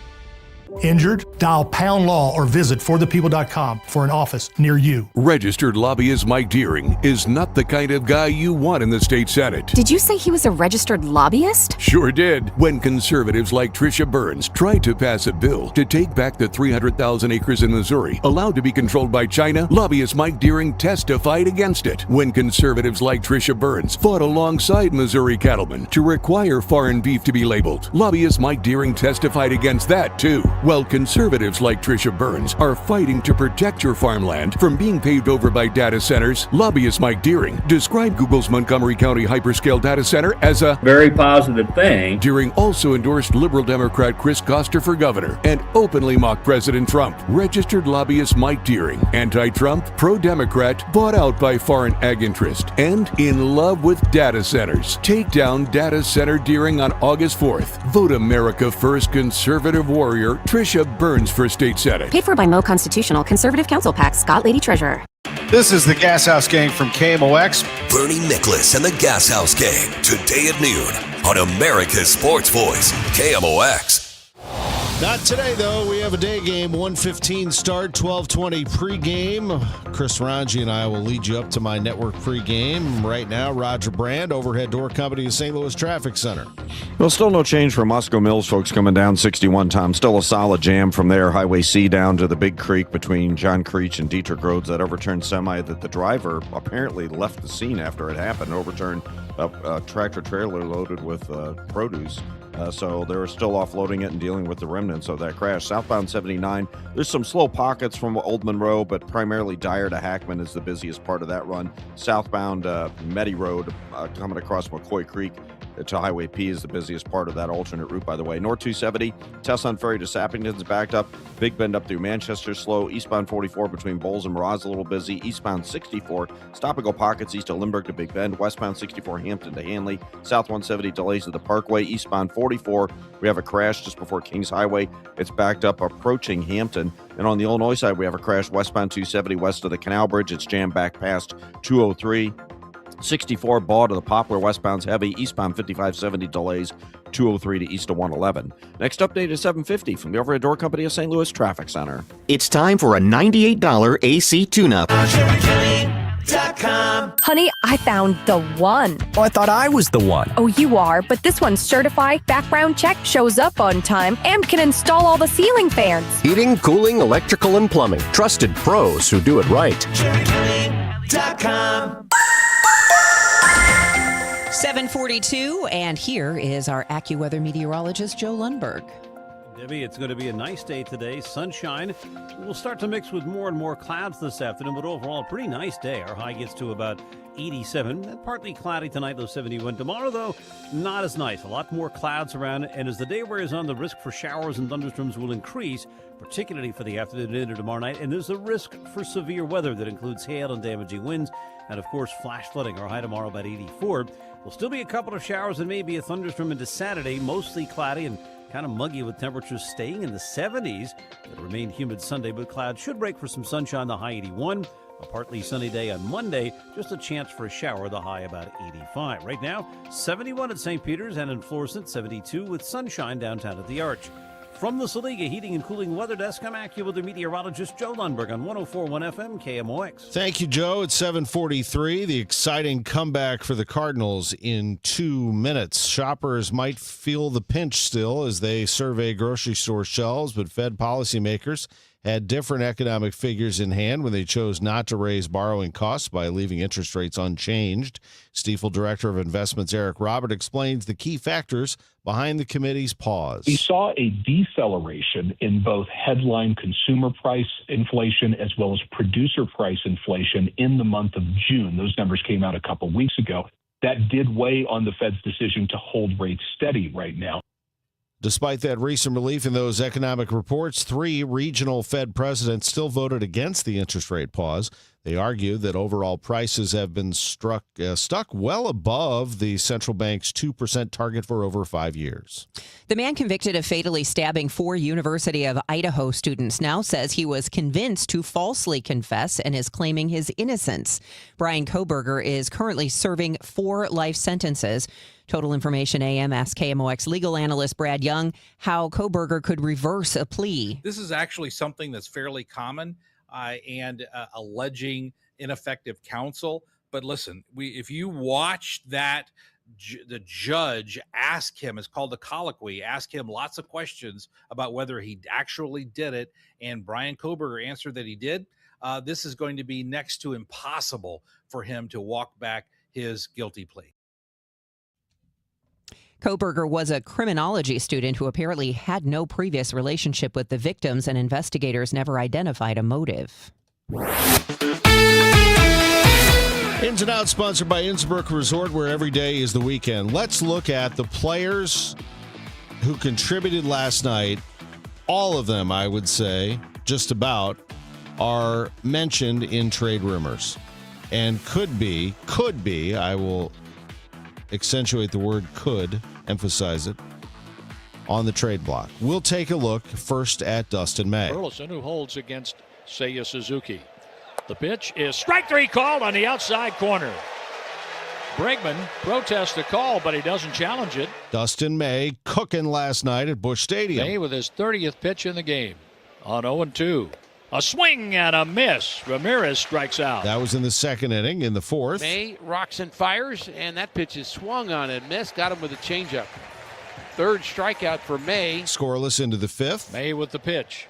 Injured? Dial Pound Law or visit forthepeople.com for an office near you. Registered lobbyist Mike Deering is not the kind of guy you want in the state Senate. Did you say he was a registered lobbyist? Sure did. When conservatives like Tricia Burns tried to pass a bill to take back the 300,000 acres in Missouri allowed to be controlled by China, lobbyist Mike Deering testified against it. When conservatives like Tricia Burns fought alongside Missouri cattlemen to require foreign beef to be labeled, lobbyist Mike Deering testified against that too. While conservatives like Tricia Burns are fighting to protect your farmland from being paved over by data centers, lobbyist Mike Deering described Google's Montgomery County hyperscale data center as a very positive thing. Deering also endorsed liberal Democrat Chris Koster for governor and openly mocked President Trump. Registered lobbyist Mike Deering, anti-Trump, pro-Democrat, bought out by foreign ag interest, and in love with data centers. Take down data center Deering on August 4th. Vote America First conservative warrior Tricia Burns for state senate. Paid for by Mo Constitutional Conservative Council PAC, Scott Lady Treasurer. This is the Gas House Gang from KMOX. Bernie Nicholas and the Gas House Gang, today at noon on America's Sports Voice, KMOX. Not today, though. We have a day game, 1:15 start, 12:20 pregame. Chris Ranji and I will lead you up to my network pregame. Right now, Roger Brand, Overhead Door Company of St. Louis Traffic Center. Well, still no change for Moscow Mills folks coming down 61 Tom. Still a solid jam from there. Highway C down to the Big Creek between John Creech and Dietrich Roads. That overturned semi that the driver apparently left the scene after it happened. Overturned a tractor trailer loaded with produce. So they're still offloading it and dealing with the remnants of that crash. Southbound 79, there's some slow pockets from Old Monroe, but primarily Dyer to Hackman is the busiest part of that run. Southbound Meddy Road coming across McCoy Creek to Highway P is the busiest part of that alternate route, by the way. North 270, Tesson Ferry to Sappington's backed up. Big Bend up through Manchester slow. Eastbound 44 between Bowles and Mraz a little busy. Eastbound 64, stop and go pockets east of Lindbergh to Big Bend. Westbound 64 Hampton to Hanley. South 170 delays at the Parkway. Eastbound 44, we have a crash just before Kings Highway. It's backed up approaching Hampton. And on the Illinois side, we have a crash westbound 270 west of the Canal Bridge. It's jammed back past 203. 64 Baugh to the Poplar, westbound's heavy. Eastbound 5570 delays 203 to east of 111. Next update is 750 from the Overhead Door Company of St. Louis Traffic Center. It's time for a $98 AC tune-up. Honey, I found the one. Oh, I thought I was the one. Oh, you are, but this one's certified, background check, shows up on time, and can install all the ceiling fans. Heating, cooling, electrical, and plumbing. Trusted pros who do it right. 7:42, and here is our AccuWeather meteorologist, Joe Lundberg. Debbie, it's going to be a nice day today. Sunshine. We'll start to mix with more and more clouds this afternoon, but overall, a pretty nice day. Our high gets to about 87. Partly cloudy tonight, low 71. Tomorrow, though, not as nice. A lot more clouds around, and as the day wears on, the risk for showers and thunderstorms will increase, particularly for the afternoon into tomorrow night. And there's a risk for severe weather that includes hail and damaging winds, and, of course, flash flooding. Our high tomorrow about 84. There'll still be a couple of showers and maybe a thunderstorm into Saturday, mostly cloudy and kind of muggy with temperatures staying in the 70s. It'll remain humid Sunday, but clouds should break for some sunshine, the high 81. A partly sunny day on Monday, just a chance for a shower, the high about 85. Right now, 71 at St. Peter's and in Florissant, 72 with sunshine downtown at the Arch. From the Saliga Heating and Cooling Weather Desk, I'm AccuWeather meteorologist Joe Lundberg on 104.1 FM KMOX. Thank you, Joe. It's 7:43. The exciting comeback for the Cardinals in 2 minutes. Shoppers might feel the pinch still as they survey grocery store shelves, but Fed policymakers had different economic figures in hand when they chose not to raise borrowing costs by leaving interest rates unchanged. Stifel Director of Investments Eric Robert explains the key factors behind the committee's pause. We saw a deceleration in both headline consumer price inflation as well as producer price inflation in the month of June. Those numbers came out a couple weeks ago. That did weigh on the Fed's decision to hold rates steady right now. Despite that recent relief in those economic reports, 3 regional Fed presidents still voted against the interest rate pause. They argued that overall prices have been stuck well above the central bank's 2% target for over 5 years. The man convicted of fatally stabbing 4 University of Idaho students now says he was convinced to falsely confess and is claiming his innocence. Brian Kohberger is currently serving 4 life sentences. Total Information AM asked KMOX legal analyst Brad Young how Kohberger could reverse a plea. This is actually something that's fairly common and alleging ineffective counsel. But listen, if you watch that, the judge ask him, it's called the colloquy, ask him lots of questions about whether he actually did it. And Brian Kohberger answered that he did. This is going to be next to impossible for him to walk back his guilty plea. Kohberger was a criminology student who apparently had no previous relationship with the victims, and investigators never identified a motive. Ins and Outs, sponsored by Innsbrook Resort, where every day is the weekend. Let's look at the players who contributed last night. All of them, I would say, just about, are mentioned in trade rumors. And could be, I will accentuate the word could, emphasize it, on the trade block. We'll take a look first at Dustin May. Burleson, who holds against Seiya Suzuki. The pitch is strike 3 called on the outside corner. Bregman protests the call, but he doesn't challenge it. Dustin May cooking last night at Busch Stadium. May with his 30th pitch in the game on 0-2. A swing and a miss. Ramirez strikes out. That was in the second inning. In the fourth, May rocks and fires, and that pitch is swung on and missed. Got him with a changeup. 3rd strikeout for May. Scoreless into the 5th. May with the pitch.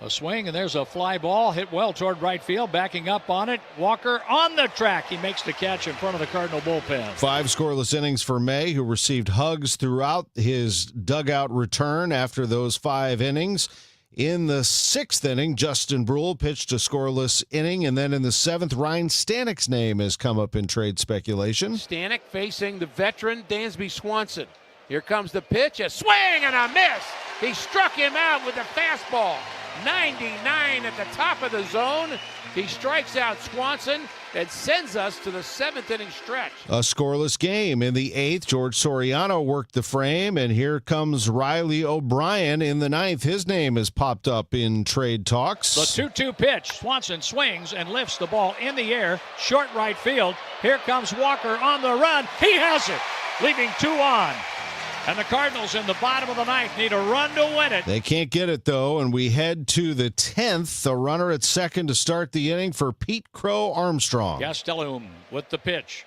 A swing, and there's a fly ball hit well toward right field. Backing up on it. Walker on the track. He makes the catch in front of the Cardinal bullpen. 5 scoreless innings for May, who received hugs throughout his dugout return after those 5 innings. In the 6th inning, Justin Brule pitched a scoreless inning, and then in the 7th, Ryan Stanek's name has come up in trade speculation. Stanek facing the veteran Dansby Swanson. Here comes the pitch, a swing and a miss. He struck him out with a fastball. 99 at the top of the zone. He strikes out Swanson and sends us to the 7th inning stretch. A scoreless game. In the 8th, George Soriano worked the frame, and here comes Riley O'Brien in the 9th. His name has popped up in trade talks. The 2-2 pitch. Swanson swings and lifts the ball in the air, short right field. Here comes Walker on the run. He has it, leaving 2 on. And the Cardinals in the bottom of the 9th need a run to win it. They can't get it, though, and we head to the 10th. A runner at second to start the inning for Pete Crow Armstrong. Gastelum with the pitch.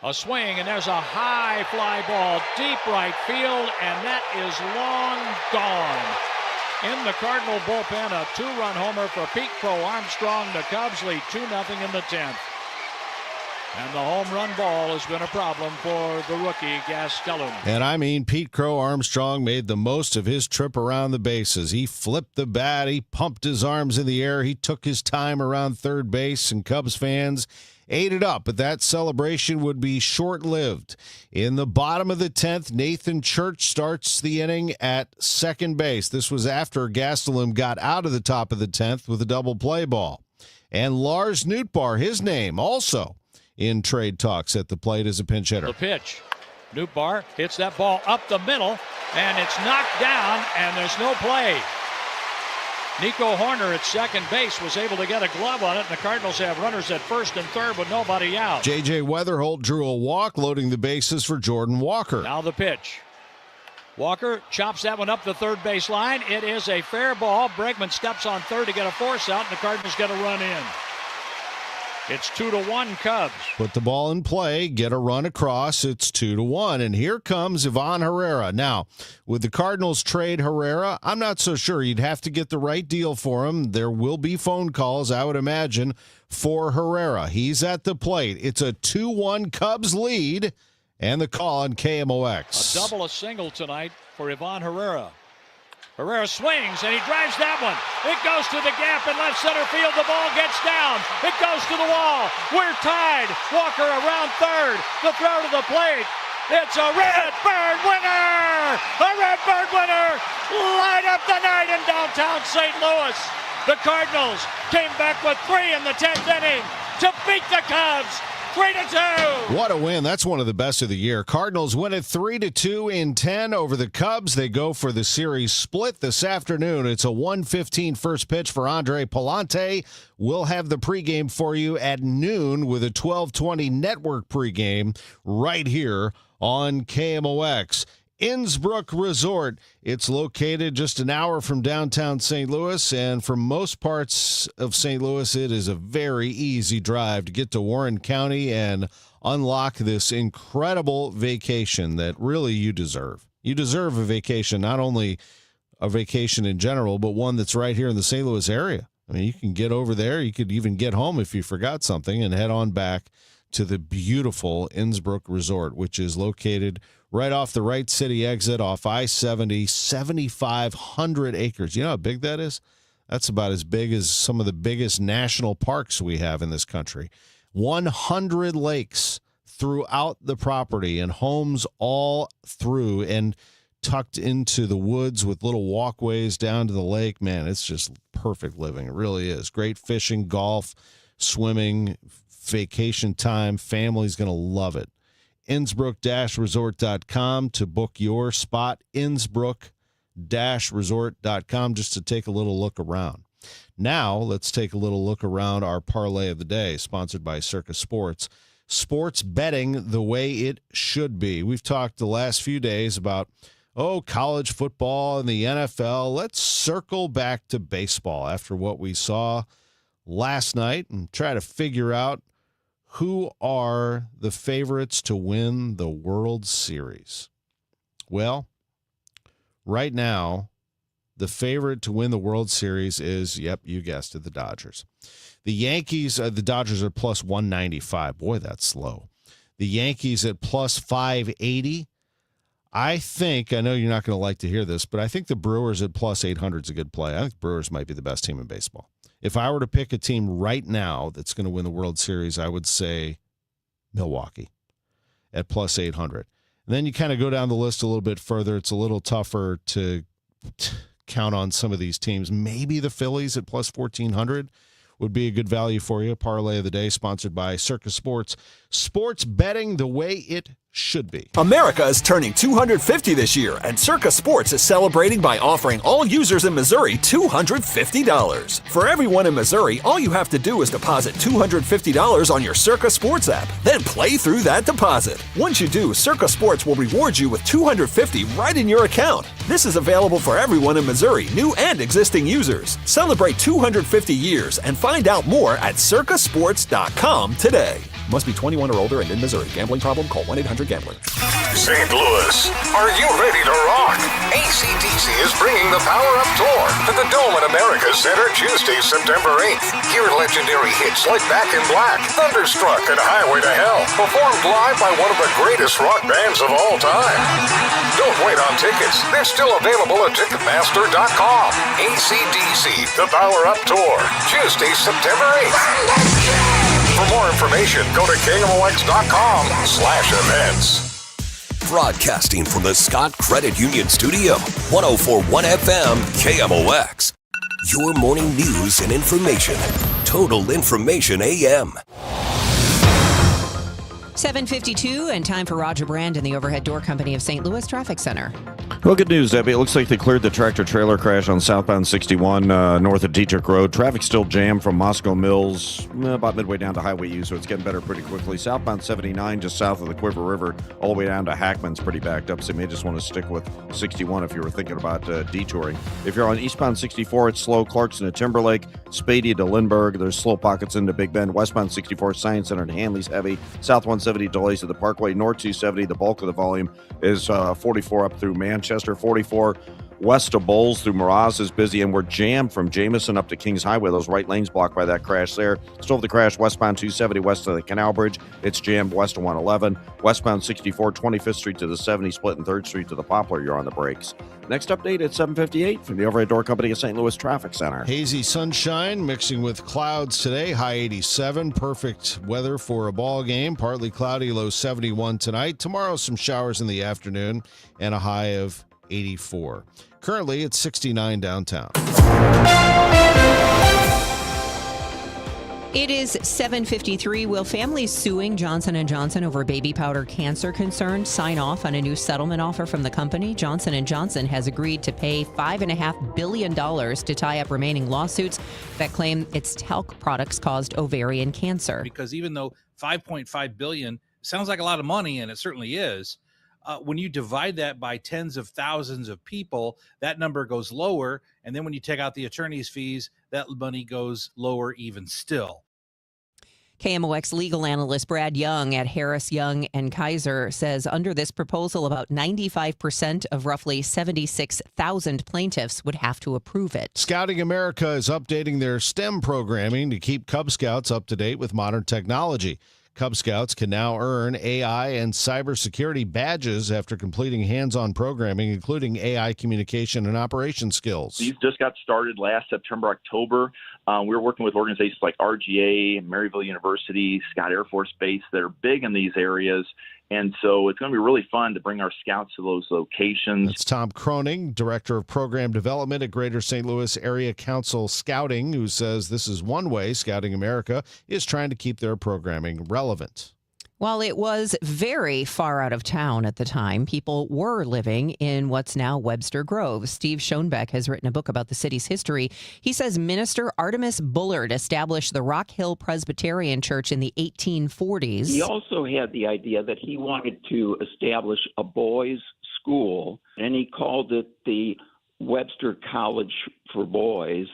A swing, and there's a high fly ball, deep right field, and that is long gone. In the Cardinal bullpen, a 2-run homer for Pete Crow Armstrong. The Cubs lead 2-0 in the 10th. And the home run ball has been a problem for the rookie, Gastelum. And I mean, Pete Crow Armstrong made the most of his trip around the bases. He flipped the bat. He pumped his arms in the air. He took his time around third base, and Cubs fans ate it up. But that celebration would be short-lived. In the bottom of the 10th, Nathan Church starts the inning at second base. This was after Gastelum got out of the top of the 10th with a double play ball. And Lars Nootbaar, his name, also in trade talks at the plate as a pinch hitter. The pitch. Nootbaar hits that ball up the middle, and it's knocked down, and there's no play. Nico Horner at second base was able to get a glove on it, and the Cardinals have runners at first and third with nobody out. J.J. Weatherholt drew a walk, loading the bases for Jordan Walker. Now the pitch. Walker chops that one up the third base line. It is a fair ball. Bregman steps on third to get a force out, and the Cardinals get a run in. It's 2-1 Cubs. Put the ball in play, get a run across. It's 2-1. And here comes Ivan Herrera. Now, with the Cardinals trade Herrera, I'm not so sure. You'd have to get the right deal for him. There will be phone calls, I would imagine, for Herrera. He's at the plate. It's a 2-1 Cubs lead, and the call on KMOX. A double, a single tonight for Ivan Herrera. Herrera swings, and he drives that one. It goes to the gap in left center field. The ball gets down. It goes to the wall. We're tied. Walker around third. The throw to the plate. It's a Redbird winner! A Redbird winner! Light up the night in downtown St. Louis. The Cardinals came back with 3 in the 10th inning to beat the Cubs. 3-2. What a win. That's one of the best of the year. Cardinals win it 3-2 in 10 over the Cubs. They go for the series split this afternoon. It's a 1:15 first pitch for Andre Palante. We'll have the pregame for you at noon with a 12:20 network pregame right here on KMOX. Innsbrook Resort. It's located just an hour from downtown St. Louis, and for most parts of St. Louis, it is a very easy drive to get to Warren County and unlock this incredible vacation that really you deserve. You deserve a vacation, not only a vacation in general, but one that's right here in the St. Louis area. I mean, you can get over there. You could even get home if you forgot something and head on back to the beautiful Innsbrook Resort, which is located right off the Wright City exit off I-70, 7,500 acres. You know how big that is? That's about as big as some of the biggest national parks we have in this country. 100 lakes throughout the property and homes all through and tucked into the woods with little walkways down to the lake. Man, it's just perfect living. It really is. Great fishing, golf, swimming, vacation time. Family's going to love it. Innsbrook-resort.com to book your spot. Innsbrook-resort.com just to take a little look around. Now, let's take a little look around our parlay of the day, sponsored by Circa Sports. Sports betting the way it should be. We've talked the last few days about, college football and the NFL. Let's circle back to baseball after what we saw last night and try to figure out who are the favorites to win the World Series. Well, right now, the favorite to win the World Series is, yep, you guessed it, the Dodgers. The Yankees, the Dodgers are plus 195. Boy, that's low. The Yankees at plus 580. I know you're not going to like to hear this, but I think the Brewers at plus 800 is a good play. I think the Brewers might be the best team in baseball. If I were to pick a team right now that's going to win the World Series, I would say Milwaukee at plus 800. And then you kind of go down the list a little bit further. It's a little tougher to count on some of these teams. Maybe the Phillies at plus 1,400 would be a good value for you. Parlay of the day, sponsored by Circa Sports. Sports betting the way it should be. America is turning 250 this year, and Circa Sports is celebrating by offering all users in Missouri $250. For everyone in Missouri, all you have to do is deposit $250 on your Circa Sports app, then play through that deposit. Once you do, Circa Sports will reward you with $250 right in your account. This is available for everyone in Missouri, new and existing users. Celebrate 250 years and find out more at circasports.com today. Must be 21 or older and in Missouri. Gambling problem? Call 1-800-GAMBLER. St. Louis, are you ready to rock? AC/DC is bringing the Power Up Tour. at the Dome at America Center Tuesday, September 8th. Hear legendary hits like Back in Black, Thunderstruck, and Highway to Hell, performed live by one of the greatest rock bands of all time. Don't wait on tickets. They're still available at Ticketmaster.com. AC/DC, The Power Up Tour, Tuesday, September 8th. For more information, go to KMOX.com/events. Broadcasting from the Scott Credit Union Studio, 104.1 FM KMOX. Your morning news and information. Total Information AM. 7:52 and time for Roger Brand and the Overhead Door Company of St. Louis Traffic Center. Well, good news, Debbie. It looks like they cleared the tractor-trailer crash on southbound 61 north of Dietrich Road. Traffic still jammed from Moscow Mills about midway down to Highway U, so it's getting better pretty quickly. Southbound 79 just south of the Quiver River all the way down to Hackman's pretty backed up, so you may just want to stick with 61 if you were thinking about detouring. If you're on eastbound 64, it's slow. Clarkson to Timberlake, Spady to Lindbergh. There's slow pockets into Big Bend. Westbound 64, Science Center to Hanley's heavy. South 170 delays at the Parkway. North 270, the bulk of the volume is 44 up through Manchester. 44 west of Bowles through Miraz is busy, and we're jammed from Jameson up to Kings Highway. Those right lanes blocked by that crash there. Still have the crash westbound 270 west of the Canal Bridge. It's jammed west of 111. Westbound 64, 25th Street to the 70, split and 3rd Street to the Poplar. You're on the brakes. Next update at 7:58 from the Overhead Door Company of St. Louis Traffic Center. Hazy sunshine mixing with clouds today. High 87. Perfect weather for a ball game. Partly cloudy, low 71 tonight. Tomorrow, some showers in the afternoon and a high of 84. Currently, it's 69 downtown. It is 7:53. Will families suing Johnson & Johnson over baby powder cancer concerns sign off on a new settlement offer from the company? Johnson & Johnson has agreed to pay $5.5 billion to tie up remaining lawsuits that claim its talc products caused ovarian cancer. Because even though $5.5 billion sounds like a lot of money, and it certainly is, when you divide that by tens of thousands of people, that number goes lower. And then when you take out the attorney's fees, that money goes lower even still. KMOX legal analyst Brad Young at Harris, Young & Kaiser says under this proposal, about 95% of roughly 76,000 plaintiffs would have to approve it. Scouting America is updating their STEM programming to keep Cub Scouts up to date with modern technology. Cub Scouts can now earn AI and cybersecurity badges after completing hands-on programming, including AI communication and operation skills. These just got started last September, October. We were working with organizations like RGA, Maryville University, Scott Air Force Base that are big in these areas. And so it's going to be really fun to bring our scouts to those locations. That's Tom Croning, Director of Program Development at Greater St. Louis Area Council Scouting, who says this is one way Scouting America is trying to keep their programming relevant. While it was very far out of town at the time, people were living in what's now Webster Grove. Steve Schoenbeck has written a book about the city's history. He says Minister Artemus Bullard established the Rock Hill Presbyterian Church in the 1840s. He also had the idea that he wanted to establish a boys' school, and he called it the Webster College for Boys.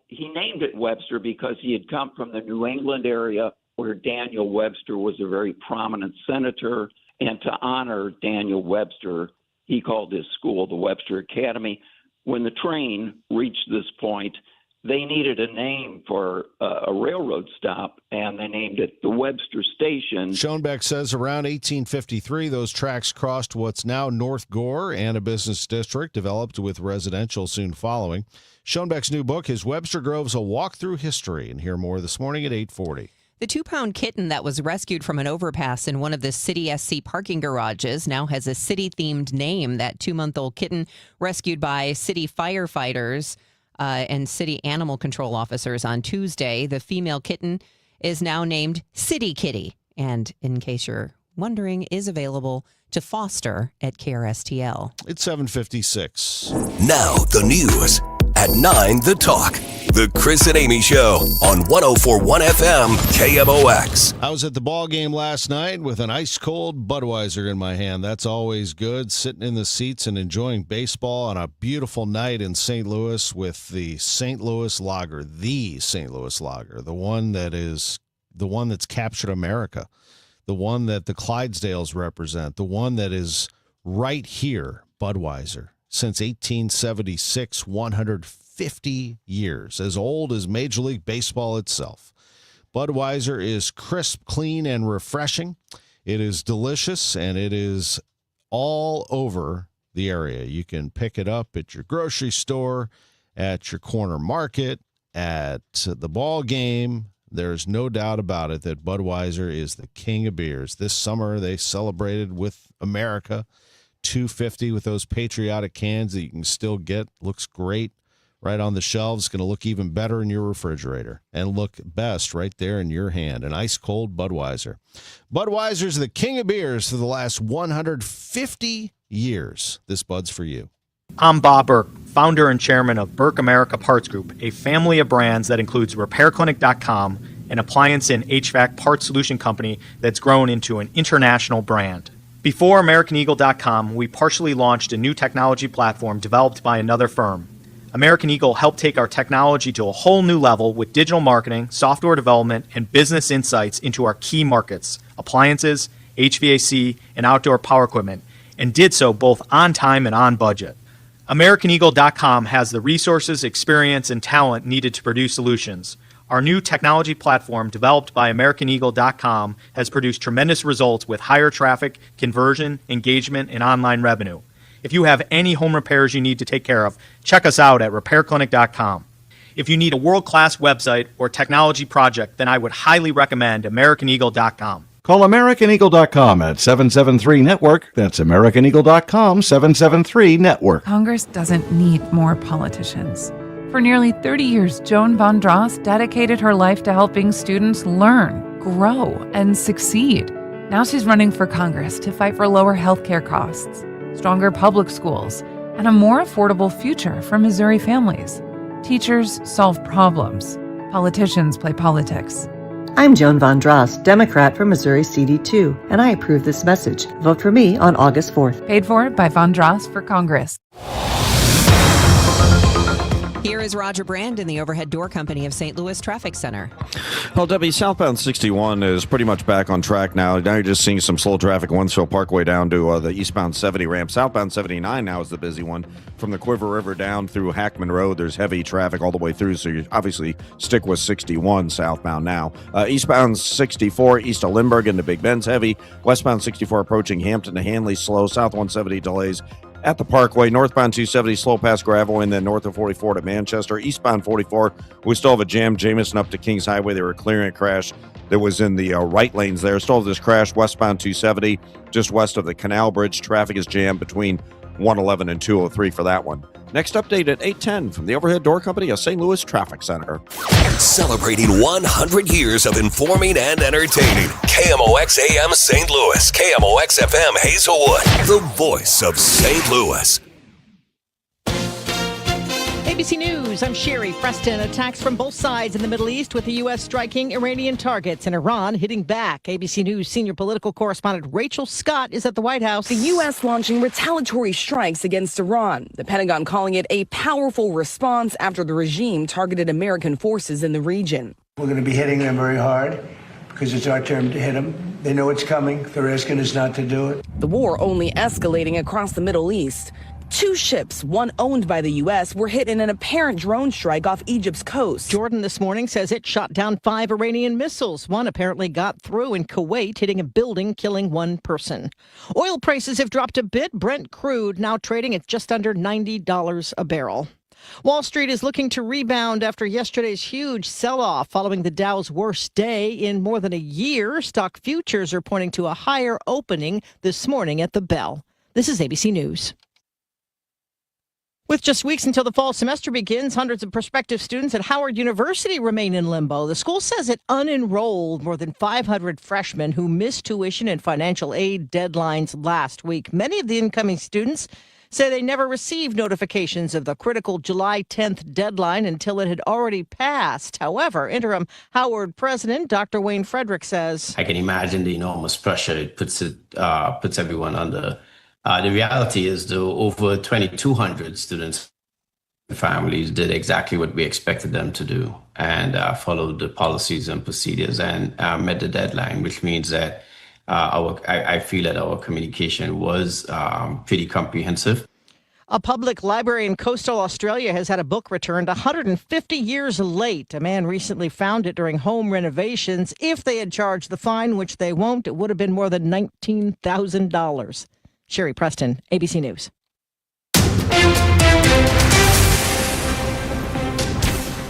He named it Webster because he had come from the New England area where Daniel Webster was a very prominent senator, and to honor Daniel Webster, he called his school the Webster Academy. When the train reached this point, they needed a name for a railroad stop, and they named it the Webster Station. Schoenbeck says around 1853, those tracks crossed what's now North Gore and a business district developed with residential soon following. Schoenbeck's new book is Webster Grove's A Walk Through History, and hear more this morning at 8:40. The 2-pound kitten that was rescued from an overpass in one of the City SC parking garages now has a city-themed name. That 2-month-old kitten, rescued by city firefighters and city animal control officers on Tuesday. The female kitten is now named City Kitty, and in case you're wondering, is available to foster at KRSTL. It's 7:56. Now the news at 9, The Talk. The Chris and Amy Show on 104.1 FM KMOX. I was at the ball game last night with an ice-cold Budweiser in my hand. That's always good, sitting in the seats and enjoying baseball on a beautiful night in St. Louis with the St. Louis Lager, the St. Louis Lager, the one that's captured America, the one that the Clydesdales represent, the one that is right here, Budweiser. Since 1876, 150 150 years, as old as Major League Baseball itself. Budweiser is crisp, clean, and refreshing. It is delicious, and it is all over the area. You can pick it up at your grocery store, at your corner market, at the ball game. There's no doubt about it that Budweiser is the king of beers. This summer, they celebrated with America 250 with those patriotic cans that you can still get. Looks great right on the shelves. Going to look even better in your refrigerator and look best right there in your hand. An ice-cold Budweiser. Budweiser's the king of beers for the last 150 years. This Bud's for you. I'm Bob Burke, founder and chairman of Burke America Parts Group, a family of brands that includes RepairClinic.com, an appliance and HVAC parts solution company that's grown into an international brand. Before AmericanEagle.com, we partially launched a new technology platform developed by another firm. American Eagle helped take our technology to a whole new level with digital marketing, software development, and business insights into our key markets, appliances, HVAC, and outdoor power equipment, and did so both on time and on budget. AmericanEagle.com has the resources, experience, and talent needed to produce solutions. Our new technology platform, developed by AmericanEagle.com, has produced tremendous results with higher traffic, conversion, engagement, and online revenue. If you have any home repairs you need to take care of, check us out at RepairClinic.com. If you need a world-class website or technology project, then I would highly recommend AmericanEagle.com. Call AmericanEagle.com at 773-NETWORK. That's AmericanEagle.com, 773-NETWORK. Congress doesn't need more politicians. For nearly 30 years, Joan Von Dross dedicated her life to helping students learn, grow, and succeed. Now she's running for Congress to fight for lower health care costs, stronger public schools, and a more affordable future for Missouri families. Teachers solve problems. Politicians play politics. I'm Joan Von Dross, Democrat from Missouri CD2, and I approve this message. Vote for me on August 4th. Paid for by Von Dross for Congress. Here is Roger Brand in the Overhead Door Company of St. Louis Traffic Center. Well, Debbie, southbound 61 is pretty much back on track now. Now you're just seeing some slow traffic, Wentzville Parkway down to the eastbound 70 ramp. Southbound 79 now is the busy one. From the Quiver River down through Hackman Road, there's heavy traffic all the way through, so you obviously stick with 61 southbound now. Eastbound 64, east of Lindbergh into Big Bend's heavy. Westbound 64 approaching Hampton to Hanley slow. South 170 delays at the Parkway. Northbound 270 slow past Gravel, and then north of 44 to Manchester. Eastbound 44, we still have a jam. Jamison up to Kings Highway. They were clearing a crash that was in the right lanes there. Still have this crash westbound 270 just west of the Canal Bridge. Traffic is jammed between 111 and 203 for that one. Next update at 8:10 from the Overhead Door Company of St. Louis Traffic Center. Celebrating 100 years of informing and entertaining. KMOX AM St. Louis, KMOX FM Hazelwood, the voice of St. Louis. ABC News, I'm Sherry Preston. Attacks from both sides in the Middle East with the U.S. striking Iranian targets and Iran hitting back. ABC News senior political correspondent Rachel Scott is at the White House. The U.S. launching retaliatory strikes against Iran. The Pentagon calling it a powerful response after the regime targeted American forces in the region. We're going to be hitting them very hard because it's our turn to hit them. They know it's coming. They're asking us not to do it. The war only escalating across the Middle East. 2 ships, one owned by the U.S., were hit in an apparent drone strike off Egypt's coast. Jordan this morning says it shot down 5 Iranian missiles. One apparently got through in Kuwait, hitting a building, killing 1 person. Oil prices have dropped a bit. Brent crude now trading at just under $90 a barrel. Wall Street is looking to rebound after yesterday's huge sell-off following the Dow's worst day in more than a year. Stock futures are pointing to a higher opening this morning at the bell. This is ABC News. With just weeks until the fall semester begins, hundreds of prospective students at Howard University remain in limbo. The school says it unenrolled more than 500 freshmen who missed tuition and financial aid deadlines last week. Many of the incoming students say they never received notifications of the critical July 10th deadline until it had already passed. However, interim Howard president Dr. Wayne Frederick says, I can imagine the enormous pressure it puts everyone under. The reality is, though, over 2,200 students and families did exactly what we expected them to do and followed the policies and procedures and met the deadline, which means that I feel that our communication was pretty comprehensive. A public library in coastal Australia has had a book returned 150 years late. A man recently found it during home renovations. If they had charged the fine, which they won't, it would have been more than $19,000. Sherry Preston, ABC News.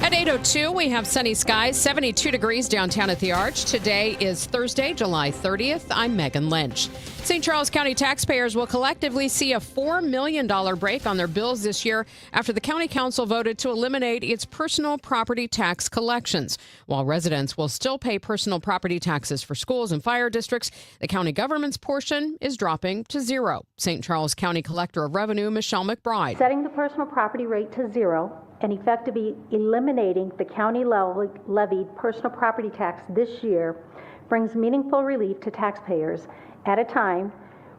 At 8:02, we have sunny skies, 72 degrees downtown at the Arch. Today is Thursday, July 30th. I'm Megan Lynch. St. Charles County taxpayers will collectively see a $4 million break on their bills this year after the county council voted to eliminate its personal property tax collections. While residents will still pay personal property taxes for schools and fire districts, the county government's portion is dropping to zero. St. Charles County Collector of Revenue, Michelle McBride. Setting the personal property rate to zero and effectively eliminating the county levied personal property tax this year brings meaningful relief to taxpayers at a time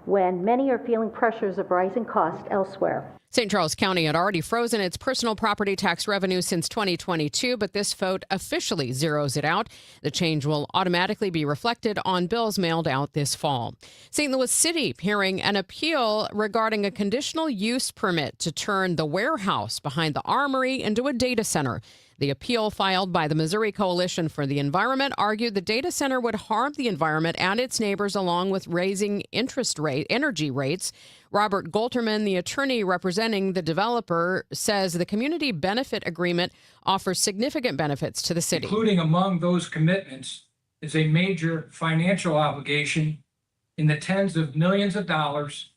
when many are feeling pressures of rising costs elsewhere. St. Charles County had already frozen its personal property tax revenue since 2022, but this vote officially zeroes it out. The change will automatically be reflected on bills mailed out this fall. St. Louis City hearing an appeal regarding a conditional use permit to turn the warehouse behind the Armory into a data center. The appeal filed by the Missouri Coalition for the Environment argued the data center would harm the environment and its neighbors along with raising energy rates. Robert Golterman, the attorney representing the developer, says the community benefit agreement offers significant benefits to the city. Including among those commitments is a major financial obligation in the tens of millions of dollars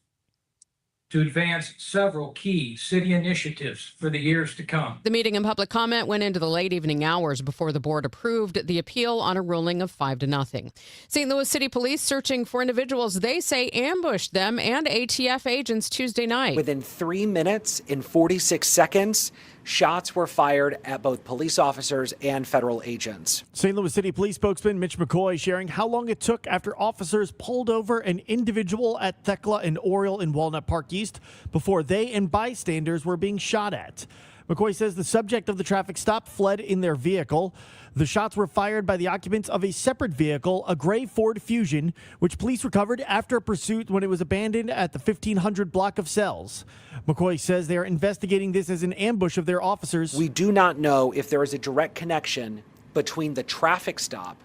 to advance several key city initiatives for the years to come. The meeting and public comment went into the late evening hours before the board approved the appeal on a ruling of 5-0. St. Louis City Police searching for individuals they say ambushed them and ATF agents Tuesday night. Within 3 minutes and 46 seconds, shots were fired at both police officers and federal agents. St. Louis City Police spokesman Mitch McCoy sharing how long it took after officers pulled over an individual at Thekla and Oriole in Walnut Park East before they and bystanders were being shot at. McCoy says the subject of the traffic stop fled in their vehicle. The shots were fired by the occupants of a separate vehicle, a gray Ford Fusion, which police recovered after a pursuit when it was abandoned at the 1500 block of Cells. McCoy says they are investigating this as an ambush of their officers. We do not know if there is a direct connection between the traffic stop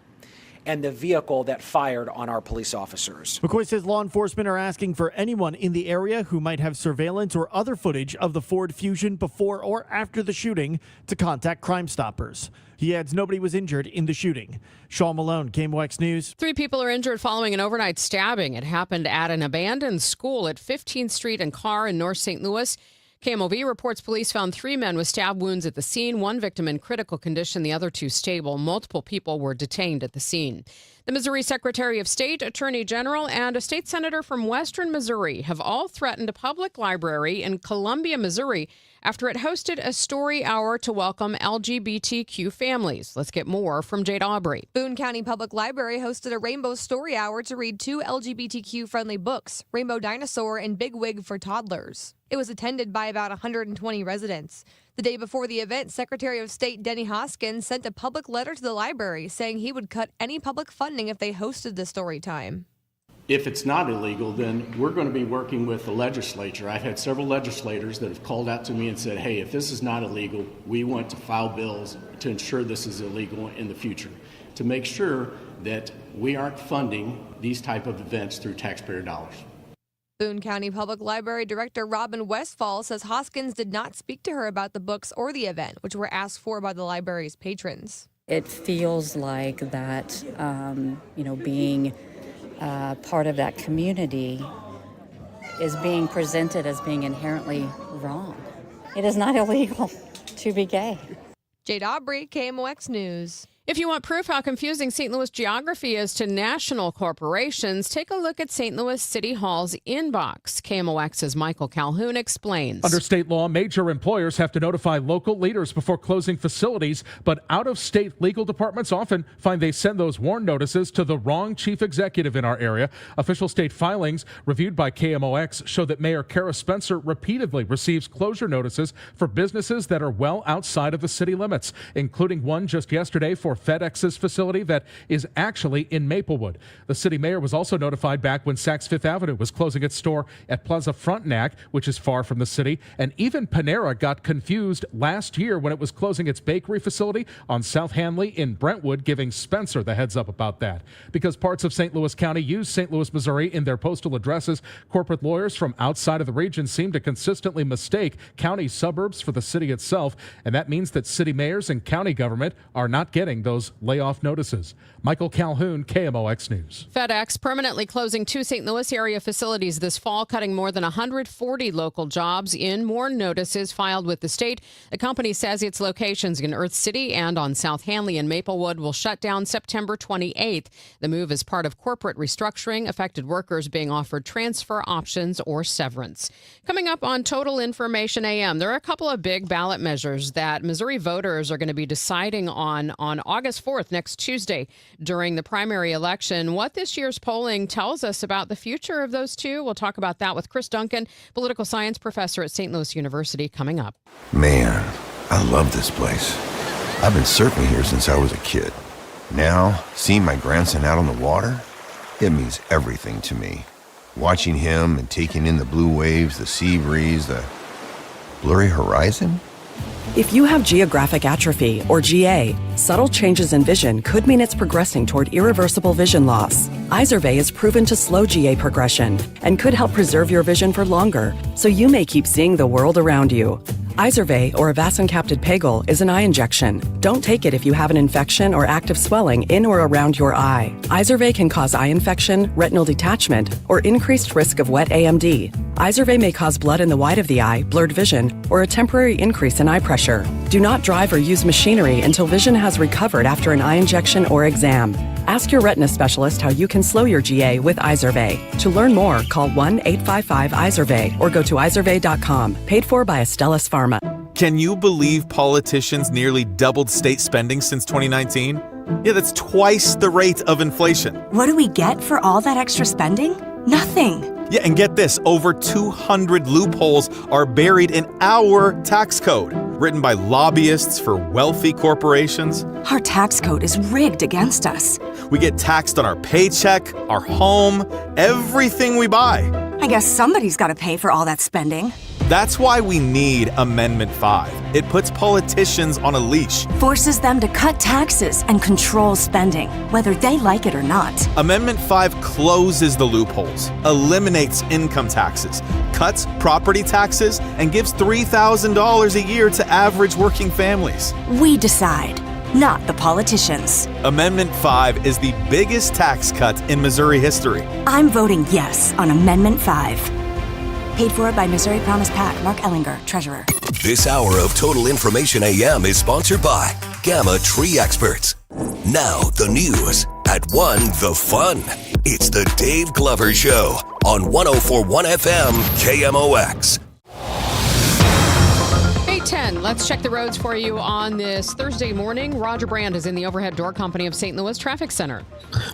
and the vehicle that fired on our police officers. McCoy says law enforcement are asking for anyone in the area who might have surveillance or other footage of the Ford Fusion before or after the shooting to contact Crime Stoppers. He adds nobody was injured in the shooting. Sean Malone, KMOX News. 3 people are injured following an overnight stabbing. It happened at an abandoned school at 15th Street and Carr in North St. Louis. KMOV reports police found 3 men with stab wounds at the scene, 1 victim in critical condition, the other 2 stable. Multiple people were detained at the scene. The Missouri Secretary of State, Attorney General, and a state senator from western Missouri have all threatened a public library in Columbia, Missouri, after it hosted a story hour to welcome LGBTQ families. Let's get more from Jade Aubrey. Boone County Public Library hosted a Rainbow Story Hour to read 2 LGBTQ-friendly books, Rainbow Dinosaur and Big Wig for Toddlers. It was attended by about 120 residents. The day before the event, Secretary of State Denny Hoskins sent a public letter to the library saying he would cut any public funding if they hosted the story time. If it's not illegal, then we're going to be working with the legislature. I've had several legislators that have called out to me and said, hey, if this is not illegal, we want to file bills to ensure this is illegal in the future, to make sure that we aren't funding these type of events through taxpayer dollars. Boone County Public Library Director Robin Westfall says Hoskins did not speak to her about the books or the event, which were asked for by the library's patrons. It feels like that, being part of that community is being presented as being inherently wrong. It is not illegal to be gay. Jade Aubrey, KMOX News. If you want proof how confusing St. Louis geography is to national corporations, take a look at St. Louis City Hall's inbox. KMOX's Michael Calhoun explains. Under state law, major employers have to notify local leaders before closing facilities, but out-of-state legal departments often find they send those warn notices to the wrong chief executive in our area. Official state filings reviewed by KMOX show that Mayor Kara Spencer repeatedly receives closure notices for businesses that are well outside of the city limits, including one just yesterday for FedEx's facility that is actually in Maplewood. The city mayor was also notified back when Saks Fifth Avenue was closing its store at Plaza Frontenac, which is far from the city. And even Panera got confused last year when it was closing its bakery facility on South Hanley in Brentwood, giving Spencer the heads up about that. Because parts of St. Louis County use St. Louis, Missouri in their postal addresses, corporate lawyers from outside of the region seem to consistently mistake county suburbs for the city itself, and that means that city mayors and county government are not getting those layoff notices. Michael Calhoun, KMOX News. FedEx permanently closing 2 St. Louis area facilities this fall, cutting more than 140 local jobs in more notices filed with the state. The company says its locations in Earth City and on South Hanley and Maplewood will shut down September 28th. The move is part of corporate restructuring, affected workers being offered transfer options or severance. Coming up on Total Information AM, there are a couple of big ballot measures that Missouri voters are going to be deciding on August 4th, next Tuesday, during the primary election. What this year's polling tells us about the future of those two, we'll talk about that with Chris Duncan, political science professor at St. Louis University, coming up. Man, I love this place. I've been surfing here since I was a kid. Now, seeing my grandson out on the water, it means everything to me. Watching him and taking in the blue waves, the sea breeze, the blurry horizon. If you have geographic atrophy, or GA, subtle changes in vision could mean it's progressing toward irreversible vision loss. Izervay is proven to slow GA progression and could help preserve your vision for longer, so you may keep seeing the world around you. Izervay, or avacincaptad pegol, is an eye injection. Don't take it if you have an infection or active swelling in or around your eye. Izervay can cause eye infection, retinal detachment, or increased risk of wet AMD. Izervay may cause blood in the white of the eye, blurred vision, or a temporary increase in eye pressure. Do not drive or use machinery until vision has recovered after an eye injection or exam. Ask your retina specialist how you can slow your GA with Izervay. To learn more, call 1-855-IZERVAY or go to izervay.com. Paid for by Astellas Pharma. Can you believe politicians nearly doubled state spending since 2019? Yeah, that's twice the rate of inflation. What do we get for all that extra spending? Nothing. Yeah, and get this, over 200 loopholes are buried in our tax code, written by lobbyists for wealthy corporations. Our tax code is rigged against us. We get taxed on our paycheck, our home, everything we buy. I guess somebody's got to pay for all that spending. That's why we need Amendment 5. It puts politicians on a leash. Forces them to cut taxes and control spending, whether they like it or not. Amendment 5 closes the loopholes, eliminates income taxes, cuts property taxes, and gives $3,000 a year to average working families. We decide, not the politicians. Amendment 5 is the biggest tax cut in Missouri history. I'm voting yes on Amendment 5. Paid for by Missouri Promise PAC. Mark Ellinger, Treasurer. This hour of Total Information AM is sponsored by Gamma Tree Experts. Now the news at 1 the fun. It's the Dave Glover Show on 104.1 FM KMOX. 8:10. Let's check the roads for you on this Thursday morning. Roger Brand is in the Overhead Door Company of St. Louis Traffic Center.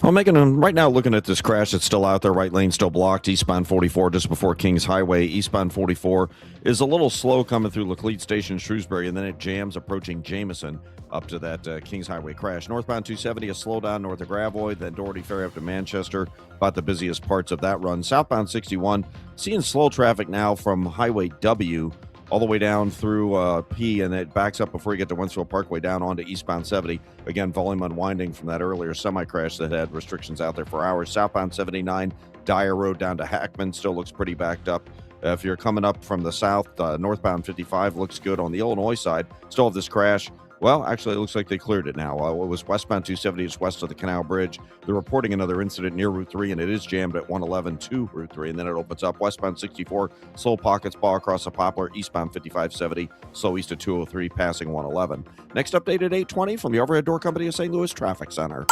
Well, Megan, right now looking at this crash that's still out there, right lane still blocked, eastbound 44 just before Kings Highway. Eastbound 44 is a little slow coming through Laclede Station, Shrewsbury, and then it jams approaching Jameson up to that Kings Highway crash. Northbound 270, a slowdown north of Gravois, then Doherty Ferry up to Manchester, about the busiest parts of that run. Southbound 61, seeing slow traffic now from Highway W all the way down through P, and it backs up before you get to Wentzville Parkway down onto eastbound 70. Again, volume unwinding from that earlier semi-crash that had restrictions out there for hours. Southbound 79, Dyer Road down to Hackman still looks pretty backed up. If you're coming up from the south, northbound 55 looks good. On the Illinois side, still have this crash. Well, actually, it looks like they cleared it now. It was westbound 270 just west of the Canal Bridge. They're reporting another incident near Route 3, and it is jammed at 111 to Route 3, and then it opens up. Westbound 64, slow pockets, ball across the Poplar. Eastbound 5570, slow east of 203, passing 111. Next update at 8:20 from the Overhead Door Company of St. Louis Traffic Center.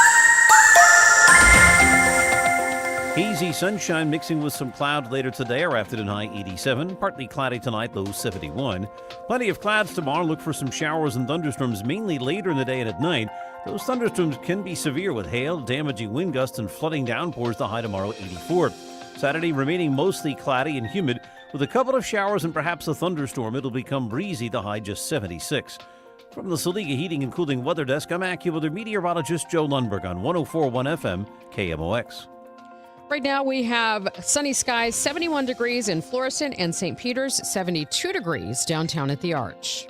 Hazy sunshine mixing with some cloud later today. Our afternoon high 87. Partly cloudy tonight, low 71. Plenty of clouds tomorrow. Look for some showers and thunderstorms mainly later in the day and at night. Those thunderstorms can be severe with hail, damaging wind gusts, and flooding downpours. The high tomorrow 84. Saturday remaining mostly cloudy and humid with a couple of showers and perhaps a thunderstorm. It'll become breezy. The high just 76. From the Saliga Heating and Cooling Weather Desk, I'm AccuWeather meteorologist Joe Lundberg on 104.1 FM KMOX. Right now we have sunny skies, 71 degrees in Florissant and St. Peter's, 72 degrees downtown at the Arch.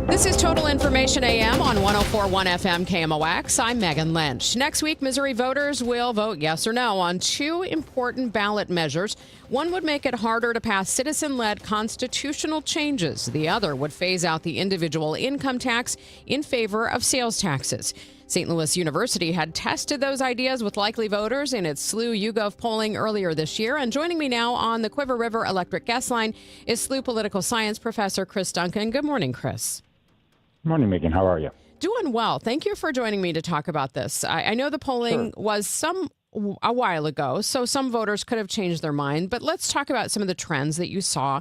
This is Total Information AM on 104.1 FM KMOX. I'm Megan Lynch. Next week, Missouri voters will vote yes or no on two important ballot measures. One would make it harder to pass citizen-led constitutional changes. The other would phase out the individual income tax in favor of sales taxes. St. Louis University had tested those ideas with likely voters in its SLU YouGov polling earlier this year. And joining me now on the Quiver River Electric Guest Line is SLU political science professor Chris Duncan. Good morning, Chris. Morning, Megan. How are you? Doing well. Thank you for joining me to talk about this. I know the polling was a while ago, so some voters could have changed their mind. But let's talk about some of the trends that you saw,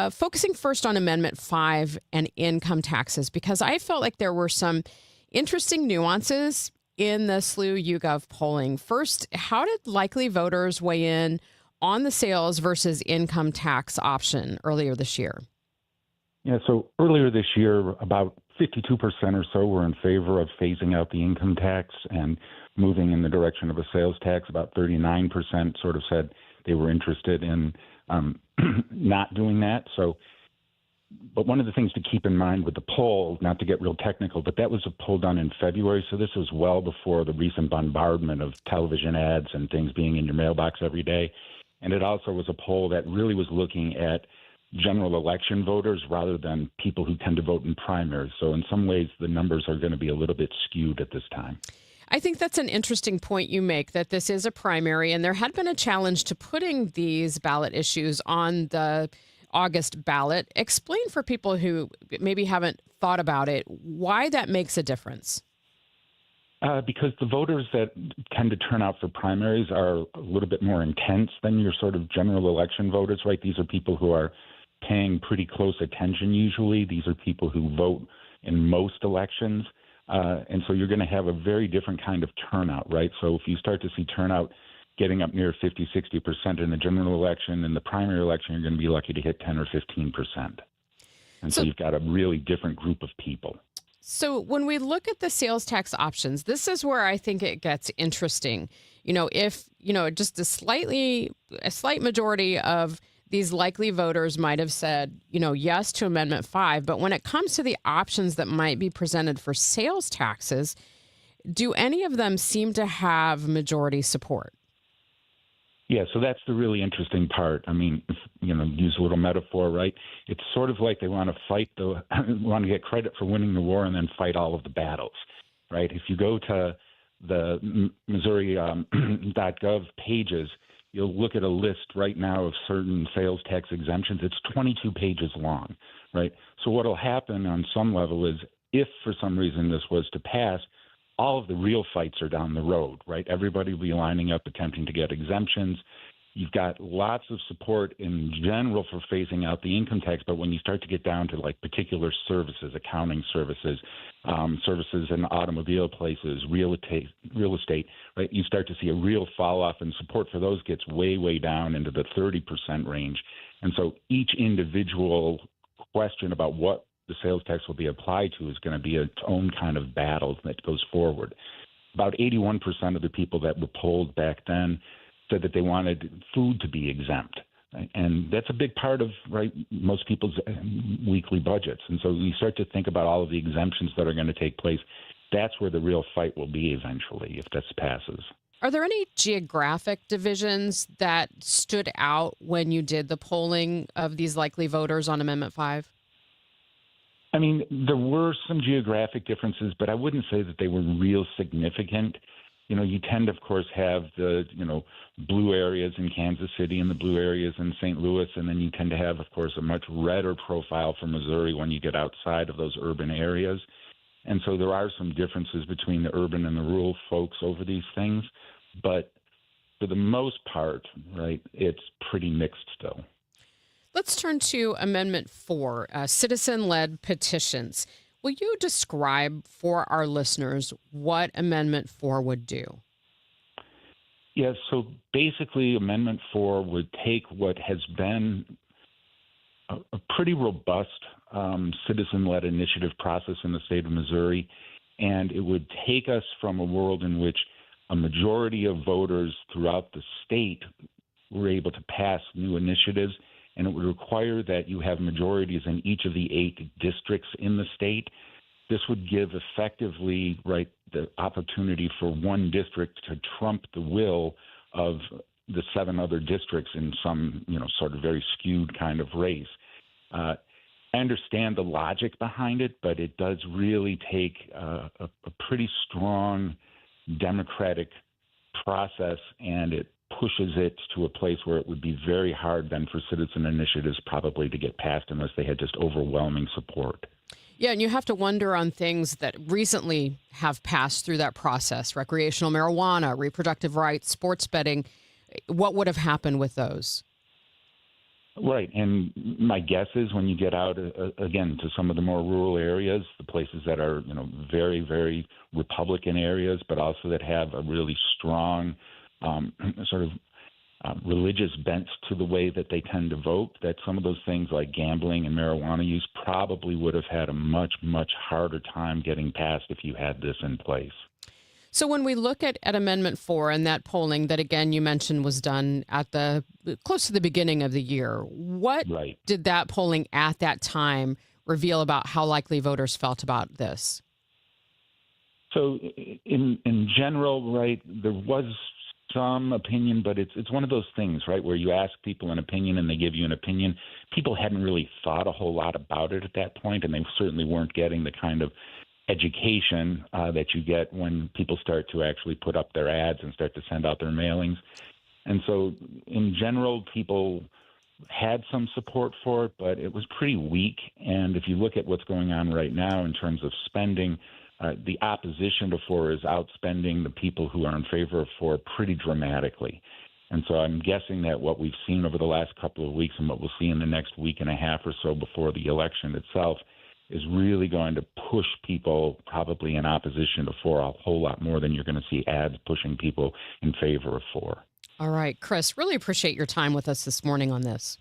focusing first on Amendment 5 and income taxes, because I felt like there were some interesting nuances in the SLU YouGov polling. First, how did likely voters weigh in on the sales versus income tax option earlier this year? Yeah, so earlier this year, about 52% or so were in favor of phasing out the income tax and moving in the direction of a sales tax. About 39% sort of said they were interested in not doing that. But one of the things to keep in mind with the poll, not to get real technical, but that was a poll done in February, so this was well before the recent bombardment of television ads and things being in your mailbox every day. And it also was a poll that really was looking at general election voters rather than people who tend to vote in primaries. So in some ways, the numbers are going to be a little bit skewed at this time. I think that's an interesting point you make, that this is a primary, and there had been a challenge to putting these ballot issues on the August ballot. Explain for people who maybe haven't thought about it why that makes a difference. Because the voters that tend to turn out for primaries are a little bit more intense than your sort of general election voters, right? These are people who are paying pretty close attention usually. These are people who vote in most elections. And so you're going to have a very different kind of turnout, right? So if you start to see turnout getting up near 50, 60% in the general election, in the primary election, you're going to be lucky to hit 10 or 15%. And so you've got a really different group of people. So when we look at the sales tax options, this is where I think it gets interesting. If, just a slight majority of these likely voters might have said, yes to Amendment 5. But when it comes to the options that might be presented for sales taxes, do any of them seem to have majority support? Yeah, so that's the really interesting part. I mean, use a little metaphor, right? It's sort of like they want to get credit for winning the war and then fight all of the battles, right? If you go to the Missouri.gov pages, you'll look at a list right now of certain sales tax exemptions. It's 22 pages long, right? So what will happen on some level is if for some reason this was to pass, all of the real fights are down the road, right? Everybody will be lining up attempting to get exemptions. You've got lots of support in general for phasing out the income tax, but when you start to get down to like particular services, accounting services, services in automobile places, real estate, right? You start to see a real fall off, and support for those gets way, way down into the 30% range. And so each individual question about what the sales tax will be applied to is going to be its own kind of battle that goes forward. About 81% of the people that were polled back then said that they wanted food to be exempt. Right? And that's a big part of most people's weekly budgets. And so you start to think about all of the exemptions that are going to take place. That's where the real fight will be eventually if this passes. Are there any geographic divisions that stood out when you did the polling of these likely voters on Amendment 5? I mean, there were some geographic differences, but I wouldn't say that they were real significant. You tend to, of course, have the, blue areas in Kansas City and the blue areas in St. Louis, and then you tend to have, of course, a much redder profile for Missouri when you get outside of those urban areas. And so there are some differences between the urban and the rural folks over these things, but for the most part, right, it's pretty mixed still. Let's turn to Amendment 4, citizen-led petitions. Will you describe for our listeners what Amendment 4 would do? Yeah, so basically Amendment 4 would take what has been a pretty robust citizen-led initiative process in the state of Missouri, and it would take us from a world in which a majority of voters throughout the state were able to pass new initiatives, and it would require that you have majorities in each of the 8 districts in the state. This would give effectively, right, the opportunity for one district to trump the will of the 7 other districts in some, sort of very skewed kind of race. I understand the logic behind it, but it does really take a pretty strong democratic process, and it pushes it to a place where it would be very hard then for citizen initiatives probably to get passed unless they had just overwhelming support. Yeah, and you have to wonder on things that recently have passed through that process: recreational marijuana, reproductive rights, sports betting. What would have happened with those? Right, and my guess is when you get out, again, to some of the more rural areas, the places that are, very, very Republican areas, but also that have a really strong sort of religious bent to the way that they tend to vote, that some of those things like gambling and marijuana use probably would have had a much, much harder time getting passed if you had this in place. So when we look at Amendment 4 and that polling that, again, you mentioned was done at close to the beginning of the year, what did that polling at that time reveal about how likely voters felt about this? So in general, right, there was some opinion, but it's one of those things, right, where you ask people an opinion and they give you an opinion. People hadn't really thought a whole lot about it at that point, and they certainly weren't getting the kind of education that you get when people start to actually put up their ads and start to send out their mailings. And so in general, people had some support for it, but it was pretty weak. And if you look at what's going on right now in terms of spending, the opposition to 4 is outspending the people who are in favor of 4 pretty dramatically. And so I'm guessing that what we've seen over the last couple of weeks and what we'll see in the next week and a half or so before the election itself is really going to push people probably in opposition to 4 a whole lot more than you're going to see ads pushing people in favor of 4. All right, Chris, really appreciate your time with us this morning on this.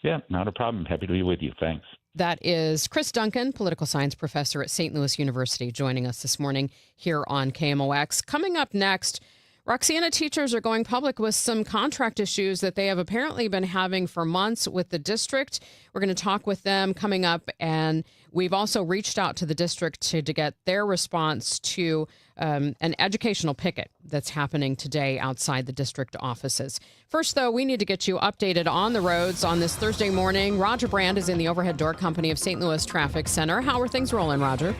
Yeah, not a problem. Happy to be with you. Thanks. That is Chris Duncan, political science professor at St. Louis University, joining us this morning here on KMOX. Coming up next, Roxana teachers are going public with some contract issues that they have apparently been having for months with the district. We're going to talk with them coming up, and we've also reached out to the district to get their response to an educational picket that's happening today outside the district offices. First, though, we need to get you updated on the roads on this Thursday morning. Roger Brand is in the Overhead Door Company of St. Louis Traffic Center. How are things rolling, Roger?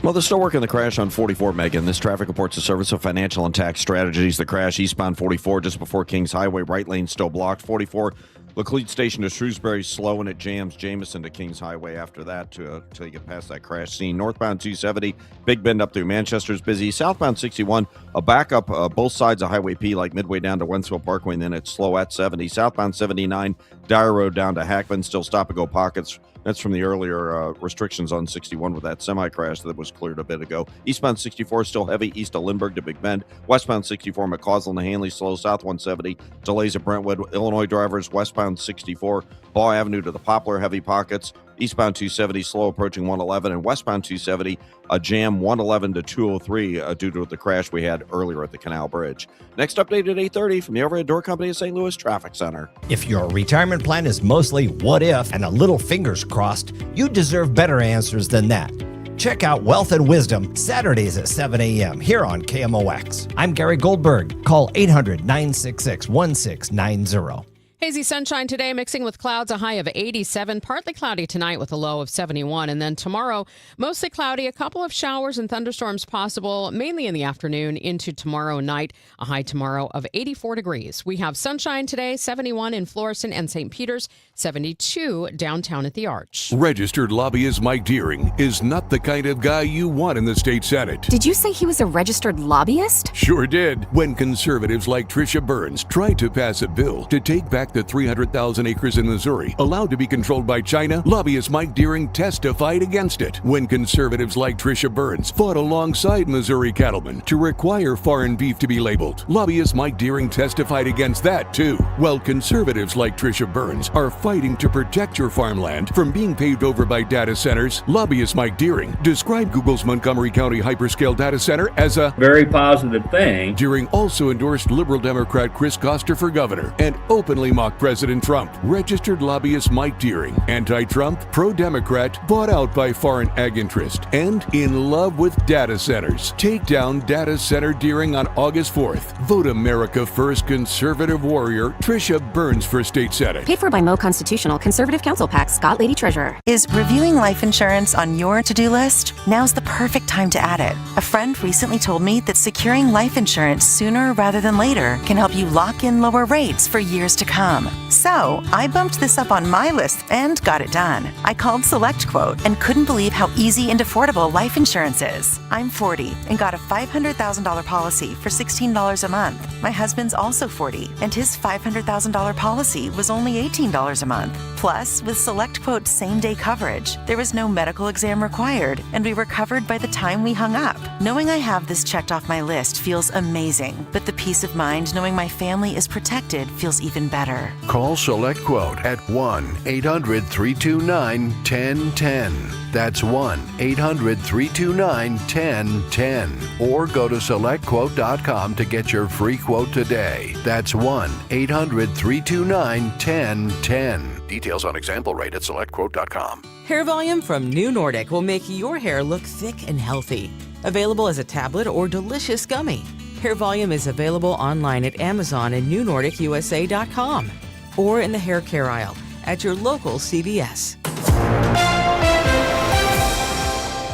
Well, they're still working the crash on 44, Megan. This traffic reports the Service of Financial and Tax Strategies. The crash eastbound 44 just before Kings Highway. Right lane still blocked. 44 Laclede Station to Shrewsbury slow, and it jams Jameson to Kings Highway after that until you get past that crash scene. Northbound 270, Big Bend up through Manchester's busy. Southbound 61, a backup both sides of Highway P, like midway down to Wentzville Parkway, and then it's slow at 70. Southbound 79, Dyer Road down to Hackman, still stop-and-go pockets. That's from the earlier restrictions on 61 with that semi-crash that was cleared a bit ago. Eastbound 64 still heavy east of Lindbergh to Big Bend. Westbound 64 McCausland to Hanley slow. South 170 delays at Brentwood. Illinois drivers westbound 64 Ball Avenue to the Poplar heavy pockets. Eastbound 270 slow approaching 111, and westbound 270 a jam 111 to 203 due to the crash we had earlier at the Canal Bridge. Next update at 8:30 from the Overhead Door Company of St. Louis Traffic Center. If your retirement plan is mostly what if and a little fingers crossed, you deserve better answers than that. Check out Wealth and Wisdom Saturdays at 7 a.m. here on KMOX. I'm Gary Goldberg. Call 800-966-1690. Hazy sunshine today, mixing with clouds, a high of 87. Partly cloudy tonight with a low of 71. And then tomorrow, mostly cloudy, a couple of showers and thunderstorms possible, mainly in the afternoon into tomorrow night. A high tomorrow of 84 degrees. We have sunshine today, 71 in Florissant and St. Peters, 72 downtown at the Arch. Registered lobbyist Mike Deering is not the kind of guy you want in the state Senate. Did you say he was a registered lobbyist? Sure did. When conservatives like Tricia Burns tried to pass a bill to take back the 300,000 acres in Missouri allowed to be controlled by China, lobbyist Mike Deering testified against it when conservatives like Tricia Burns fought alongside Missouri cattlemen to require foreign beef to be labeled. Lobbyist Mike Deering testified against that too, while conservatives like Tricia Burns are fighting to protect your farmland from being paved over by data centers. Lobbyist Mike Deering described Google's Montgomery County hyperscale data center as a very positive thing. Deering also endorsed liberal Democrat Chris Koster for governor and openly mocked President Trump. Registered lobbyist Mike Deering, anti-Trump, pro-Democrat, bought out by foreign ag interest, and in love with data centers. Take down data center Deering on August 4th. Vote America First conservative warrior Tricia Burns for state senate. Paid for by Mo Constitutional Conservative Council PAC, Scott Lady Treasurer. Is reviewing life insurance on your to-do list? Now's the perfect time to add it. A friend recently told me that securing life insurance sooner rather than later can help you lock in lower rates for years to come. So I bumped this up on my list and got it done. I called SelectQuote and couldn't believe how easy and affordable life insurance is. I'm 40 and got a $500,000 policy for $16 a month. My husband's also 40 and his $500,000 policy was only $18 a month. Plus, with SelectQuote's same-day coverage, there was no medical exam required and we were covered by the time we hung up. Knowing I have this checked off my list feels amazing, but the peace of mind knowing my family is protected feels even better. Call SelectQuote at 1-800-329-1010. That's 1-800-329-1010. Or go to SelectQuote.com to get your free quote today. That's 1-800-329-1010. Details on example rate at SelectQuote.com. Hair Volume from New Nordic will make your hair look thick and healthy. Available as a tablet or delicious gummy. Hair Volume is available online at Amazon and NewNordicUSA.com or in the hair care aisle at your local CVS.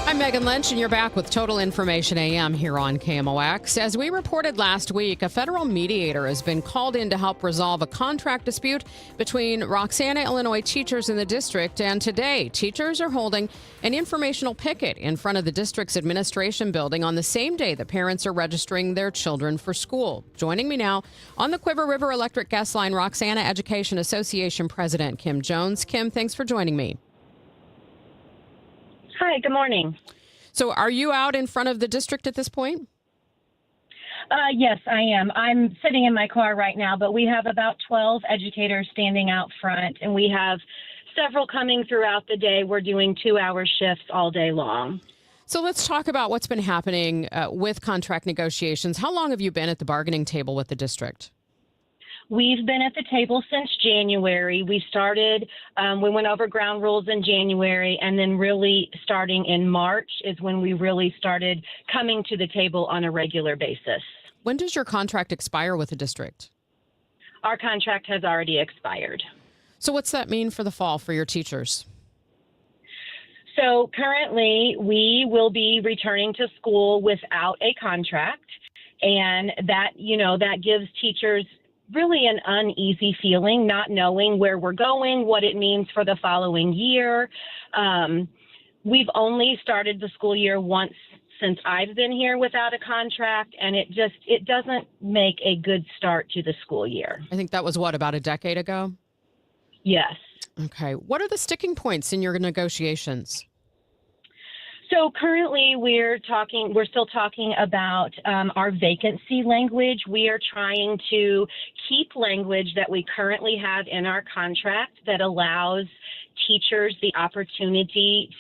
I'm Megan Lynch, and you're back with Total Information AM here on KMOX. As we reported last week, a federal mediator has been called in to help resolve a contract dispute between Roxana, Illinois teachers in the district. And today, teachers are holding an informational picket in front of the district's administration building on the same day the parents are registering their children for school. Joining me now on the Quiver River Electric Guest Line, Roxana Education Association President Kim Jones. Kim, thanks for joining me. Hi, good morning. So are you out in front of the district at this point? Yes, I am. I'm sitting in my car right now, but we have about 12 educators standing out front, and we have several coming throughout the day. We're doing 2-hour shifts all day long. So let's talk about what's been happening with contract negotiations. How long have you been at the bargaining table with the district? We've been at the table since January. We started, we went over ground rules in January, and then really starting in March is when we really started coming to the table on a regular basis. When does your contract expire with the district? Our contract has already expired. So what's that mean for the fall for your teachers? So currently, we will be returning to school without a contract, and that, that gives teachers really an uneasy feeling, not knowing where we're going, what it means for the following year. We've only started the school year once since I've been here without a contract, and it doesn't make a good start to the school year. I think that was about a decade ago? Yes. Okay. What are the sticking points in your negotiations? So currently we're still talking about our vacancy language. We are trying to keep language that we currently have in our contract that allows teachers the opportunity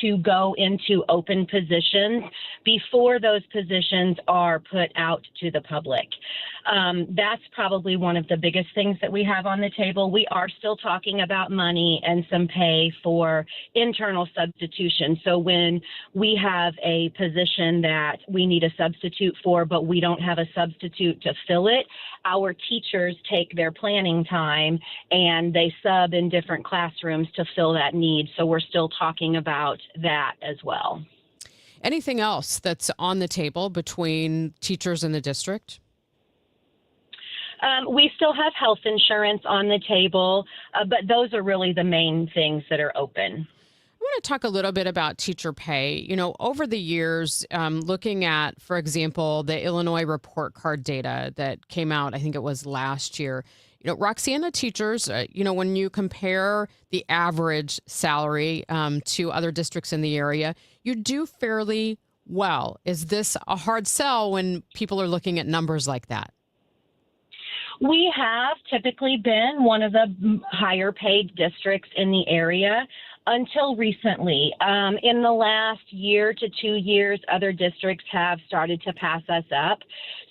to go into open positions before those positions are put out to the public. That's probably one of the biggest things that we have on the table. We are still talking about money and some pay for internal substitution. So when we have a position that we need a substitute for, but we don't have a substitute to fill it, our teachers take their planning time and they sub in different classrooms to fill that need. So we're still talking about that as well. Anything else that's on the table between teachers and the district? We still have health insurance on the table, but those are really the main things that are open. I want to talk a little bit about teacher pay. Over the years, looking at, for example, the Illinois report card data that came out, I think it was last year, Roxana teachers, when you compare the average salary to other districts in the area, you do fairly well. Is this a hard sell when people are looking at numbers like that? We have typically been one of the higher paid districts in the area until recently. In the last year to 2 years, other districts have started to pass us up.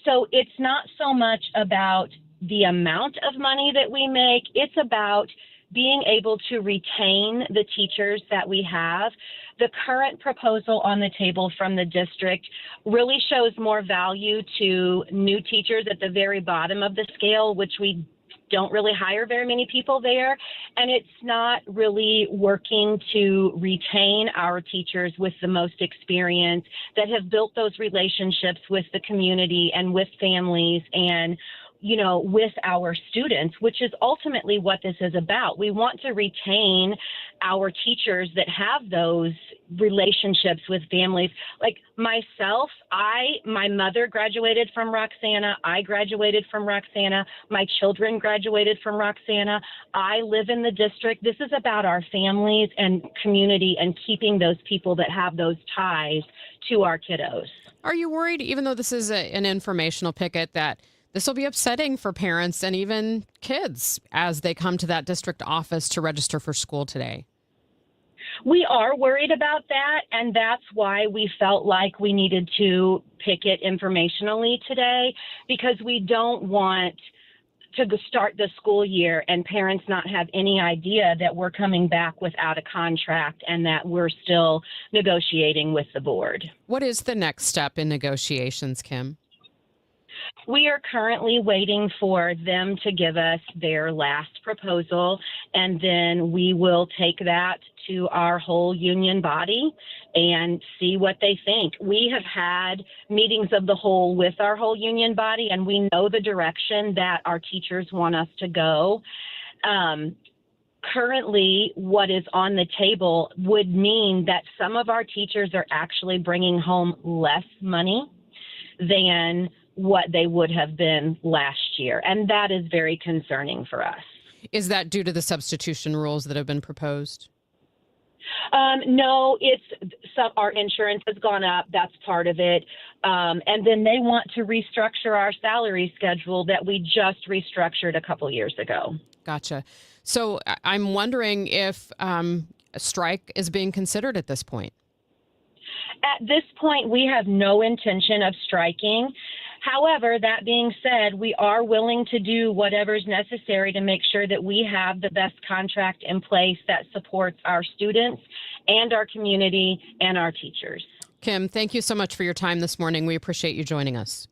So it's not so much about the amount of money that we make, it's about being able to retain the teachers that we have. The current proposal on the table from the district really shows more value to new teachers at the very bottom of the scale, which we don't really hire very many people there. And it's not really working to retain our teachers with the most experience that have built those relationships with the community and with families and with our students, which is ultimately what this is about. We want to retain our teachers that have those relationships with families. Like myself, my mother graduated from Roxana. I graduated from Roxana. My children graduated from Roxana. I live in the district. This is about our families and community and keeping those people that have those ties to our kiddos. Are you worried, even though this is an informational picket, that this will be upsetting for parents and even kids as they come to that district office to register for school today? We are worried about that, and that's why we felt like we needed to picket informationally today, because we don't want to start the school year and parents not have any idea that we're coming back without a contract and that we're still negotiating with the board. What is the next step in negotiations, Kim? We are currently waiting for them to give us their last proposal, and then we will take that to our whole union body and see what they think. We have had meetings of the whole with our whole union body, and we know the direction that our teachers want us to go. Currently, what is on the table would mean that some of our teachers are actually bringing home less money than what they would have been last year. And that is very concerning for us. Is that due to the substitution rules that have been proposed? No, our insurance has gone up. That's part of it. And then they want to restructure our salary schedule that we just restructured a couple years ago. Gotcha. So I'm wondering if a strike is being considered at this point. At this point, we have no intention of striking. However, that being said, we are willing to do whatever's necessary to make sure that we have the best contract in place that supports our students and our community and our teachers. Kim, thank you so much for your time this morning. We appreciate you joining us.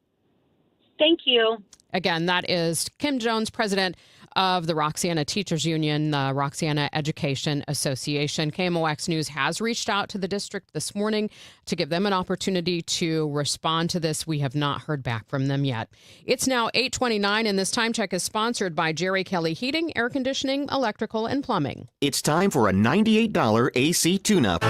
Thank you. Again, that is Kim Jones, president of the Roxana Teachers Union, the Roxana Education Association. KMOX News has reached out to the district this morning to give them an opportunity to respond to this. We have not heard back from them yet. It's now 8:29, and this time check is sponsored by Jerry Kelly Heating, Air Conditioning, Electrical, and Plumbing. It's time for a $98 AC tune-up.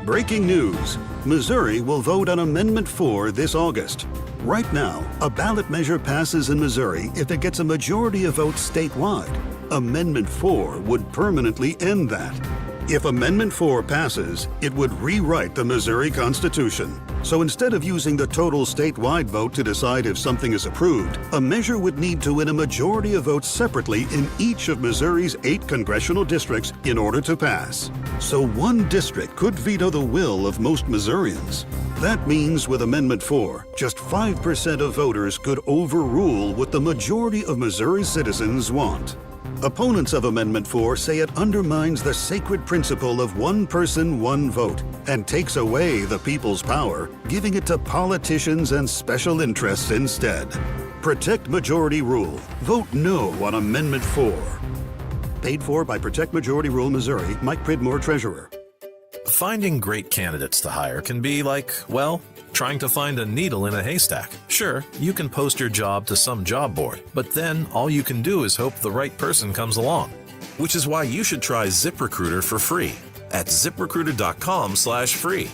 Breaking news. Missouri will vote on Amendment 4 this August. Right now, a ballot measure passes in Missouri if it gets a majority of votes statewide. Amendment 4 would permanently end that. If Amendment 4 passes, it would rewrite the Missouri Constitution. So instead of using the total statewide vote to decide if something is approved, a measure would need to win a majority of votes separately in each of Missouri's 8 congressional districts in order to pass. So one district could veto the will of most Missourians. That means with Amendment 4, just 5% of voters could overrule what the majority of Missouri citizens want. Opponents of Amendment 4 say it undermines the sacred principle of one person, one vote, and takes away the people's power, giving it to politicians and special interests instead. Protect Majority Rule. Vote no on Amendment 4. Paid for by Protect Majority Rule Missouri. Mike Pridmore, Treasurer. Finding great candidates to hire can be like, well, trying to find a needle in a haystack. Sure, you can post your job to some job board, but then all you can do is hope the right person comes along. Which is why you should try ZipRecruiter for free at ZipRecruiter.com/free.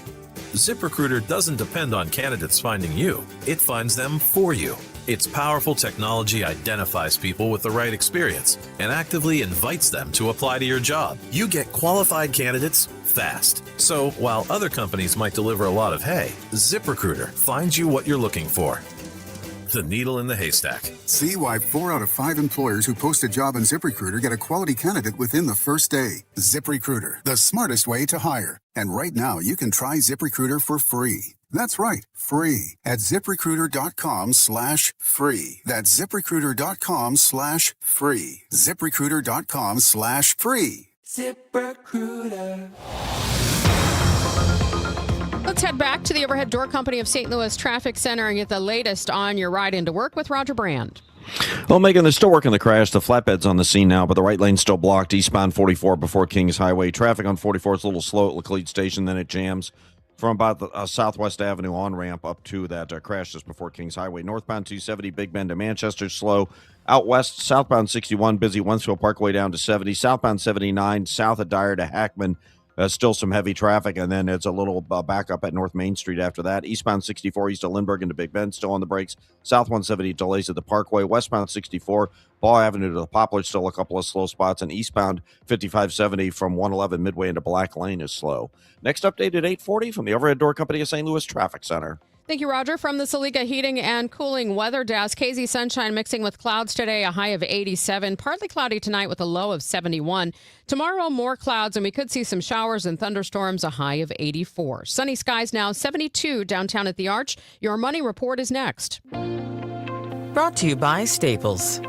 ZipRecruiter doesn't depend on candidates finding you. It finds them for you. Its powerful technology identifies people with the right experience and actively invites them to apply to your job. You get qualified candidates fast. So while other companies might deliver a lot of hay, ZipRecruiter finds you what you're looking for. The needle in the haystack. See why 4 out of 5 employers who post a job on ZipRecruiter get a quality candidate within the first day. ZipRecruiter, the smartest way to hire. And right now, you can try ZipRecruiter for free. That's right, free at ZipRecruiter.com/free. That's ZipRecruiter.com/free. ZipRecruiter.com/free. ZipRecruiter. Let's head back to the Overhead Door Company of St. Louis Traffic Center and get the latest on your ride into work with Roger Brand. Well, Megan, they're still working the crash. The flatbed's on the scene now, but the right lane's still blocked. Eastbound 44 before Kings Highway. Traffic on 44 is a little slow at Laclede Station, then it jams from about the Southwest Avenue on-ramp up to that crash just before Kings Highway. Northbound 270, Big Bend to Manchester, slow. Out west, southbound 61, busy. Wensfield Parkway down to 70. Southbound 79, south of Dyer to Hackman. Still some heavy traffic, and then it's a little backup at North Main Street after that. Eastbound 64, east of Lindbergh into Big Bend, still on the brakes. South 170, delays at the Parkway. Westbound 64, Ball Avenue to the Poplar, still a couple of slow spots. And eastbound 5570 from 111 Midway into Black Lane is slow. Next update at 8:40 from the Overhead Door Company of St. Louis Traffic Center. Thank you, Roger. From the Saliga Heating and Cooling Weather Desk, hazy sunshine mixing with clouds today, a high of 87. Partly cloudy tonight with a low of 71. Tomorrow, more clouds, and we could see some showers and thunderstorms, a high of 84. Sunny skies now, 72 downtown at the Arch. Your Money Report is next. Brought to you by Staples.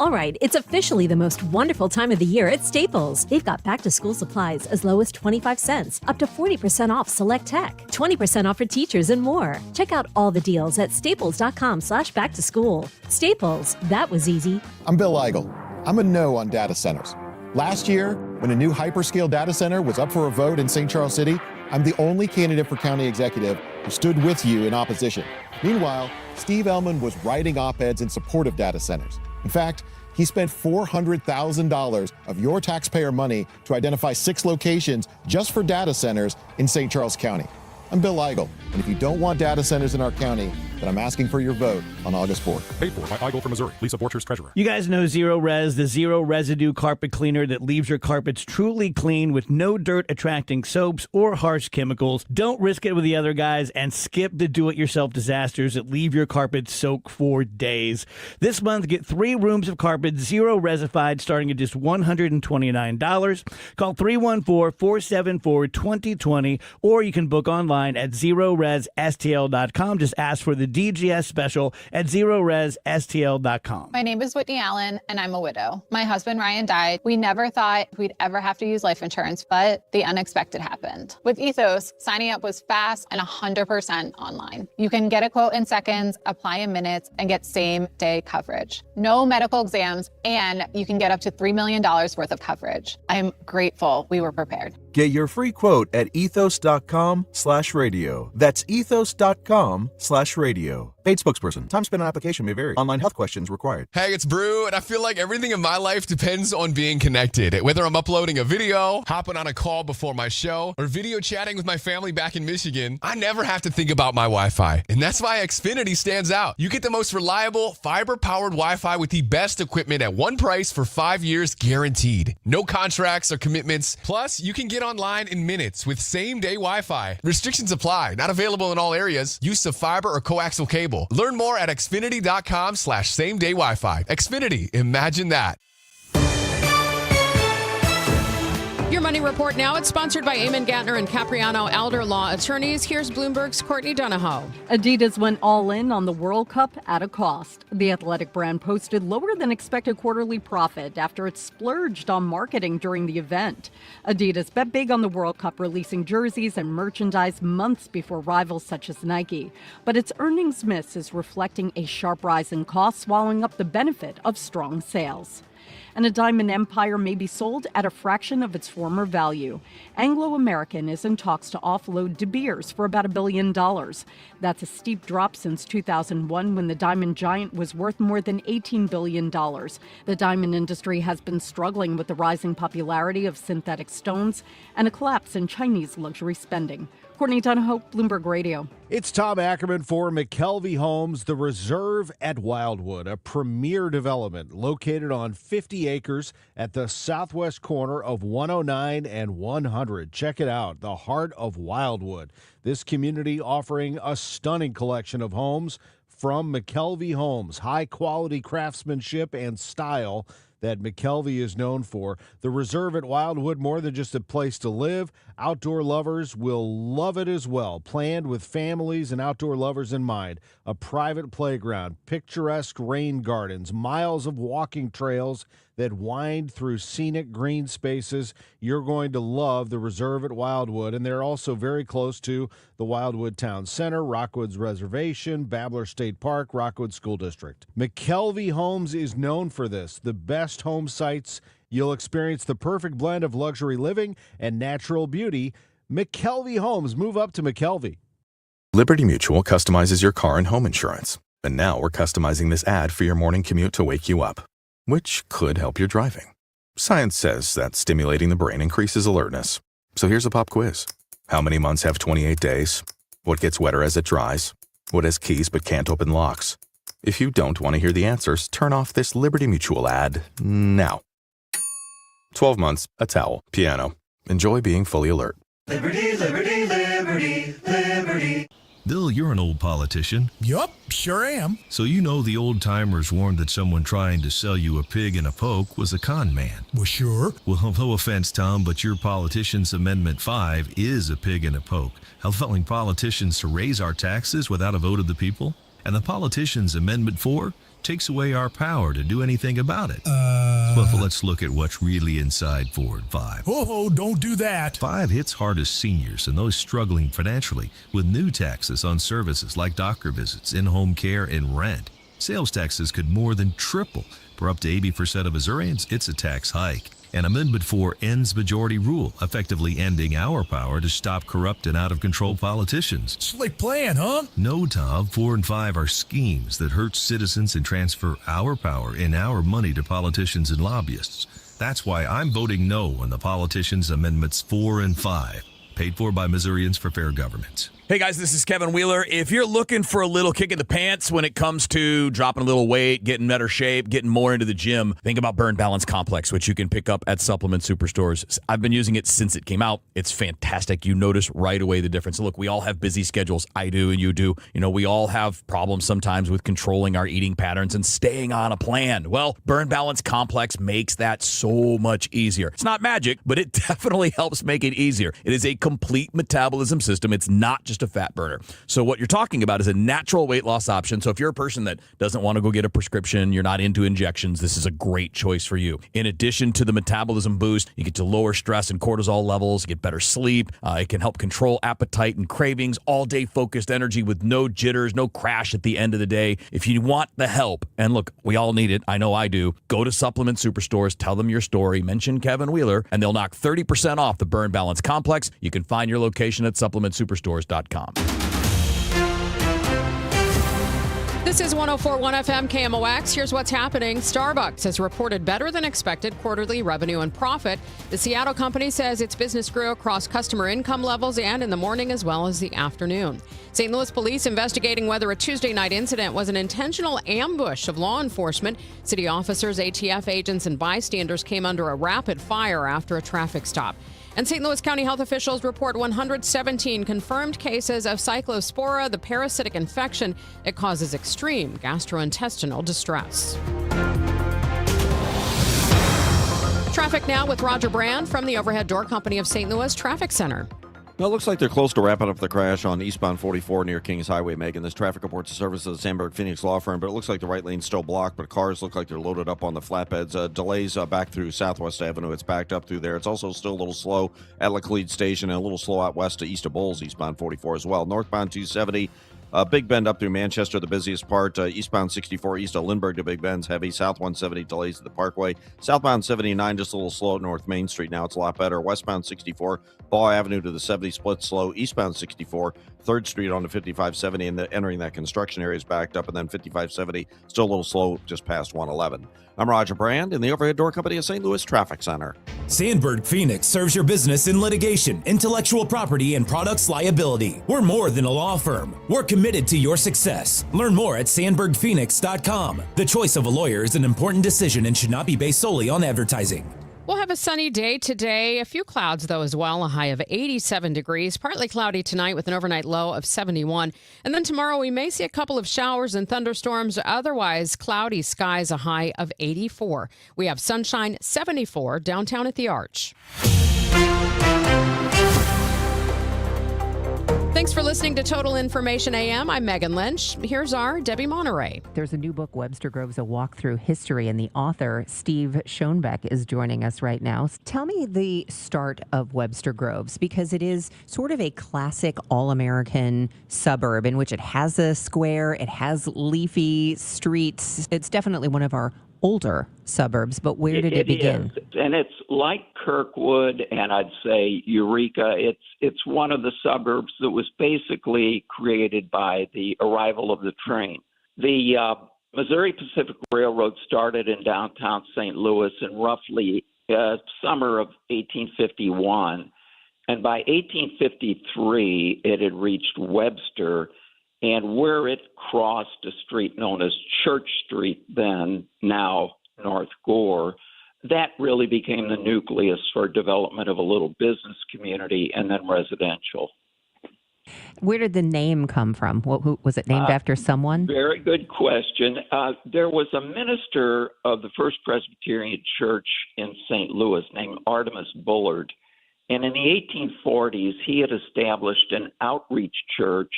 All right, it's officially the most wonderful time of the year at Staples. They've got back-to-school supplies as low as 25 cents, up to 40% off select tech, 20% off for teachers, and more. Check out all the deals at staples.com/back-to-school. Staples, that was easy. I'm Bill Eigel. I'm a no on data centers. Last year, when a new hyperscale data center was up for a vote in St. Charles City, I'm the only candidate for county executive who stood with you in opposition. Meanwhile, Steve Ellman was writing op-eds in support of data centers. In fact, he spent $400,000 of your taxpayer money to identify 6 locations just for data centers in St. Charles County. I'm Bill Eigel, and if you don't want data centers in our county, then I'm asking for your vote on August 4th. Paid for by Eigel from Missouri. Lisa Borchers, treasurer. You guys know Zero Res, the zero residue carpet cleaner that leaves your carpets truly clean with no dirt attracting soaps or harsh chemicals. Don't risk it with the other guys and skip the do-it-yourself disasters that leave your carpet soaked for days. This month, get 3 rooms of carpet zero resified starting at just $129. Call 314-474-2020 or you can book online at ZeroResSTL.com. Just ask for the DGS special at ZeroResSTL.com. My name is Whitney Allen, and I'm a widow. My husband, Ryan, died. We never thought we'd ever have to use life insurance, but the unexpected happened. With Ethos, signing up was fast and 100% online. You can get a quote in seconds, apply in minutes, and get same-day coverage. No medical exams, and you can get up to $3 million worth of coverage. I'm grateful we were prepared. Get your free quote at ethos.com/radio. That's ethos.com/radio. Paid spokesperson. Time spent on application may vary. Online health questions required. Hey, it's Brew, and I feel like everything in my life depends on being connected. Whether I'm uploading a video, hopping on a call before my show, or video chatting with my family back in Michigan, I never have to think about my Wi-Fi. And that's why Xfinity stands out. You get the most reliable, fiber-powered Wi-Fi with the best equipment at one price for 5 years guaranteed. No contracts or commitments. Plus, you can get online in minutes with same-day Wi-Fi. Restrictions apply. Not available in all areas. Use of fiber or coaxial cable. Learn more at Xfinity.com/same-day Wi-Fi. Xfinity. Imagine that. Your Money Report now. It's sponsored by Eamon Gantner and Capriano Elder Law Attorneys. Here's Bloomberg's Courtney Donahoe. Adidas went all in on the World Cup at a cost. The athletic brand posted lower than expected quarterly profit after it splurged on marketing during the event. Adidas bet big on the World Cup, releasing jerseys and merchandise months before rivals such as Nike. But its earnings miss is reflecting a sharp rise in costs, swallowing up the benefit of strong sales. And a diamond empire may be sold at a fraction of its former value. Anglo American is in talks to offload De Beers for about $1 billion. That's a steep drop since 2001, when the diamond giant was worth more than $18 billion. The diamond industry has been struggling with the rising popularity of synthetic stones and a collapse in Chinese luxury spending. Courtney Dunhope, Bloomberg Radio. It's Tom Ackerman for McKelvey Homes, the Reserve at Wildwood, a premier development located on 50 acres at the southwest corner of 109 and 100. Check it out, the heart of Wildwood. This community offering a stunning collection of homes from McKelvey Homes, high-quality craftsmanship and style that McKelvey is known for. The Reserve at Wildwood, more than just a place to live, outdoor lovers will love it as well. Planned with families and outdoor lovers in mind. A private playground, picturesque rain gardens, miles of walking trails that wind through scenic green spaces. You're going to love the Reserve at Wildwood, and they're also very close to the Wildwood Town Center, Rockwood's Reservation, Babbler State Park, Rockwood School District. McKelvey Homes is known for this, the best home sites. You'll experience the perfect blend of luxury living and natural beauty. McKelvey Homes. Move up to McKelvey. Liberty Mutual customizes your car and home insurance. And now we're customizing this ad for your morning commute to wake you up, which could help your driving. Science says that stimulating the brain increases alertness. So here's a pop quiz. How many months have 28 days? What gets wetter as it dries? What has keys but can't open locks? If you don't want to hear the answers, turn off this Liberty Mutual ad now. 12 months, a towel, piano. Enjoy being fully alert. Liberty, liberty, liberty, liberty. Bill, you're an old politician. Yup, sure am. So you know the old-timers warned that someone trying to sell you a pig in a poke was a con man. Well, sure. Well, no offense, Tom, but your Politicians Amendment 5 is a pig in a poke, allowing politicians to raise our taxes without a vote of the people. And the Politicians Amendment 4 takes away our power to do anything about it. Well, let's look at what's really inside Forward 5. Oh, don't do that. 5 hits hardest seniors and those struggling financially with new taxes on services like doctor visits, in-home care, and rent. Sales taxes could more than triple. For up to 80% of Missourians, it's a tax hike. And Amendment 4 ends majority rule, effectively ending our power to stop corrupt and out-of-control politicians. Slick plan, huh? No, Tom. 4 and 5 are schemes that hurt citizens and transfer our power and our money to politicians and lobbyists. That's why I'm voting no on the Politicians Amendments 4 and 5, paid for by Missourians for Fair Government. Hey guys, this is Kevin Wheeler. If you're looking for a little kick in the pants when it comes to dropping a little weight, getting better shape, getting more into the gym, think about Burn Balance Complex, which you can pick up at Supplement Superstores. I've been using it since it came out. It's fantastic. You notice right away the difference. Look, we all have busy schedules. I do and you do. You know, we all have problems sometimes with controlling our eating patterns and staying on a plan. Well, Burn Balance Complex makes that so much easier. It's not magic, but it definitely helps make it easier. It is a complete metabolism system. It's not just a fat burner. So what you're talking about is a natural weight loss option. So if you're a person that doesn't want to go get a prescription, you're not into injections, this is a great choice for you. In addition to the metabolism boost, you get to lower stress and cortisol levels, get better sleep. It can help control appetite and cravings, all-day focused energy with no jitters, no crash at the end of the day. If you want the help, and look, we all need it, I know I do, go to Supplement Superstores, tell them your story, mention Kevin Wheeler, and they'll knock 30% off the Burn Balance Complex. You can find your location at supplementsuperstores.com. This is 104.1 FM KMOX. Here's what's happening. Starbucks has reported better than expected quarterly revenue and profit. The Seattle company says its business grew across customer income levels and in the morning as well as the afternoon. St. Louis police investigating whether a Tuesday night incident was an intentional ambush of law enforcement. City officers, ATF agents, and bystanders came under a rapid fire after a traffic stop. And St. Louis County health officials report 117 confirmed cases of cyclospora, the parasitic infection that causes extreme gastrointestinal distress. Traffic now with Roger Brand from the Overhead Door Company of St. Louis Traffic Center. Well, it looks like they're close to wrapping up the crash on eastbound 44 near Kings Highway, Megan. This traffic reports the service of the Sandberg Phoenix Law Firm, but it looks like the right lane's still blocked, but cars look like they're loaded up on the flatbeds. Delays back through Southwest Avenue. It's backed up through there. It's also still a little slow at Laclede Station and a little slow out west to east of Bowles, eastbound 44 as well. Northbound 270. Big Bend up through Manchester, the busiest part. Eastbound 64 east of Lindbergh to Big Bend's heavy. South 170 delays at the Parkway. Southbound 79 just a little slow at North Main Street. Now it's a lot better. Westbound 64, Ball Avenue to the 70 split slow. Eastbound 64, 3rd Street on to 5570 and entering that construction area is backed up. And then 5570 still a little slow just past 111. I'm Roger Brand in the Overhead Door Company of St. Louis Traffic Center. Sandberg Phoenix serves your business in litigation, intellectual property, and products liability. We're more than a law firm. We're committed to your success. Learn more at sandbergphoenix.com. The choice of a lawyer is an important decision and should not be based solely on advertising. We'll have a sunny day today. A few clouds, though, as well. A high of 87 degrees. Partly cloudy tonight with an overnight low of 71. And then tomorrow we may see a couple of showers and thunderstorms. Otherwise, cloudy skies, a high of 84. We have sunshine, 74 downtown at the Arch. Thanks for listening to Total Information AM. I'm Megan Lynch. Here's our Debbie Monterey. There's a new book, Webster Groves, A Walk Through History, and the author, Steve Schoenbeck, is joining us right now. Tell me the start of Webster Groves, because it is sort of a classic all-American suburb in which it has a square, it has leafy streets. It's definitely one of our older suburbs, but where did it begin? Is. And it's like Kirkwood and I'd say Eureka. It's one of the suburbs that was basically created by the arrival of the train. The Missouri Pacific Railroad started in downtown St. Louis in roughly summer of 1851. And by 1853, it had reached Webster, and where it crossed a street known as Church Street, then now North Gore, that really became the nucleus for development of a little business community and then residential. Where did the name come from? Who was it named after someone? Very good question. There was a minister of the First Presbyterian Church in St. Louis named Artemus Bullard. And in the 1840s, he had established an outreach church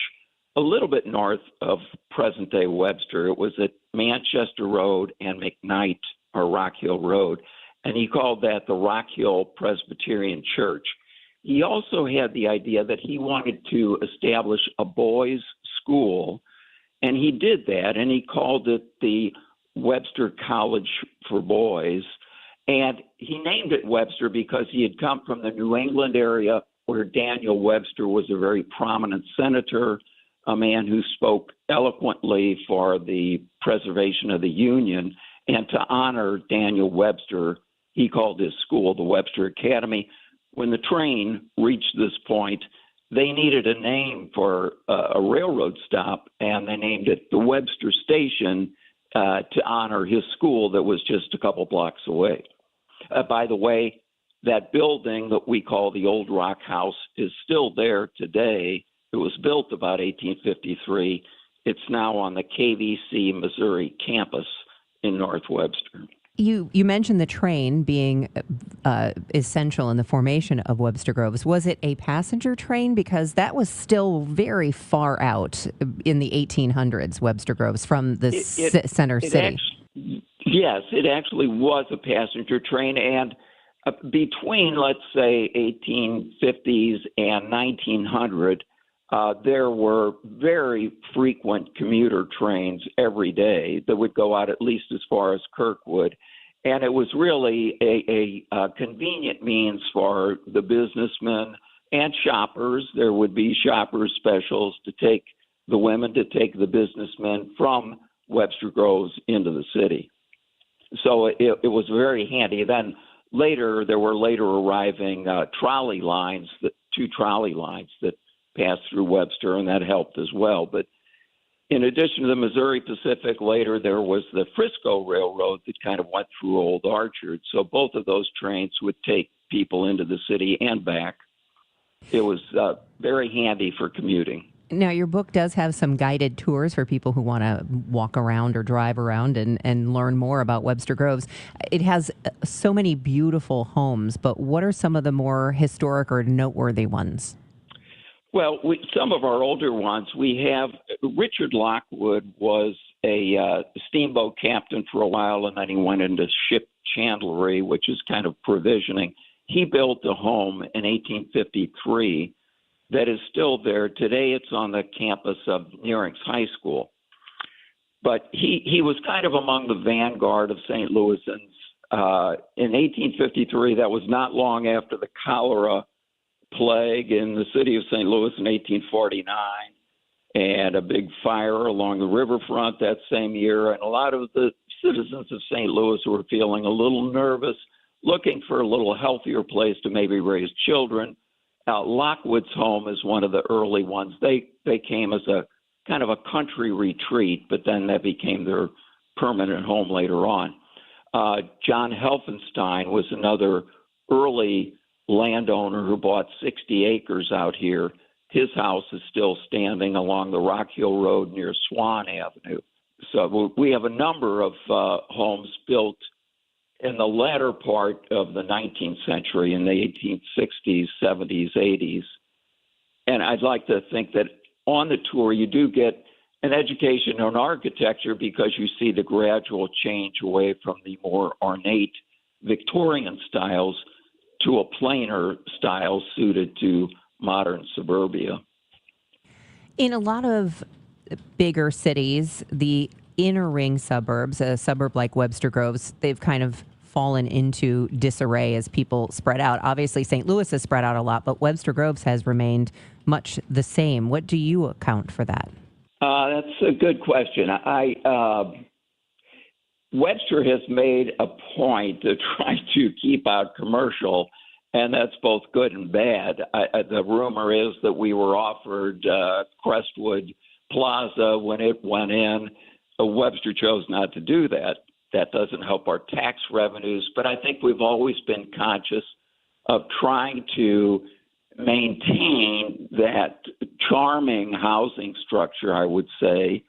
a little bit north of present-day Webster. It was at Manchester Road and McKnight, or Rock Hill Road, and he called that the Rock Hill Presbyterian Church. He also had the idea that he wanted to establish a boys' school, and he did that, and he called it the Webster College for Boys, and he named it Webster because he had come from the New England area where Daniel Webster was a very prominent senator, a man who spoke eloquently for the preservation of the Union. And to honor Daniel Webster, he called his school the Webster Academy. When the train reached this point, they needed a name for a railroad stop, and they named it the Webster Station to honor his school that was just a couple blocks away. By the way, that building that we call the Old Rock House is still there today. It was built about 1853. It's now on the KVC Missouri campus in North Webster. You mentioned the train being essential in the formation of Webster Groves. Was it a passenger train? Because that was still very far out in the 1800s, Webster Groves, from the center city. Yes, it actually was a passenger train. And between, let's say, 1850s and 1900, there were very frequent commuter trains every day that would go out at least as far as Kirkwood. And it was really a convenient means for the businessmen and shoppers. There would be shoppers specials to take the women, to take the businessmen from Webster Groves into the city. So it was very handy. Then later, there were arriving trolley lines, two trolley lines that passed through Webster, and that helped as well. But in addition to the Missouri Pacific, later there was the Frisco Railroad that kind of went through Old Orchard. So both of those trains would take people into the city and back. It was very handy for commuting. Now, your book does have some guided tours for people who want to walk around or drive around and learn more about Webster Groves. It has so many beautiful homes, but what are some of the more historic or noteworthy ones? Well, some of our older ones, we have Richard Lockwood was a steamboat captain for a while, and then he went into ship chandlery, which is kind of provisioning. He built a home in 1853 that is still there. Today it's on the campus of Nearings High School. But he was kind of among the vanguard of St. Louisans. In 1853, that was not long after the cholera plague in the city of St. Louis in 1849, and a big fire along the riverfront that same year. And a lot of the citizens of St. Louis were feeling a little nervous, looking for a little healthier place to maybe raise children. Lockwood's home is one of the early ones. They came as a kind of a country retreat, but then that became their permanent home later on. John Helfenstein was another early landowner who bought 60 acres out here. His house is still standing along the Rock Hill Road near Swan Avenue. So we have a number of homes built in the latter part of the 19th century, in the 1860s, 70s, 80s. And I'd like to think that on the tour you do get an education in architecture because you see the gradual change away from the more ornate Victorian styles to a plainer style suited to modern suburbia. In a lot of bigger cities, the inner ring suburbs, a suburb like Webster Groves, they've kind of fallen into disarray as people spread out. Obviously, St. Louis has spread out a lot, but Webster Groves has remained much the same. What do you account for that? That's a good question. Webster has made a point to try to keep out commercial, and that's both good and bad. The rumor is that we were offered Crestwood Plaza when it went in. Webster chose not to do that. That doesn't help our tax revenues, but I think we've always been conscious of trying to maintain that charming housing structure, I would say,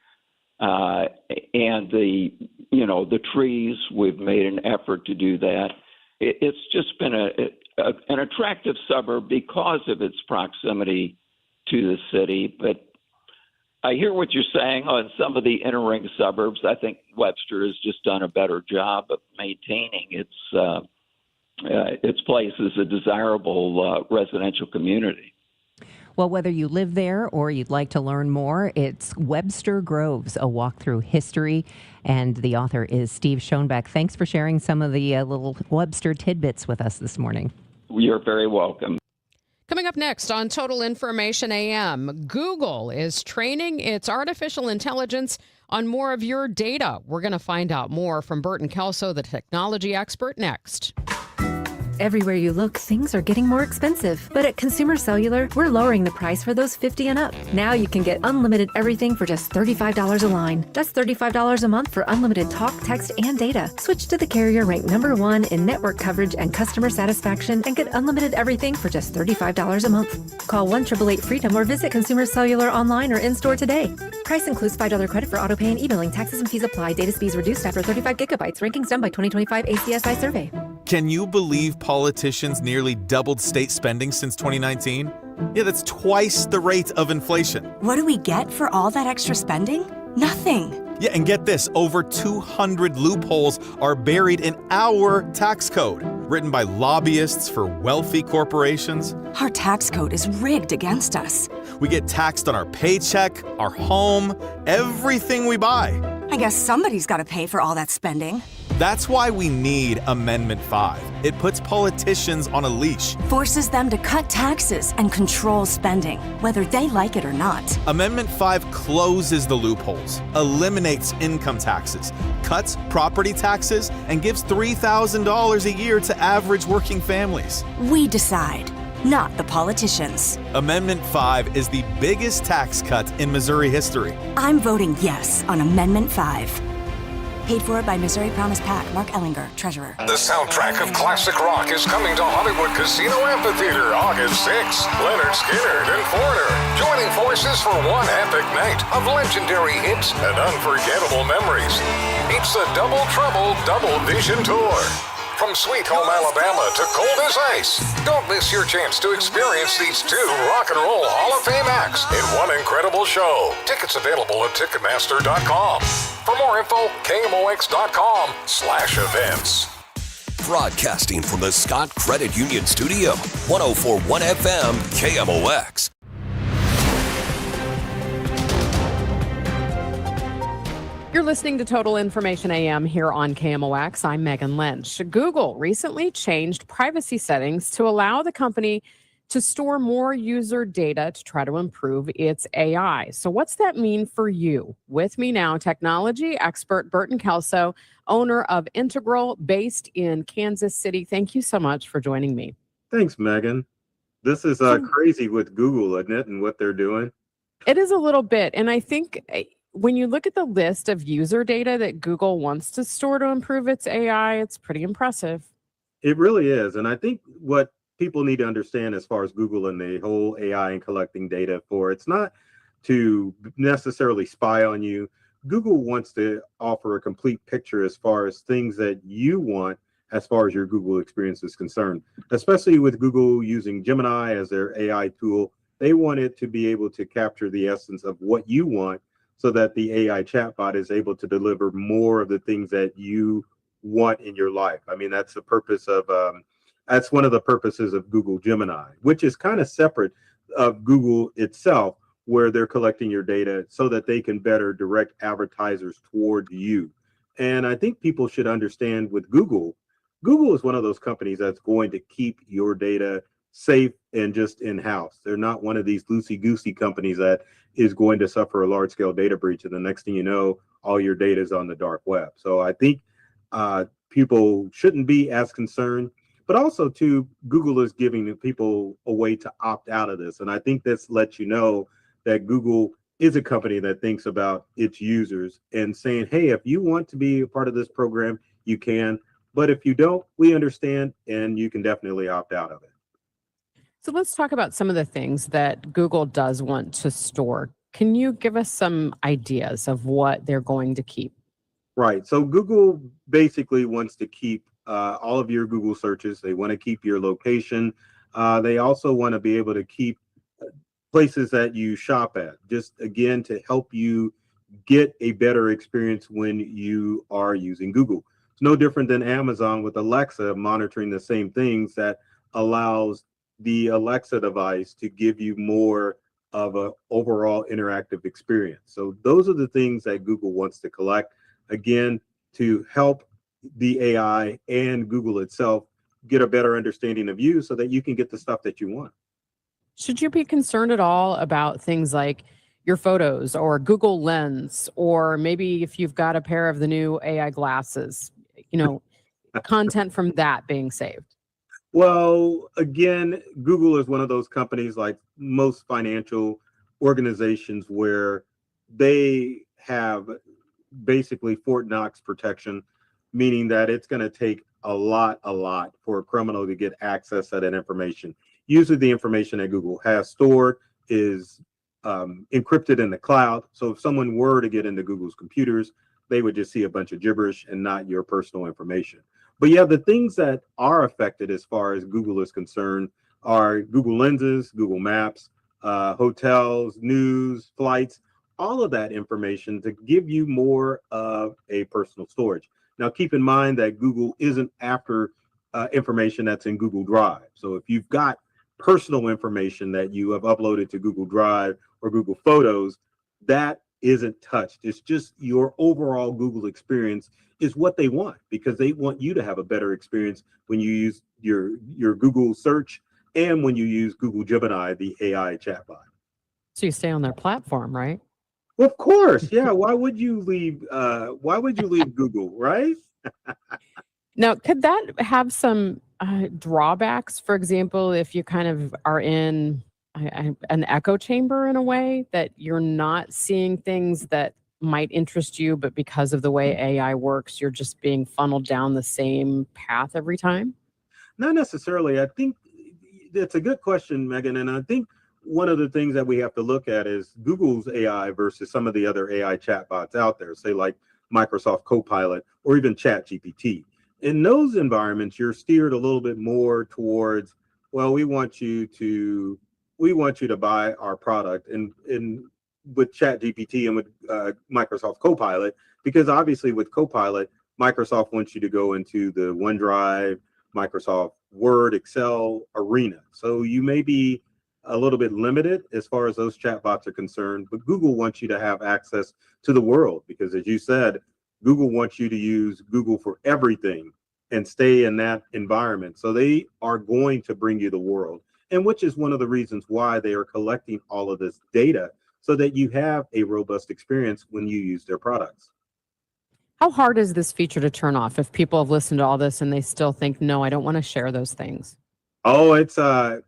and the trees. We've made an effort to do that. It's just been an attractive suburb because of its proximity to the city. But I hear what you're saying on some of the inner ring suburbs. I think Webster has just done a better job of maintaining its place as a desirable residential community. Well, whether you live there or you'd like to learn more, it's Webster Groves, a walk through history. And the author is Steve Schoenbeck. Thanks for sharing some of the little Webster tidbits with us this morning. You're very welcome. Coming up next on Total Information AM, Google is training its artificial intelligence on more of your data. We're going to find out more from Burton Kelso, the technology expert, next. Everywhere you look, things are getting more expensive. But at Consumer Cellular, we're lowering the price for those 50 and up. Now you can get unlimited everything for just $35 a line. That's $35 a month for unlimited talk, text, and data. Switch to the carrier ranked #1 in network coverage and customer satisfaction and get unlimited everything for just $35 a month. Call 1-888-FREEDOM or visit Consumer Cellular online or in-store today. Price includes $5 credit for auto pay and e-billing. Taxes and fees apply. Data speeds reduced after 35 gigabytes. Rankings done by 2025 ACSI survey. Can you believe politicians nearly doubled state spending since 2019? Yeah, that's twice the rate of inflation. What do we get for all that extra spending? Nothing. Yeah, and get this, over 200 loopholes are buried in our tax code, written by lobbyists for wealthy corporations. Our tax code is rigged against us. We get taxed on our paycheck, our home, everything we buy. I guess somebody's got to pay for all that spending. That's why we need Amendment 5. It puts politicians on a leash. Forces them to cut taxes and control spending, whether they like it or not. Amendment 5 closes the loopholes, eliminates income taxes, cuts property taxes, and gives $3,000 a year to average working families. We decide, not the politicians. Amendment 5 is the biggest tax cut in Missouri history. I'm voting yes on Amendment 5. Paid for by Missouri Promise PAC. Mark Ellinger, Treasurer. The soundtrack of classic rock is coming to Hollywood Casino Amphitheater August 6th. Leonard Skinner and Foreigner joining forces for one epic night of legendary hits and unforgettable memories. It's the Double Trouble Double Vision Tour. From Sweet Home Alabama to Cold as Ice. Don't miss your chance to experience these two Rock and Roll Hall of Fame acts in one incredible show. Tickets available at Ticketmaster.com. For more info, KMOX.com/events. Broadcasting from the Scott Credit Union Studio, 104.1 FM, KMOX. You're listening to Total Information AM here on KMOX. I'm Megan Lynch. Google recently changed privacy settings to allow the company to store more user data to try to improve its AI. So, what's that mean for you? With me now, technology expert Burton Kelso, owner of Integral, based in Kansas City. Thank you so much for joining me. Thanks, Megan. This is crazy with Google, isn't it, and what they're doing? It is a little bit. And I think when you look at the list of user data that Google wants to store to improve its AI, it's pretty impressive. It really is. And I think what people need to understand as far as Google and the whole AI and collecting data for, it's not to necessarily spy on you. Google wants to offer a complete picture as far as things that you want as far as your Google experience is concerned, especially with Google using Gemini as their AI tool. They want it to be able to capture the essence of what you want so that the AI chatbot is able to deliver more of the things that you want in your life. I mean, that's the purpose of, that's one of the purposes of Google Gemini, which is kind of separate of Google itself, where they're collecting your data so that they can better direct advertisers toward you. And I think people should understand with Google, Google is one of those companies that's going to keep your data safe and just in-house. They're not one of these loosey-goosey companies that is going to suffer a large-scale data breach, and the next thing you know, all your data is on the dark web. So I think people shouldn't be as concerned, but also too, Google is giving people a way to opt out of this. And I think this lets you know that Google is a company that thinks about its users and saying, hey, if you want to be a part of this program, you can. But if you don't, we understand, and you can definitely opt out of it. So let's talk about some of the things that Google does want to store. Can you give us some ideas of what they're going to keep? Right. So Google basically wants to keep all of your Google searches. They want to keep your location. They also want to be able to keep places that you shop at, just again, to help you get a better experience when you are using Google. It's no different than Amazon with Alexa monitoring the same things that allows the Alexa device to give you more of an overall interactive experience. So those are the things that Google wants to collect, again, to help the AI and Google itself get a better understanding of you so that you can get the stuff that you want. Should you be concerned at all about things like your photos or Google Lens, or maybe if you've got a pair of the new AI glasses, content from that being saved? Well, again, Google is one of those companies like most financial organizations where they have basically Fort Knox protection, meaning that it's going to take a lot for a criminal to get access to that information. Usually the information that Google has stored is encrypted in the cloud. So if someone were to get into Google's computers, they would just see a bunch of gibberish and not your personal information. But yeah, the things that are affected as far as Google is concerned are Google Lenses, Google Maps, hotels, news, flights, all of that information to give you more of a personal storage. Now, keep in mind that Google isn't after information that's in Google Drive. So if you've got personal information that you have uploaded to Google Drive or Google Photos, that isn't touched. It's just your overall Google experience is what they want, because they want you to have a better experience when you use your Google search and when you use Google Gemini, the AI chatbot. So you stay on their platform, right? Well, of course. Yeah. Why would you leave Google, right? Now, could that have some drawbacks? For example, if you kind of are in an echo chamber in a way that you're not seeing things that might interest you, but because of the way AI works, you're just being funneled down the same path every time? Not necessarily. I think that's a good question, Megan. And I think one of the things that we have to look at is Google's AI versus some of the other AI chatbots out there, say like Microsoft Copilot or even ChatGPT. In those environments, you're steered a little bit more towards, well, we want you to buy our product. And with ChatGPT and with Microsoft Copilot, because obviously with Copilot, Microsoft wants you to go into the OneDrive, Microsoft Word, Excel arena. So you may be a little bit limited as far as those chatbots are concerned, but Google wants you to have access to the world, because as you said, Google wants you to use Google for everything and stay in that environment. So they are going to bring you the world. and which is one of the reasons why they are collecting all of this data so that you have a robust experience when you use their products. How hard is this feature to turn off if people have listened to all this and they still think, no, I don't want to share those things? Oh, it's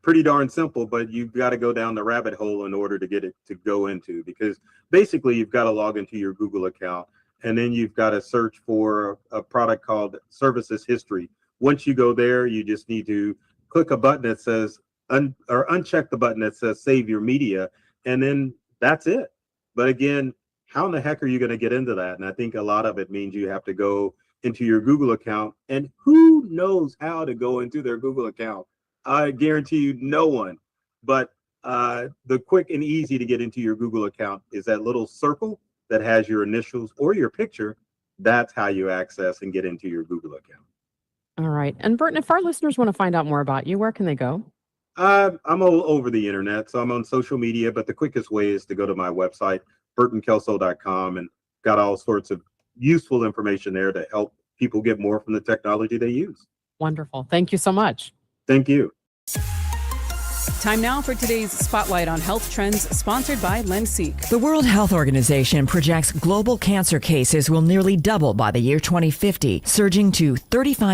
pretty darn simple, but you've got to go down the rabbit hole in order to get it to go into, because basically you've got to log into your Google account and then you've got to search for a product called Services History. Once you go there, you just need to click a button that says, uncheck the button that says Save Your Media, and then that's it. But again, how in the heck are you going to get into that? And I think a lot of it means you have to go into your Google account, and who knows how to go into their Google account? I guarantee you no one. But the quick and easy to get into your Google account is that little circle that has your initials or your picture. That's how you access and get into your Google account. All right. And Burton, if our listeners want to find out more about you, where can they go? I'm all over the internet, so I'm on social media, but the quickest way is to go to my website, burtonkelso.com, and got all sorts of useful information there to help people get more from the technology they use. Wonderful. Thank you so much. Thank you. Time now for today's Spotlight on Health Trends, sponsored by Lenseek. The World Health Organization projects global cancer cases will nearly double by the year 2050, surging to 35